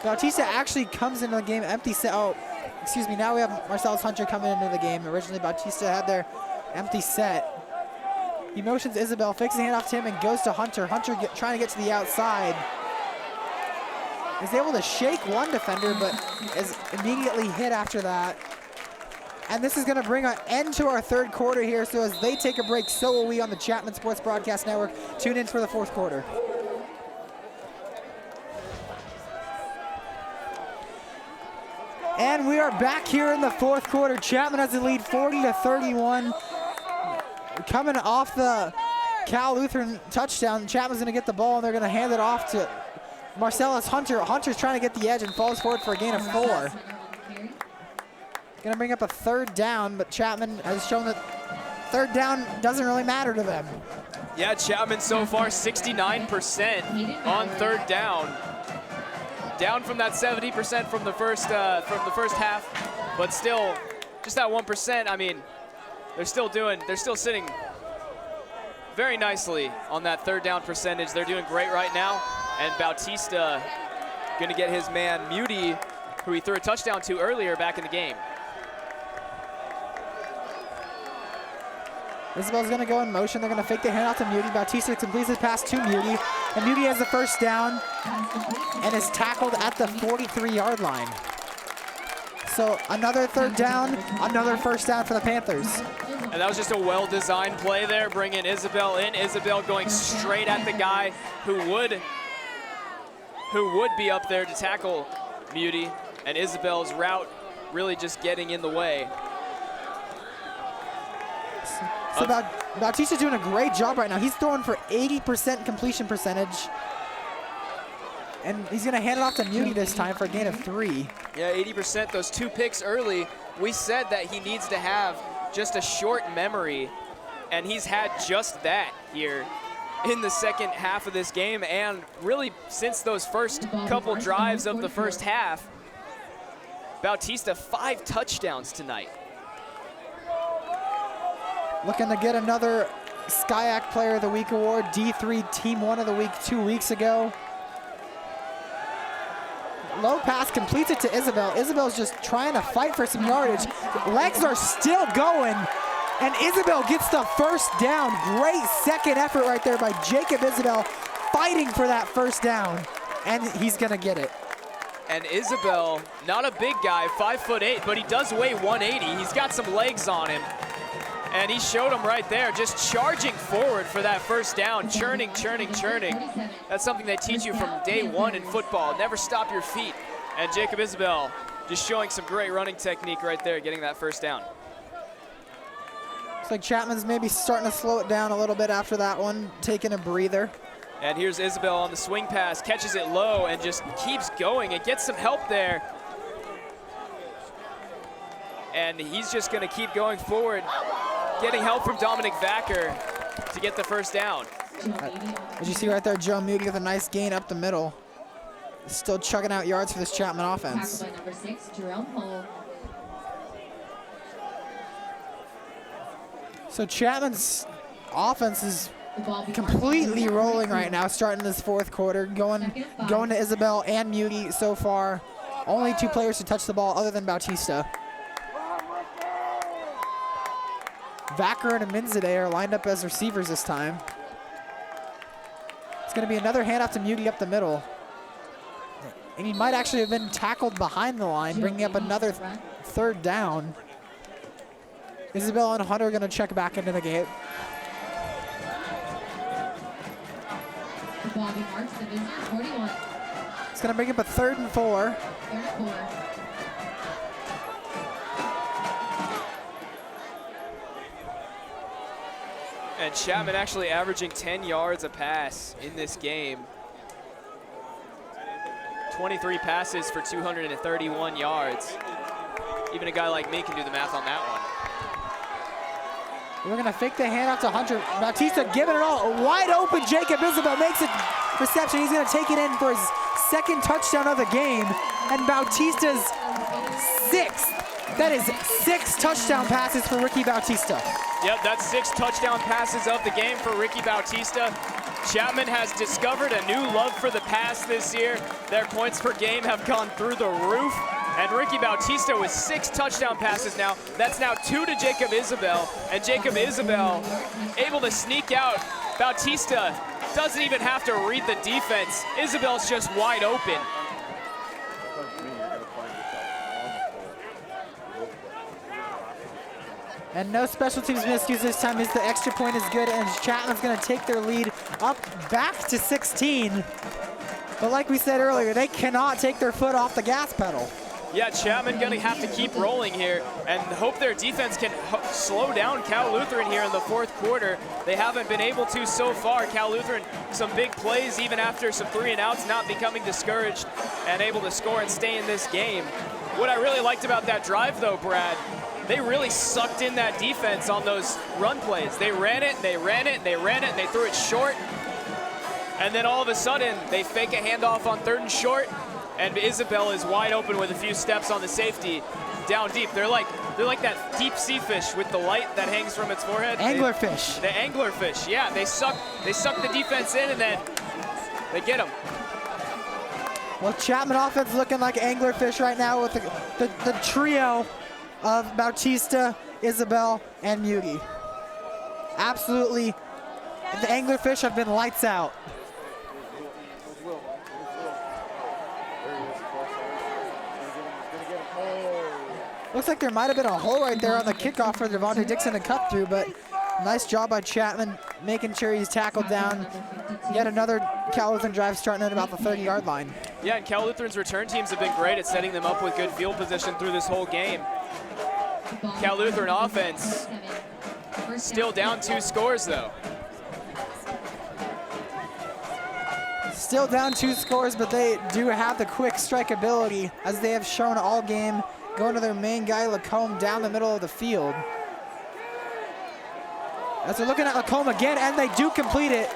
Bautista actually comes into the game empty set. Oh, excuse me, now we have Marcellus Hunter coming into the game. Originally, Bautista had their empty set. He motions Isabel, fakes the handoff to him, and goes to Hunter. Hunter trying to get to the outside. Is able to shake one defender, but is immediately hit after that. And this is going to bring an end to our third quarter here. So as they take a break, so will we on the Chapman Sports Broadcast Network. Tune in for the fourth quarter. And we are back here in the fourth quarter. Chapman has the lead 40-31. Coming off the Cal Lutheran touchdown, Chapman's going to get the ball, and they're going to hand it off to Marcellus Hunter. Hunter's trying to get the edge and falls forward for a gain of 4. Gonna bring up a third down, but Chapman has shown that third down doesn't really matter to them. Yeah, Chapman so far 69% on third down. Down from that 70% from the first half, but still just that 1%. I mean, they're still sitting very nicely on that third down percentage. They're doing great right now. And Bautista gonna get his man Muty, who he threw a touchdown to earlier back in the game. Isabel's gonna go in motion. They're gonna fake the handoff to Muty. Bautista completes his pass to Muty, and Muty has the first down and is tackled at the 43-yard line. So another third down, another first down for the Panthers. And that was just a well-designed play there, bringing Isabel in. Isabel going straight at the guy who would be up there to tackle Muty, and Isabel's route really just getting in the way. So Bautista's doing a great job right now. He's throwing for 80% completion percentage. And he's going to hand it off to Muti this time for a gain of 3. Yeah, 80%. Those 2 picks early, we said that he needs to have just a short memory, and he's had just that here in the second half of this game, and really since those first couple drives of the first half. Bautista, 5 touchdowns tonight. Looking to get another SCIAC Player of the Week award, D3 Team 1 of the Week 2 weeks ago. Low pass completes it to Isabel. Isabel's just trying to fight for some yardage. Legs are still going, and Isabel gets the first down. Great second effort right there by Jacob Isabel, fighting for that first down, and he's gonna get it. And Isabel, not a big guy, 5'8", but he does weigh 180. He's got some legs on him, and he showed them right there, just charging forward for that first down, churning, churning, churning. That's something they teach you from day one in football. Never stop your feet. And Jacob Isabel just showing some great running technique right there, getting that first down. Looks like Chapman's maybe starting to slow it down a little bit after that one, taking a breather. And here's Isabel on the swing pass, catches it low and just keeps going and gets some help there. And he's just gonna keep going forward, getting help from Dominic Vacker to get the first down. As you see right there, Joe Muti with a nice gain up the middle. Still chugging out yards for this Chapman offense. So Chapman's offense is completely rolling right now, starting this fourth quarter, going to Isabel and Muti so far. Only 2 players to touch the ball other than Bautista. Vacker and Aminzadeh are lined up as receivers this time. It's going to be another handoff to Muti up the middle. And he might actually have been tackled behind the line, bringing up another third down. Isabel and Hunter are going to check back into the game. It's going to bring up a 3rd and 4. And Chapman actually averaging 10 yards a pass in this game. 23 passes for 231 yards. Even a guy like me can do the math on that one. We're going to fake the handoff to Hunter. Bautista giving it all. Wide open. Jacob Isabel makes a reception. He's going to take it in for his 2nd touchdown of the game. And Bautista's 6th. That is 6 touchdown passes for Ricky Bautista. Yep, that's 6 touchdown passes of the game for Ricky Bautista. Chapman has discovered a new love for the pass this year. Their points per game have gone through the roof. And Ricky Bautista with 6 touchdown passes now. That's now 2 to Jacob Isabel. And Jacob Isabel able to sneak out. Bautista doesn't even have to read the defense. Isabel's just wide open. And no special teams miscues this time as the extra point is good, and Chapman's going to take their lead up back to 16. But like we said earlier, they cannot take their foot off the gas pedal. Yeah, Chapman going to have to keep rolling here and hope their defense can slow down Cal Lutheran here in the 4th quarter. They haven't been able to so far. Cal Lutheran, some big plays even after some 3 and outs, not becoming discouraged and able to score and stay in this game. What I really liked about that drive though, Brad, they really sucked in that defense on those run plays. They ran it, they ran it, they ran it, and they threw it short. And then all of a sudden, they fake a handoff on 3rd and short, and Isabel is wide open with a few steps on the safety down deep. They're like that deep sea fish with the light that hangs from its forehead. Anglerfish. The anglerfish, yeah. They suck the defense in, and then they get them. Well, Chapman offense looking like anglerfish right now with the trio of Bautista, Isabel, and Muti. Absolutely, the anglerfish have been lights out. Looks like there might have been a hole right there on the kickoff for Devontae Dixon to cut through, but nice job by Chapman making sure he's tackled down. Yet another Cal Lutheran drive starting at about the 30-yard line. Yeah, and Cal Lutheran's return teams have been great at setting them up with good field position through this whole game. Cal Lutheran offense still down 2 scores though. Still down 2 scores, but they do have the quick strike ability, as they have shown all game, going to their main guy, Lacombe, down the middle of the field. As they're looking at Lacombe again, and they do complete it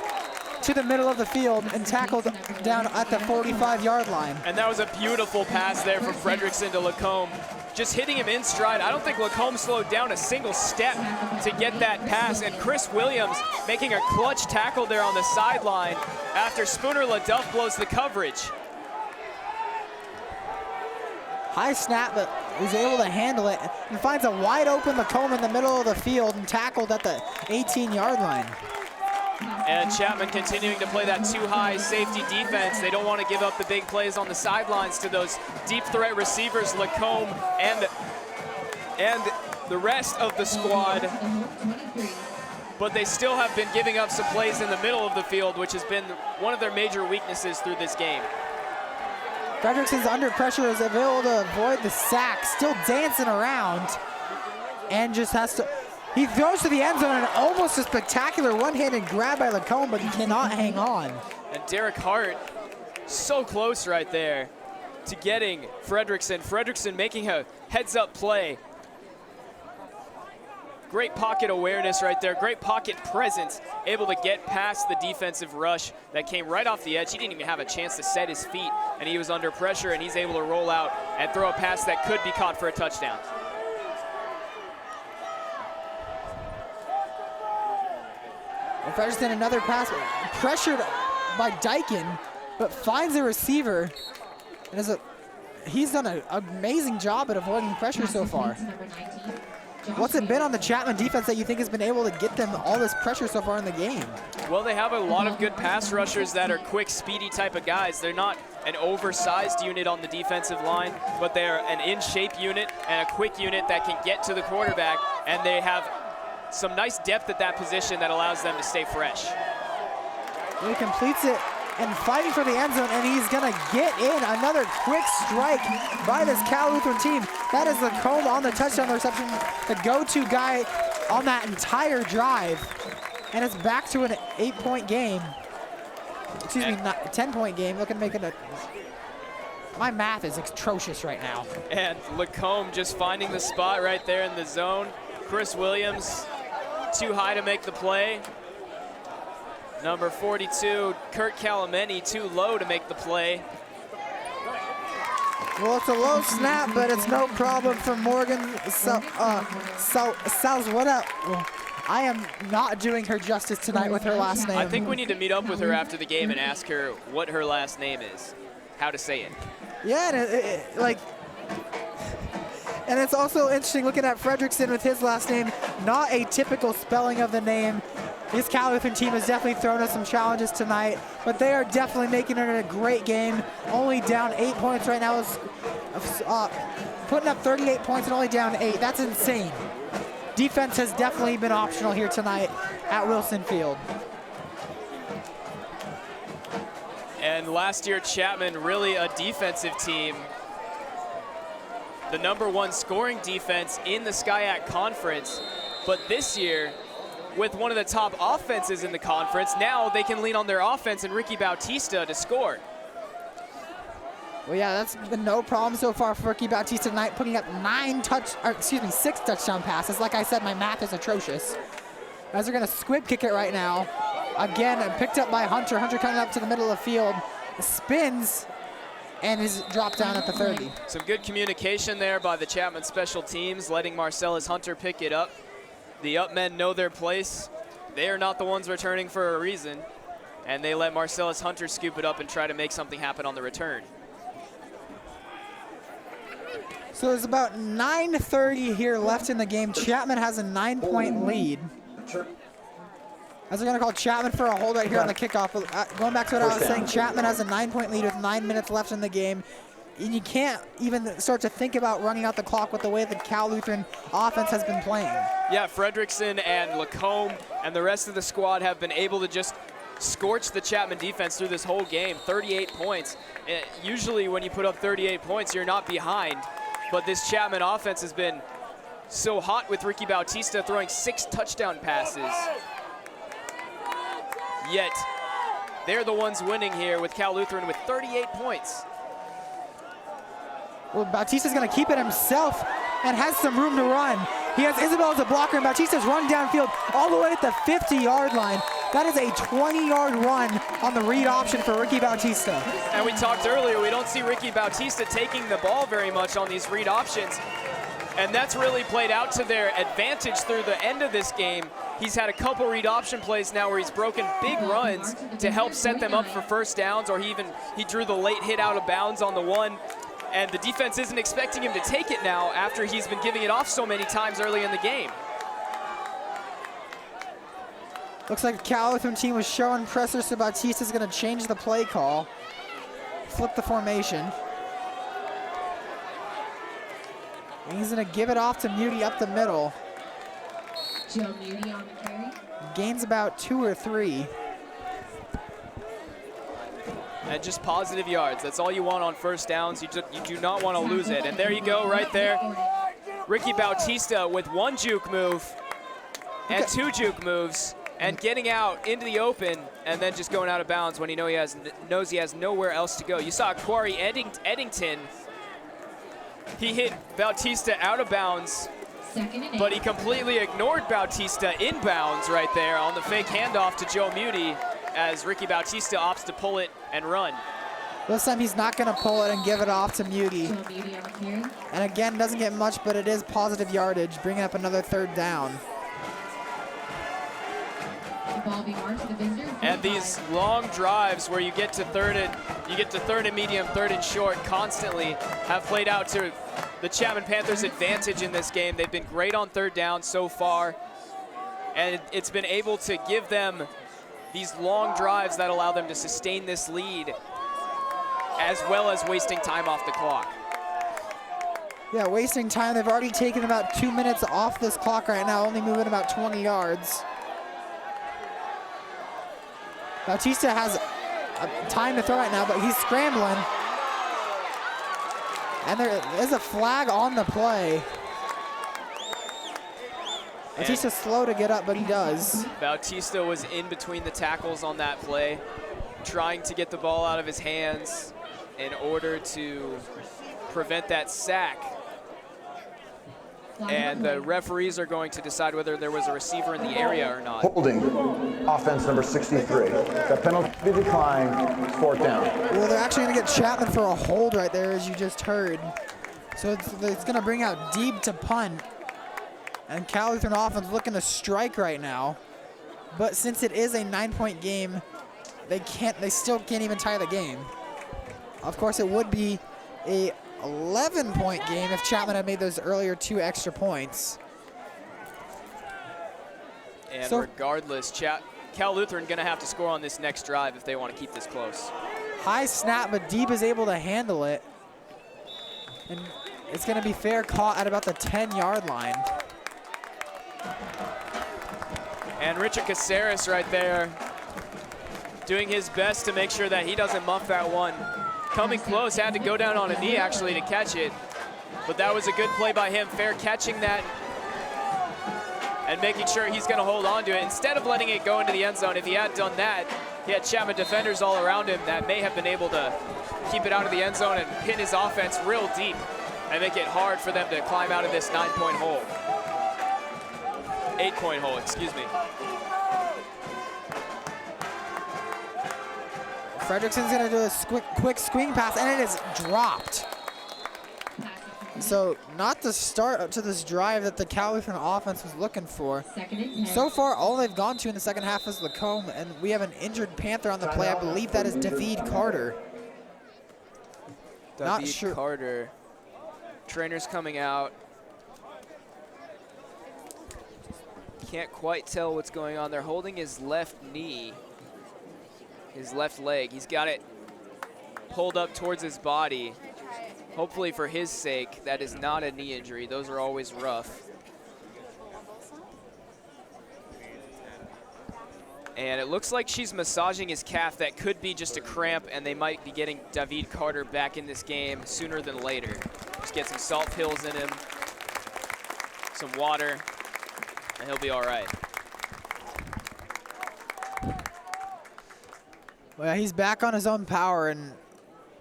to the middle of the field and tackled down at the 45-yard line. And that was a beautiful pass there from Fredrickson to Lacombe. Just hitting him in stride. I don't think Lacombe slowed down a single step to get that pass. And Chris Williams making a clutch tackle there on the sideline after Spooner LaDuff blows the coverage. High snap, but he's able to handle it and finds a wide open Lacombe in the middle of the field and tackled at the 18-yard line. And Chapman continuing to play that too-high safety defense. They don't want to give up the big plays on the sidelines to those deep threat receivers, Lacombe and the rest of the squad. But they still have been giving up some plays in the middle of the field, which has been one of their major weaknesses through this game. Fredrickson's under pressure, is able to avoid the sack, still dancing around, and just has to. He throws to the end zone, and almost a spectacular one-handed grab by Lacombe, but he cannot hang on. And Derek Hart, so close right there to getting Fredrickson. Fredrickson making a heads-up play. Great pocket awareness right there, great pocket presence, able to get past the defensive rush that came right off the edge. He didn't even have a chance to set his feet, and he was under pressure, and he's able to roll out and throw a pass that could be caught for a touchdown. And Fredrickson, another pass, pressured by Dyken, but finds a receiver. And he's done an amazing job at avoiding pressure so far. What's it been on the Chapman defense that you think has been able to get them all this pressure so far in the game? Well, they have a lot of good pass rushers that are quick, speedy type of guys. They're not an oversized unit on the defensive line, but they're an in-shape unit and a quick unit that can get to the quarterback, and they have some nice depth at that position that allows them to stay fresh. He completes it and fighting for the end zone, and he's gonna get in. Another quick strike by this Cal Lutheran team. That is Lacombe on the touchdown reception, the go-to guy on that entire drive. And it's back to an 8-point game. Excuse me, 10-point game. Looking to make it a... My math is atrocious right now. And Lacombe just finding the spot right there in the zone. Chris Williams too high to make the play. Number 42, Kurt Calameni, too low to make the play. Well, it's a low snap, but it's no problem for Morgan Salzwada. I am not doing her justice tonight with her last name. I think we need to meet up with her after the game and ask her what her last name is, how to say it. Yeah, and it's also interesting looking at Fredrickson with his last name, not a typical spelling of the name. This Cal Lutheran team has definitely thrown us some challenges tonight, but they are definitely making it a great game. Only down 8 points right now, putting up 38 points and only down 8. That's insane. Defense has definitely been optional here tonight at Wilson Field. And last year, Chapman, really a defensive team. The #1 scoring defense in the SCIAC Conference. But this year, with one of the top offenses in the conference, now they can lean on their offense and Ricky Bautista to score. Well, yeah, that's been no problem so far for Ricky Bautista tonight, putting up 6 touchdown passes. Like I said, my math is atrocious. As they're gonna squib kick it right now. Again, picked up by Hunter. Hunter coming up to the middle of the field, spins, and is dropped down at the 30. Some good communication there by the Chapman special teams, letting Marcellus Hunter pick it up. The up men know their place. They are not the ones returning for a reason, and they let Marcellus Hunter scoop it up and try to make something happen on the return. So there's about 9:30 here left in the game. Chapman has a 9-point lead. As they're gonna call Chapman for a hold right here on the kickoff. Going back to what I was saying, Chapman has a 9-point lead with 9 minutes left in the game. And you can't even start to think about running out the clock with the way the Cal Lutheran offense has been playing. Yeah, Fredrickson and Lacombe and the rest of the squad have been able to just scorch the Chapman defense through this whole game. 38 points. Usually when you put up 38 points, you're not behind. But this Chapman offense has been so hot with Ricky Bautista throwing 6 touchdown passes. Yet they're the ones winning here with Cal Lutheran with 38 points. Well, Bautista's going to keep it himself and has some room to run. He has Isabel as a blocker, and Bautista's run downfield all the way at the 50-yard line. That is a 20-yard run on the read option for Ricky Bautista. And we talked earlier, we don't see Ricky Bautista taking the ball very much on these read options. And that's really played out to their advantage through the end of this game. He's had a couple read option plays now where he's broken big runs to help set them up for first downs, or he drew the late hit out of bounds on the one. And the defense isn't expecting him to take it now after he's been giving it off so many times early in the game. Looks like the Cal Lutheran team was showing pressure, so Bautista's going to change the play call, flip the formation. And he's going to give it off to Muty up the middle. Joe Muty on the carry. Gains about 2 or 3. And just positive yards. That's all you want on first downs. You do not want to lose it. And there you go right there. Ricky Bautista with 1 juke move and 2 juke moves and getting out into the open and then just going out of bounds when he knows he has nowhere else to go. You saw Quarry Eddington. He hit Bautista out of bounds, but he completely ignored Bautista inbounds right there on the fake handoff to Joe Muty, as Ricky Bautista opts to pull it and run. This time he's not going to pull it and give it off to Muty. And again, doesn't get much, but it is positive yardage, bringing up another 3rd down. And these long drives where you get to third and medium, 3rd and short constantly have played out to the Chapman Panthers' advantage in this game. They've been great on 3rd down so far, and it's been able to give them these long drives that allow them to sustain this lead, as well as wasting time off the clock. Yeah, wasting time. They've already taken about 2 minutes off this clock right now, only moving about 20 yards. Bautista has time to throw right now, but he's scrambling. And there is a flag on the play. Bautista's slow to get up, but he does. Bautista was in between the tackles on that play, trying to get the ball out of his hands in order to prevent that sack. And the referees are going to decide whether there was a receiver in the area or not. Holding, offense number 63. The penalty declined, 4th down. Well, they're actually going to get Chapman for a hold right there, as you just heard. So it's going to bring out Deeb to punt. And Cal Lutheran offense looking to strike right now. But since it is a 9-point game, they still can't even tie the game. Of course, it would be a 11-point game if Chapman had made those earlier 2 extra points. And regardless, Cal Lutheran going to have to score on this next drive if they want to keep this close. High snap, but Deeb is able to handle it. And it's going to be fair caught at about the 10-yard line. And Richard Caceres right there doing his best to make sure that he doesn't muff that one. Coming close, had to go down on a knee actually to catch it. But that was a good play by him, fair catching that and making sure he's going to hold on to it. Instead of letting it go into the end zone, if he had done that, he had Chapman defenders all around him that may have been able to keep it out of the end zone and hit his offense real deep and make it hard for them to climb out of this 9-point hole. 8-point hole, excuse me. Fredrickson's going to do a quick screen pass, and it is dropped. So not the start to this drive that the Cal Lutheran offense was looking for. So far, all they've gone to in the second half is Lacombe, and we have an injured Panther on the play. I believe that is David Carter. Not sure. Carter. Trainer's coming out. Can't quite tell what's going on. They're holding his left knee, his left leg. He's got it pulled up towards his body. Hopefully for his sake, that is not a knee injury. Those are always rough. And it looks like she's massaging his calf. That could be just a cramp, and they might be getting David Carter back in this game sooner than later. Just get some salt pills in him, some water, and he'll be all right. Well, he's back on his own power and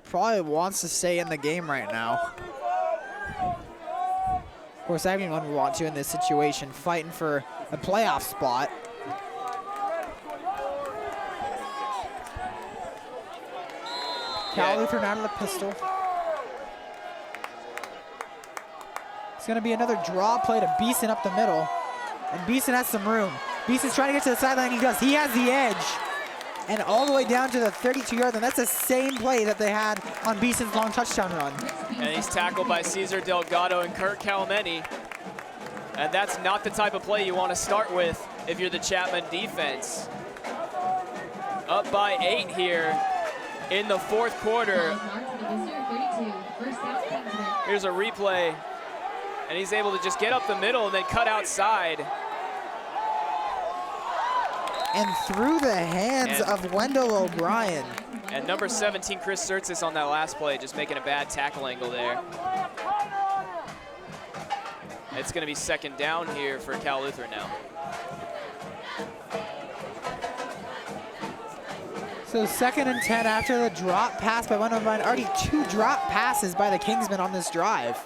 probably wants to stay in the game right now. Of course, everyone would want to in this situation, fighting for a playoff spot. Cal Lutheran out of the pistol. It's going to be another draw play to Beeson up the middle. And Beeson has some room. Beeson's trying to get to the sideline. He does. He has the edge. And all the way down to the 32-yard line. That's the same play that they had on Beeson's long touchdown run. And he's tackled by Cesar Delgado and Kurt Calameni. And that's not the type of play you want to start with if you're the Chapman defense. Up by 8 here in the fourth quarter. Here's a replay. And he's able to just get up the middle and then cut outside. And through the hands of Wendell O'Brien. And number 17, Chris Surtis on that last play, just making a bad tackle angle there. It's going to be second down here for Cal Lutheran now. So 2nd and 10 after the drop pass by Wendell O'Brien. Already 2 drop passes by the Kingsmen on this drive.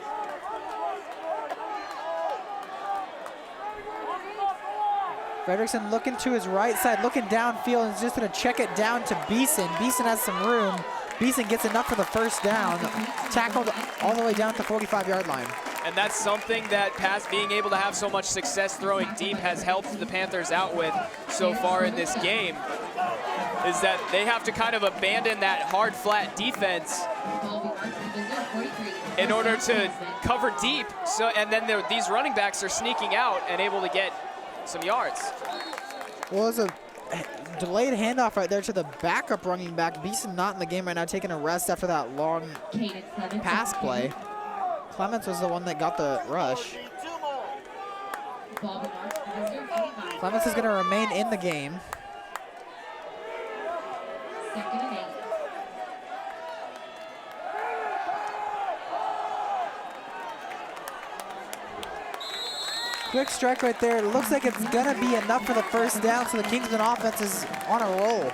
Fredrickson looking to his right side, looking downfield, and is just going to check it down to Beeson. Beeson has some room. Beeson gets enough for the first down, tackled all the way down to the 45-yard line. And that's something that being able to have so much success throwing deep has helped the Panthers out with so far in this game, is that they have to kind of abandon that hard, flat defense in order to cover deep. So, and then these running backs are sneaking out and able to get some yards. Well, there's a delayed handoff right there to the backup running back. Beeson not in the game right now, taking a rest after that long pass play. Clements was the one that got the rush. Clements is going to remain in the game. Quick strike right there. It looks like it's going to be enough for the first down, so the Kingsman offense is on a roll.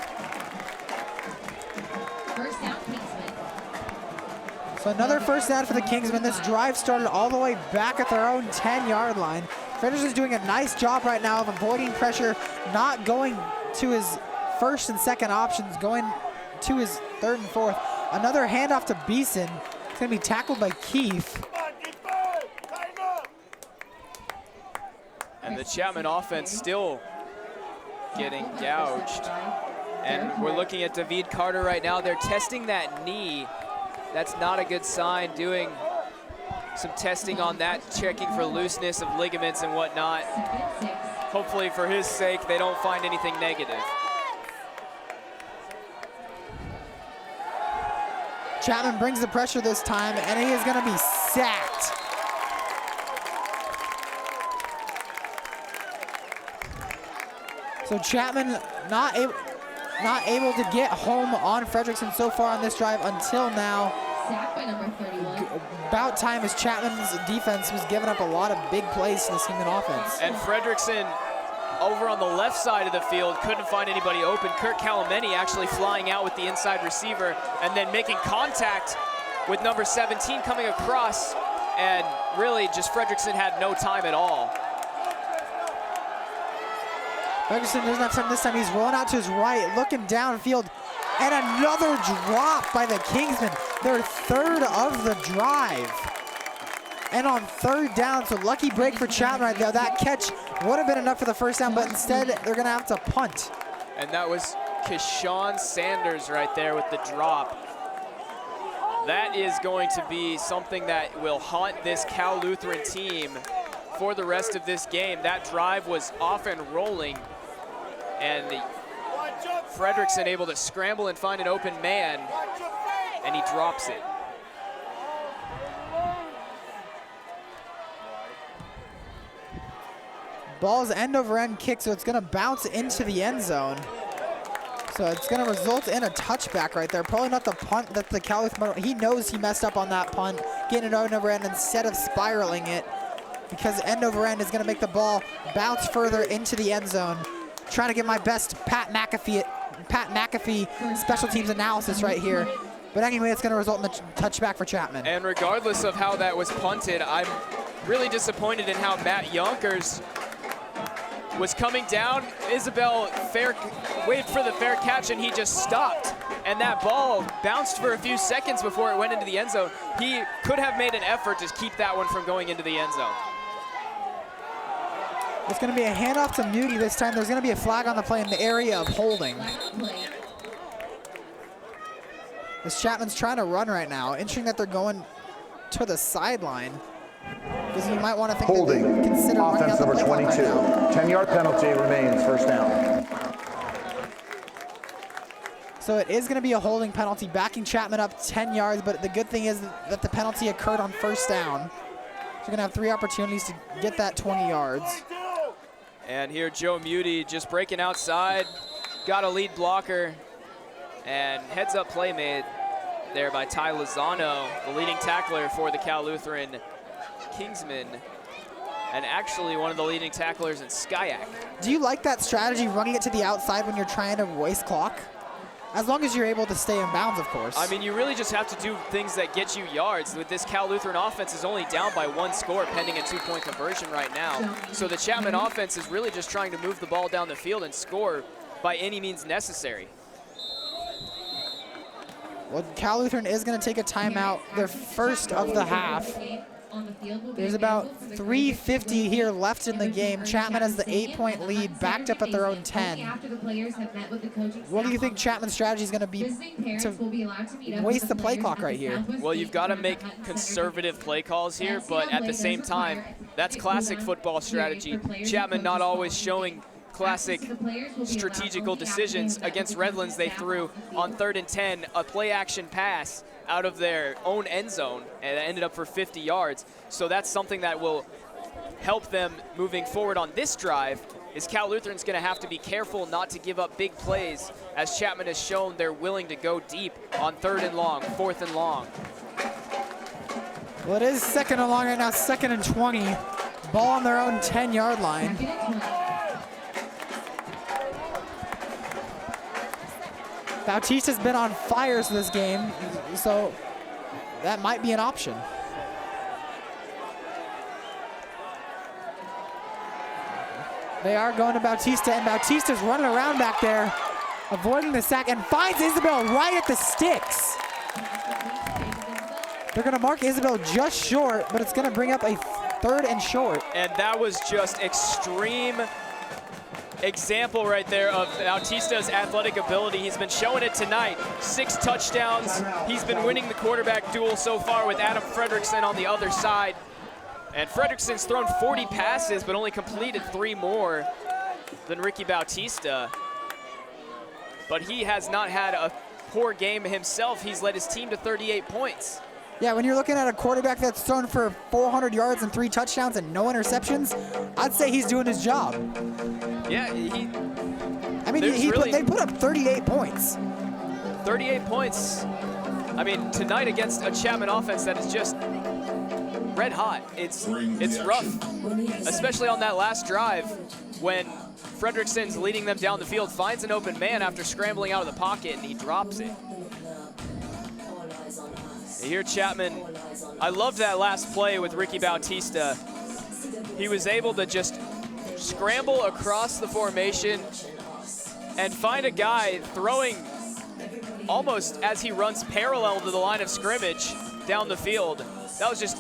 First down, Kingsman. So another first down for the Kingsmen. This drive started all the way back at their own 10-yard line. Fredrickson's doing a nice job right now of avoiding pressure, not going to his first and second options, going to his third and fourth. Another handoff to Beeson. It's going to be tackled by Keith. And the Chapman offense still getting gouged. And we're looking at David Carter right now. They're testing that knee. That's not a good sign, doing some testing on that, checking for looseness of ligaments and whatnot. Hopefully for his sake, they don't find anything negative. Chapman brings the pressure this time, and he is going to be sacked. So Chapman not able to get home on Fredrickson so far on this drive until now. Sacked by number 31. About time, as Chapman's defense was giving up a lot of big plays to this Kingman offense. And Fredrickson over on the left side of the field couldn't find anybody open. Kurt Calameni actually flying out with the inside receiver and then making contact with number 17 coming across, and really just Fredrickson had no time at all. Ferguson doesn't have time this time. He's rolling out to his right, looking downfield, and another drop by the Kingsmen. Their third of the drive. And on third down, so lucky break for Chapman right there. That catch would have been enough for the first down, but instead they're gonna have to punt. And that was Keshawn Sanders right there with the drop. That is going to be something that will haunt this Cal Lutheran team for the rest of this game. That drive was off and rolling, and Fredrickson able to scramble and find an open man, and he drops it. Ball's end over end kick, so it's gonna bounce into the end zone. So it's gonna result in a touchback right there. Probably not the punt that the Cal Lutheran, he knows he messed up on that punt, getting it end over end instead of spiraling it, because end over end is gonna make the ball bounce further into the end zone. Trying to get my best Pat McAfee Pat McAfee special teams analysis right here. But anyway, it's going to result in the touchback for Chapman. And regardless of how that was punted, I'm really disappointed in how Matt Yonkers was coming down. Isabel waved for the fair catch, and he just stopped. And that ball bounced for a few seconds before it went into the end zone. He could have made an effort to keep that one from going into the end zone. It's going to be a handoff to Muti this time. There's going to be a flag on the play in the area of holding. This Chapman's trying to run right now. Interesting that they're going to the sideline. Because you might want to think holding. That they consider Offense number 22. 10-yard penalty remains, first down. So it is going to be a holding penalty, backing Chapman up 10 yards, but the good thing is that the penalty occurred on first down. So you're going to have 3 opportunities to get that 20 yards. And here Joe Muti just breaking outside, got a lead blocker, and heads-up play made there by Ty Lozano, the leading tackler for the Cal Lutheran Kingsmen, and actually one of the leading tacklers in SCIAC. Do you like that strategy, running it to the outside when you're trying to waste clock? As long as you're able to stay in bounds, of course. I mean, you really just have to do things that get you yards. With this Cal Lutheran offense is only down by 1 score pending a 2-point conversion right now. So the Chapman offense is really just trying to move the ball down the field and score by any means necessary. Well, Cal Lutheran is going to take a timeout, their first of the half. There's about 3:50 here left in the game. Chapman has the 8-point lead, backed up at their own 10. What do you think Chapman's strategy is going to be to waste the play clock right here? Well, you've got to make conservative play calls here, but at the same time, that's classic football strategy. Chapman not always showing classic strategical decisions. Against Redlands, they threw on 3rd and 10 a play action pass out of their own end zone, and it ended up for 50 yards. So that's something that will help them moving forward on this drive. Is Cal Lutheran's going to have to be careful not to give up big plays, as Chapman has shown they're willing to go deep on 3rd and long, 4th and long. Well, it is 2nd and long right now, 2nd and 20. Ball on their own 10-yard line. Bautista's been on fire this game, so that might be an option. They are going to Bautista, and Bautista's running around back there, avoiding the sack, and finds Isabel right at the sticks. They're going to mark Isabel just short, but it's going to bring up a 3rd and short. And that was just extreme example right there of Bautista's athletic ability. He's been showing it tonight. 6 touchdowns. He's been winning the quarterback duel so far with Adam Fredrickson on the other side. And Fredrickson's thrown 40 passes, but only completed 3 more than Ricky Bautista. But he has not had a poor game himself. He's led his team to 38 points. Yeah, when you're looking at a quarterback that's thrown for 400 yards and 3 touchdowns and no interceptions, I'd say he's doing his job. Yeah, I mean, they put up 38 points. 38 points. I mean, tonight against a Chapman offense that is just red hot. It's rough, especially on that last drive when Fredrickson's leading them down the field, finds an open man after scrambling out of the pocket, and he drops it. Here Chapman, I loved that last play with Ricky Bautista. He was able to just scramble across the formation and find a guy throwing almost as he runs parallel to the line of scrimmage down the field. That was just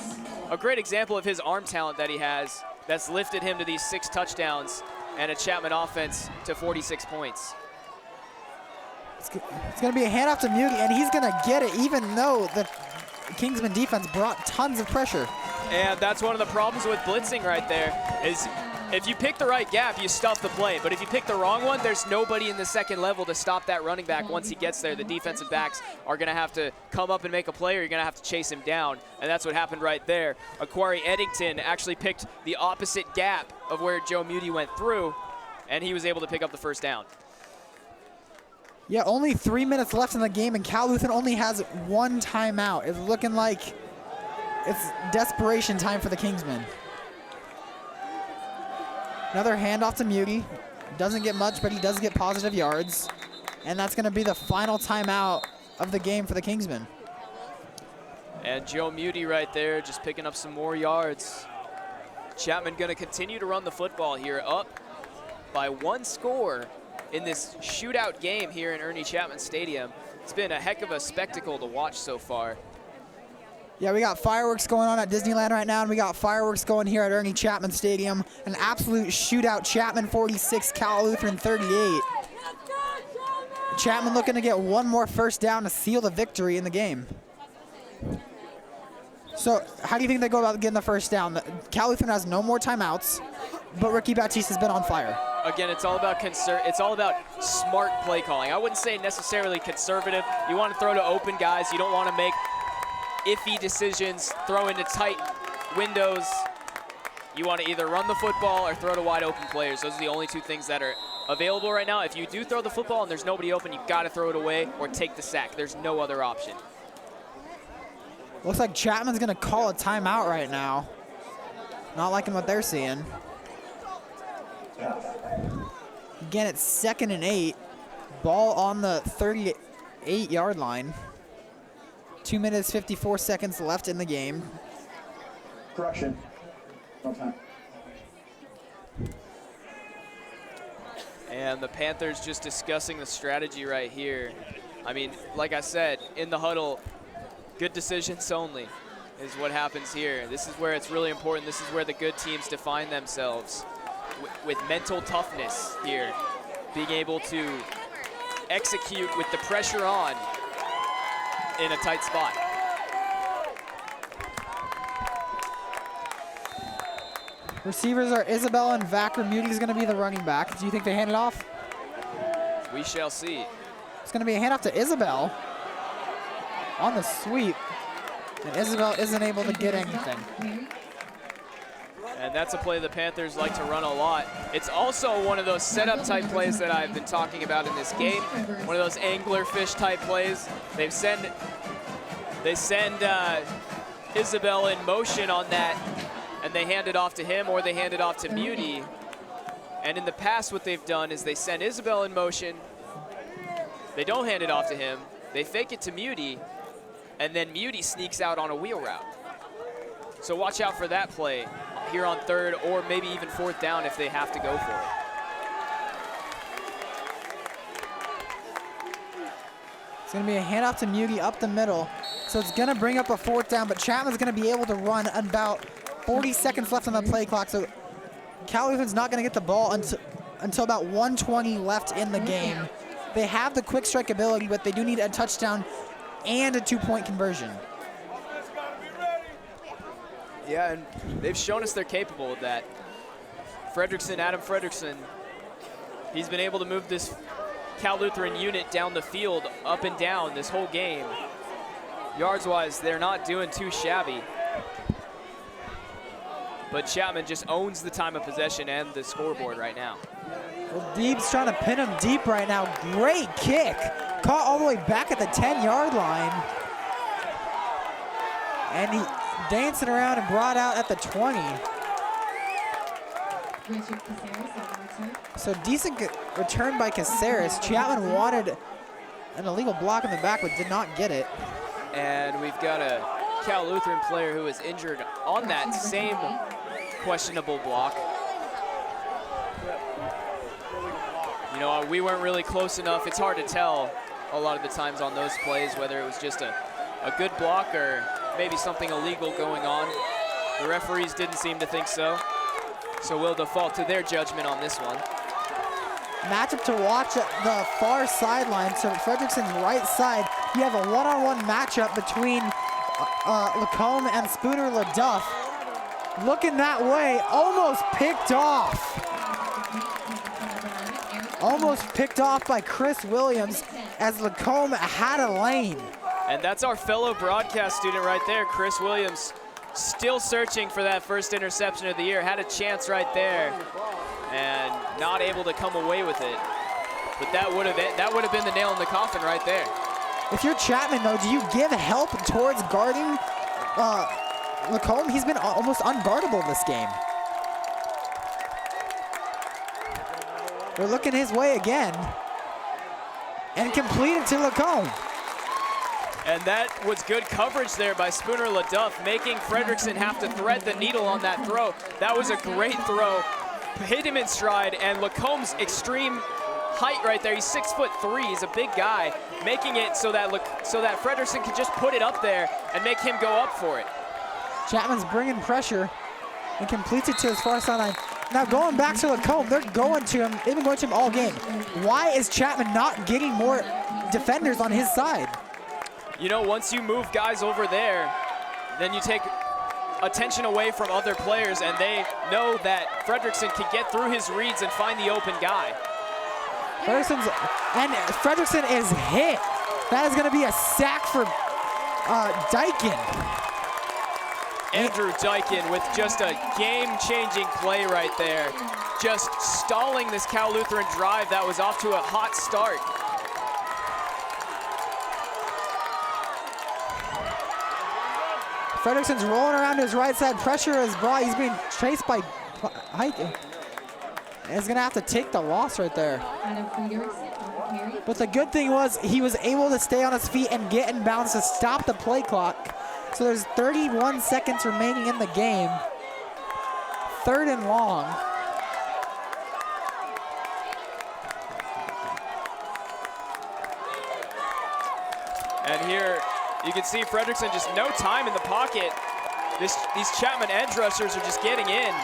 a great example of his arm talent that he has that's lifted him to these 6 touchdowns and a Chapman offense to 46 points. It's going to be a handoff to Muti, and he's going to get it even though the Kingsman defense brought tons of pressure. And that's one of the problems with blitzing right there, is if you pick the right gap, you stuff the play. But if you pick the wrong one, there's nobody in the second level to stop that running back once he gets there. The defensive backs are going to have to come up and make a play, or you're going to have to chase him down. And that's what happened right there. Aquari Eddington actually picked the opposite gap of where Joe Muti went through, and he was able to pick up the first down. Yeah, only 3 minutes left in the game, and Cal Lutheran only has 1 timeout. It's looking like it's desperation time for the Kingsmen. Another handoff to Muti. Doesn't get much, but he does get positive yards. And that's going to be the final timeout of the game for the Kingsmen. And Joe Muti right there just picking up some more yards. Chapman going to continue to run the football here, up by 1 score in this shootout game here in Ernie Chapman Stadium. It's been a heck of a spectacle to watch so far. Yeah, we got fireworks going on at Disneyland right now, and we got fireworks going here at Ernie Chapman Stadium. An absolute shootout. Chapman 46, Cal Lutheran 38. Chapman looking to get one more first down to seal the victory in the game. So how do you think they go about getting the first down? Cal Lutheran has no more timeouts, but Ricky Bautista has been on fire. Again, it's all about it's all about smart play calling. I wouldn't say necessarily conservative. You want to throw to open guys. You don't want to make iffy decisions, throw into tight windows. You want to either run the football or throw to wide open players. Those are the only two things that are available right now. If you do throw the football and there's nobody open, you've got to throw it away or take the sack. There's no other option. Looks like Chapman's going to call a timeout right now. Not liking what they're seeing. Again, it's 2nd and 8. Ball on the 38-yard line. 2 minutes, 54 seconds left in the game. Correction. No time. And the Panthers just discussing the strategy right here. I mean, like I said, in the huddle, good decisions only is what happens here. This is where it's really important. This is where the good teams define themselves with mental toughness here, being able to execute with the pressure on in a tight spot. Receivers are Isabella and Vacker. Muty's going to be the running back. Do you think they hand it off? We shall see. It's going to be a handoff to Isabel on the sweep. And Isabel isn't able to get anything. And that's a play the Panthers like to run a lot. It's also one of those setup type plays that I've been talking about in this game. One of those anglerfish type plays. They send Isabel in motion on that, and they hand it off to him or they hand it off to Muty. And in the past, what they've done is they send Isabel in motion. They don't hand it off to him. They fake it to Muty, and then Muty sneaks out on a wheel route. So watch out for that play here on 3rd or maybe even 4th down if they have to go for it. It's going to be a handoff to Muty up the middle. So it's going to bring up a 4th down, but Chapman's going to be able to run about 40 seconds left on the play clock. So Cal Lutheran's not going to get the ball until about 1:20 left in the game. They have the quick strike ability, but they do need a touchdown and a 2-point conversion. Yeah, and they've shown us they're capable of that. Adam Fredrickson, he's been able to move this Cal Lutheran unit down the field, up and down this whole game. Yards-wise, they're not doing too shabby. But Chapman just owns the time of possession and the scoreboard right now. Well, Deeb's trying to pin him deep right now. Great kick. Caught all the way back at the 10-yard line. And he dancing around and brought out at the 20. So decent return by Caceres. Chapman wanted an illegal block in the back, but did not get it. And we've got a Cal Lutheran player who is injured on that same questionable block. You know, we weren't really close enough. It's hard to tell a lot of the times on those plays whether it was just a good block or maybe something illegal going on. The referees didn't seem to think so. So we'll default to their judgment on this one. Matchup to watch at the far sideline. So Fredrickson's right side, you have a one-on-one matchup between Lacombe and Spooner LaDuff. Looking that way, almost picked off. Almost picked off by Chris Williams as Lacombe had a lane. And that's our fellow broadcast student right there, Chris Williams, still searching for that first interception of the year. Had a chance right there and not able to come away with it. But that would have been the nail in the coffin right there. If you're Chapman, though, do you give help towards guarding Lacombe? He's been almost unguardable this game. They're looking his way again. and completed to Lacombe. And that was good coverage there by Spooner LaDuff, making Frederickson have to thread the needle on that throw. That was a great throw. Hit him in stride, and Lacombe's extreme height right there. He's 6'3". He's a big guy, making it so that Frederickson can just put it up there and make him go up for it. Chapman's bringing pressure and completes it to his far sideline. Now going back to Lacombe, they're going to him. They've been going to him all game. Why is Chapman not getting more defenders on his side? You know, once you move guys over there, then you take attention away from other players, and they know that Frederickson can get through his reads and find the open guy. Frederickson is hit. That is going to be a sack for Dykin. Andrew Dykin with just a game-changing play right there. Just stalling this Cal Lutheran drive that was off to a hot start. Frederickson's rolling around to his right side. Pressure is brought. He's being chased by Dykin. He's going to have to take the loss right there. But the good thing was he was able to stay on his feet and get in bounds to stop the play clock. So there's 31 seconds remaining in the game. 3rd and long. And here you can see Frederickson just no time in the pocket. These Chapman edge rushers are just getting in.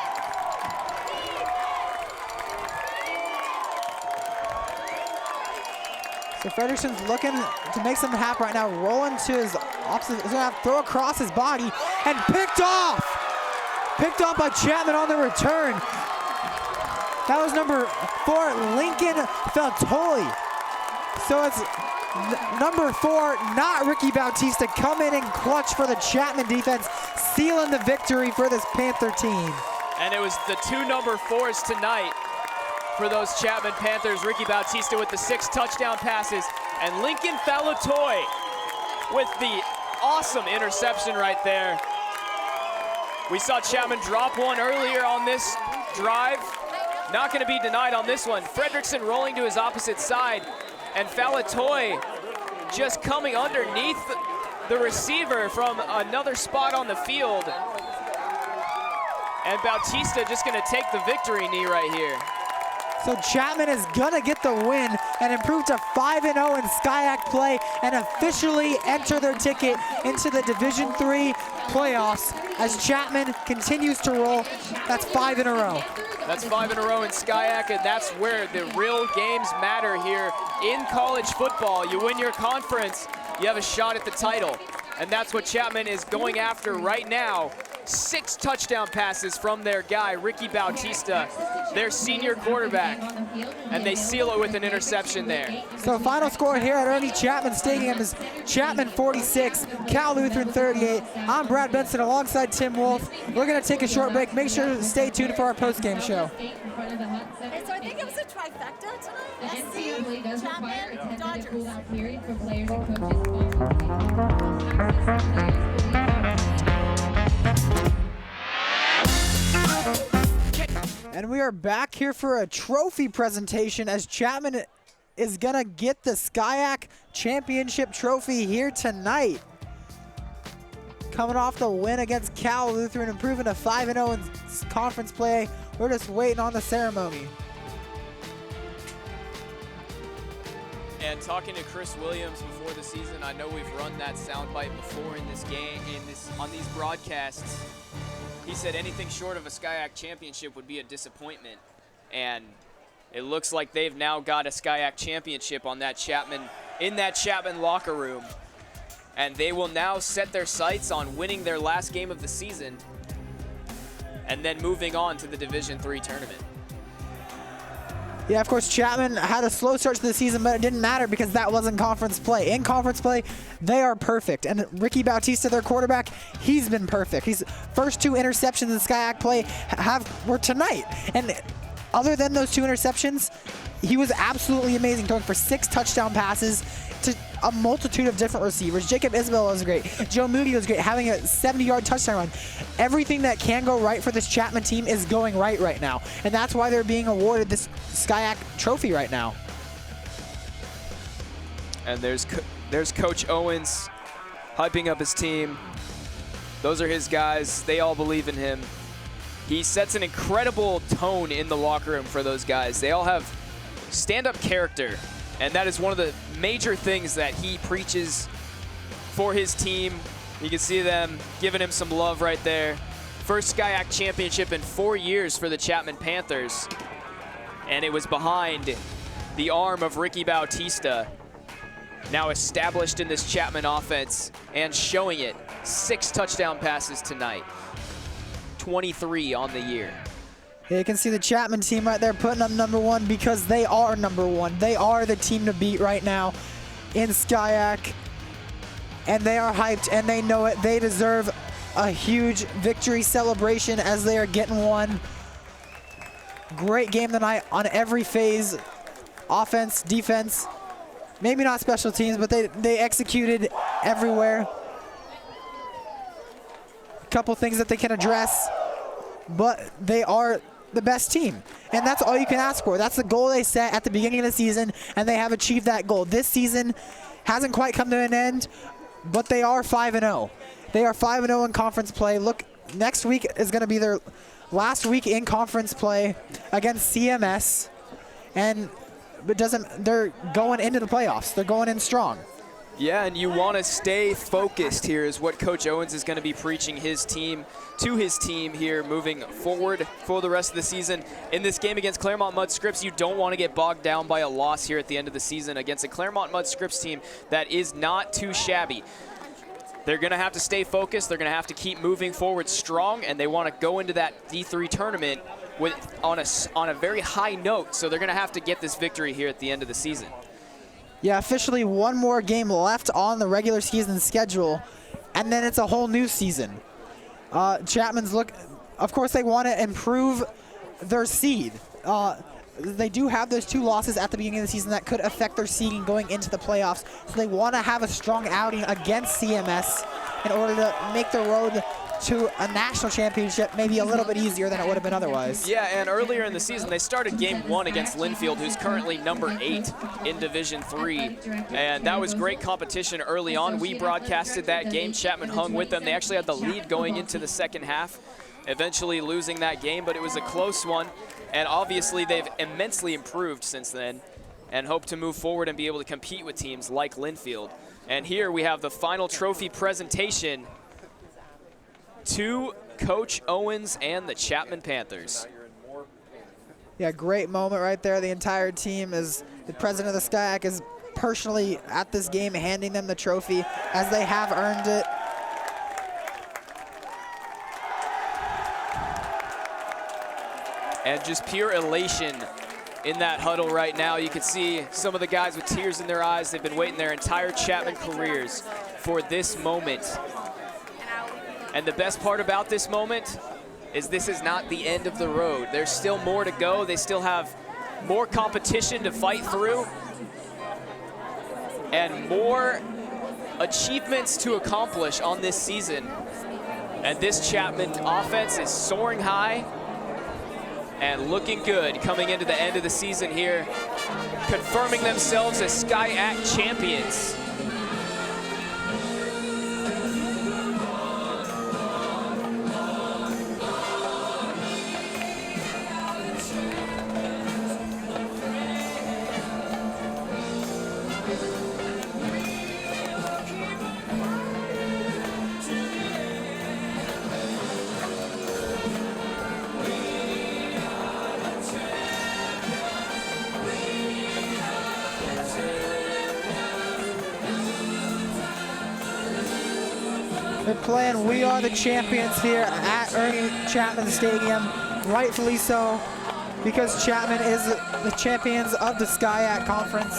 So Frederickson's looking to make something happen right now, rolling to his opposite. He's gonna have to throw across his body and picked off. Picked off by Chapman on the return. That was number 4, Lincoln Feltoli. So it's number 4, not Ricky Bautista, coming in clutch for the Chapman defense, sealing the victory for this Panther team. And it was the 2 number 4s tonight for those Chapman Panthers. Ricky Bautista with the 6 touchdown passes, and Lincoln Feltoli with the awesome interception right there. We saw Chapman drop one earlier on this drive. Not going to be denied on this one. Frederickson rolling to his opposite side, and Feltoli just coming underneath the receiver from another spot on the field. And Bautista just going to take the victory knee right here. So Chapman is gonna get the win and improve to 5-0 in SCIAC play and officially enter their ticket into the Division III playoffs as Chapman continues to roll. That's 5 in a row. That's 5 in a row in SCIAC, and that's where the real games matter here in college football. You win your conference, you have a shot at the title. And that's what Chapman is going after right now. 6 touchdown passes from their guy, Ricky Bautista, their senior quarterback. And they seal it with an interception there. So final score here at Ernie Chapman Stadium is Chapman 46, Cal Lutheran 38. I'm Brad Benson alongside Tim Wolf. We're gonna take a short break. Make sure to stay tuned for our post-game show. Okay, so I think it was a trifecta tonight. NCAA does require a 10-minute Dodgers. cool-off period for players and coaches. And we are back here for a trophy presentation as Chapman is gonna get the SCIAC Championship trophy here tonight. Coming off the win against Cal Lutheran, improving to 5-0 in conference play. We're just waiting on the ceremony. And talking to Chris Williams before the season, I know we've run that soundbite before in this game, on these broadcasts. He said anything short of a SCIAC championship would be a disappointment. And it looks like they've now got a SCIAC championship on that in that Chapman locker room. And they will now set their sights on winning their last game of the season and then moving on to the Division III tournament. Yeah, of course, Chapman had a slow start to the season, but it didn't matter because that wasn't conference play. In conference play, they are perfect. And Ricky Bautista, their quarterback, he's been perfect. His first 2 interceptions in SCIAC play were tonight. And other than those 2 interceptions, he was absolutely amazing, throwing for 6 touchdown passes to a multitude of different receivers. Jacob Isabel was great. Joe Moody was great, having a 70-yard touchdown run. Everything that can go right for this Chapman team is going right now. And that's why they're being awarded this SCIAC trophy right now. And there's Coach Owens hyping up his team. Those are his guys. They all believe in him. He sets an incredible tone in the locker room for those guys. They all have stand-up character, and that is one of the major things that he preaches for his team. You can see them giving him some love right there. First SCIAC Championship in 4 years for the Chapman Panthers, and it was behind the arm of Ricky Bautista, now established in this Chapman offense and showing it. 6 touchdown passes tonight, 23 on the year. Yeah, you can see the Chapman team right there putting up #1 because they are #1. They are the team to beat right now in SCIAC, and they are hyped and they know it. They deserve a huge victory celebration as they are getting one. Great game tonight on every phase. Offense, defense, maybe not special teams, but they executed everywhere. A couple things that they can address, but they are the best team. And that's all you can ask for. That's the goal they set at the beginning of the season, and they have achieved that goal. This season hasn't quite come to an end, but they are 5-0. They are 5-0 in conference play. Look, next week is going to be their last week in conference play against CMS, and they're going into the playoffs. They're going in strong. Yeah, and you want to stay focused here is what Coach Owens is going to be preaching to his team here moving forward for the rest of the season. In this game against Claremont Mudd Scripps, you don't want to get bogged down by a loss here at the end of the season against a Claremont Mudd Scripps team that is not too shabby. They're going to have to stay focused. They're going to have to keep moving forward strong, and they want to go into that D3 tournament on a very high note. So they're going to have to get this victory here at the end of the season. Yeah, officially one more game left on the regular season schedule, and then it's a whole new season. Chapman's of course they want to improve their seed. They do have those 2 losses at the beginning of the season that could affect their seeding going into the playoffs. So they want to have a strong outing against CMS in order to make the road to a national championship maybe a little bit easier than it would have been otherwise. Yeah, and earlier in the season, they started game 1 against Linfield, who's currently #8 in Division III, and that was great competition early on. We broadcasted that game. Chapman hung with them. They actually had the lead going into the second half, eventually losing that game, but it was a close one, and obviously they've immensely improved since then and hope to move forward and be able to compete with teams like Linfield. And here we have the final trophy presentation to Coach Owens and the Chapman Panthers. Yeah, great moment right there. The entire team is, the president of the SCIAC is personally at this game handing them the trophy as they have earned it. And just pure elation in that huddle right now. You can see some of the guys with tears in their eyes. They've been waiting their entire Chapman careers for this moment. And the best part about this moment is this is not the end of the road. There's still more to go. They still have more competition to fight through and more achievements to accomplish on this season. And this Chapman offense is soaring high and looking good coming into the end of the season here, confirming themselves as SCIAC champions. They're playing We Are the Champions here at Ernie Chapman Stadium, rightfully so, because Chapman is the champions of the SCIAC Conference.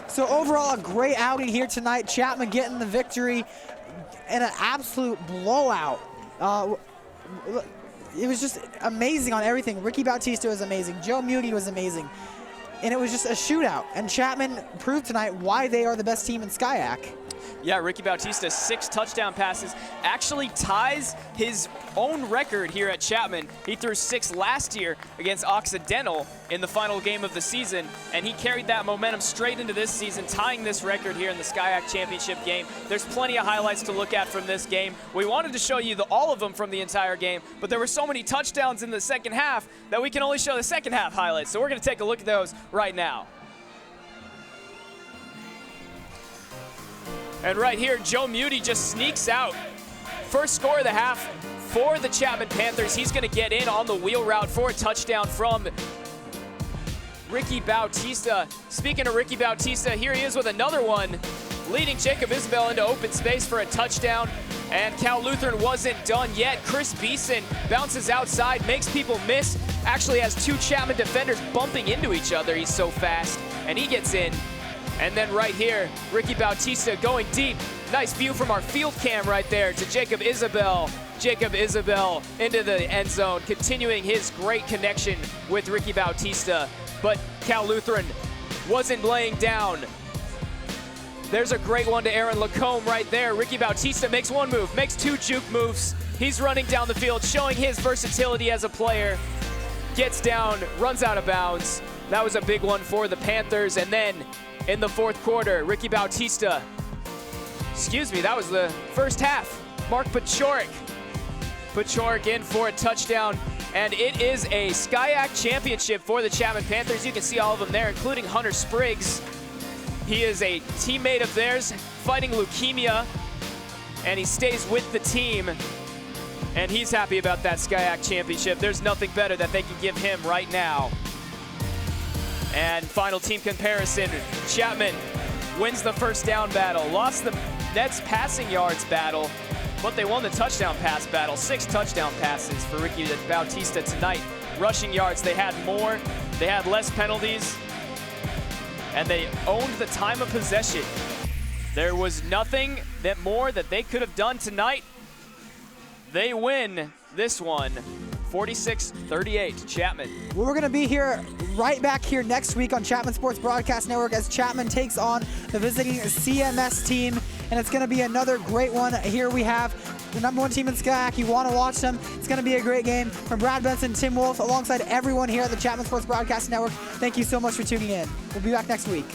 So overall, a great outing here tonight. Chapman getting the victory in an absolute blowout. It was just amazing on everything. Ricky Bautista was amazing. Joe Muti was amazing. And it was just a shootout. And Chapman proved tonight why they are the best team in SCIAC. Yeah, Ricky Bautista, 6 touchdown passes, actually ties his own record here at Chapman. He threw 6 last year against Occidental in the final game of the season, and he carried that momentum straight into this season, tying this record here in the SCIAC Championship game. There's plenty of highlights to look at from this game. We wanted to show you all of them from the entire game, but there were so many touchdowns in the second half that we can only show the second half highlights. So we're going to take a look at those right now. And right here, Joe Muti just sneaks out. First score of the half for the Chapman Panthers. He's going to get in on the wheel route for a touchdown from Ricky Bautista. Speaking of Ricky Bautista, here he is with another one, leading Jacob Isabel into open space for a touchdown. And Cal Lutheran wasn't done yet. Chris Beeson bounces outside, makes people miss. Actually has 2 Chapman defenders bumping into each other. He's so fast, and he gets in. And then right here, Ricky Bautista going deep. Nice view from our field cam right there to Jacob Isabel. Jacob Isabel into the end zone, continuing his great connection with Ricky Bautista. But Cal Lutheran wasn't laying down. There's a great one to Aaron Lacombe right there. Ricky Bautista makes 1 move, makes 2 juke moves. He's running down the field, showing his versatility as a player. Gets down, runs out of bounds. That was a big one for the Panthers. And then in the 4th quarter, Ricky Bautista, that was the first half. Mark Pachorik in for a touchdown. And it is a SCIAC Championship for the Chapman Panthers. You can see all of them there, including Hunter Spriggs. He is a teammate of theirs fighting leukemia, and he stays with the team. And he's happy about that SCIAC Championship. There's nothing better that they can give him right now. And final team comparison, Chapman wins the first down battle, lost the Nets passing yards battle, but they won the touchdown pass battle. 6 touchdown passes for Ricky Bautista tonight. Rushing yards, they had more, they had less penalties, and they owned the time of possession. There was nothing more that they could have done tonight. They win this one, 46-38, Chapman. Well, we're going to be here right back here next week on Chapman Sports Broadcast Network as Chapman takes on the visiting CMS team, and it's going to be another great one. Here we have the #1 team in SCIAC. You want to watch them. It's going to be a great game. From Brad Benson, Tim Wolf, alongside everyone here at the Chapman Sports Broadcast Network, thank you so much for tuning in. We'll be back next week.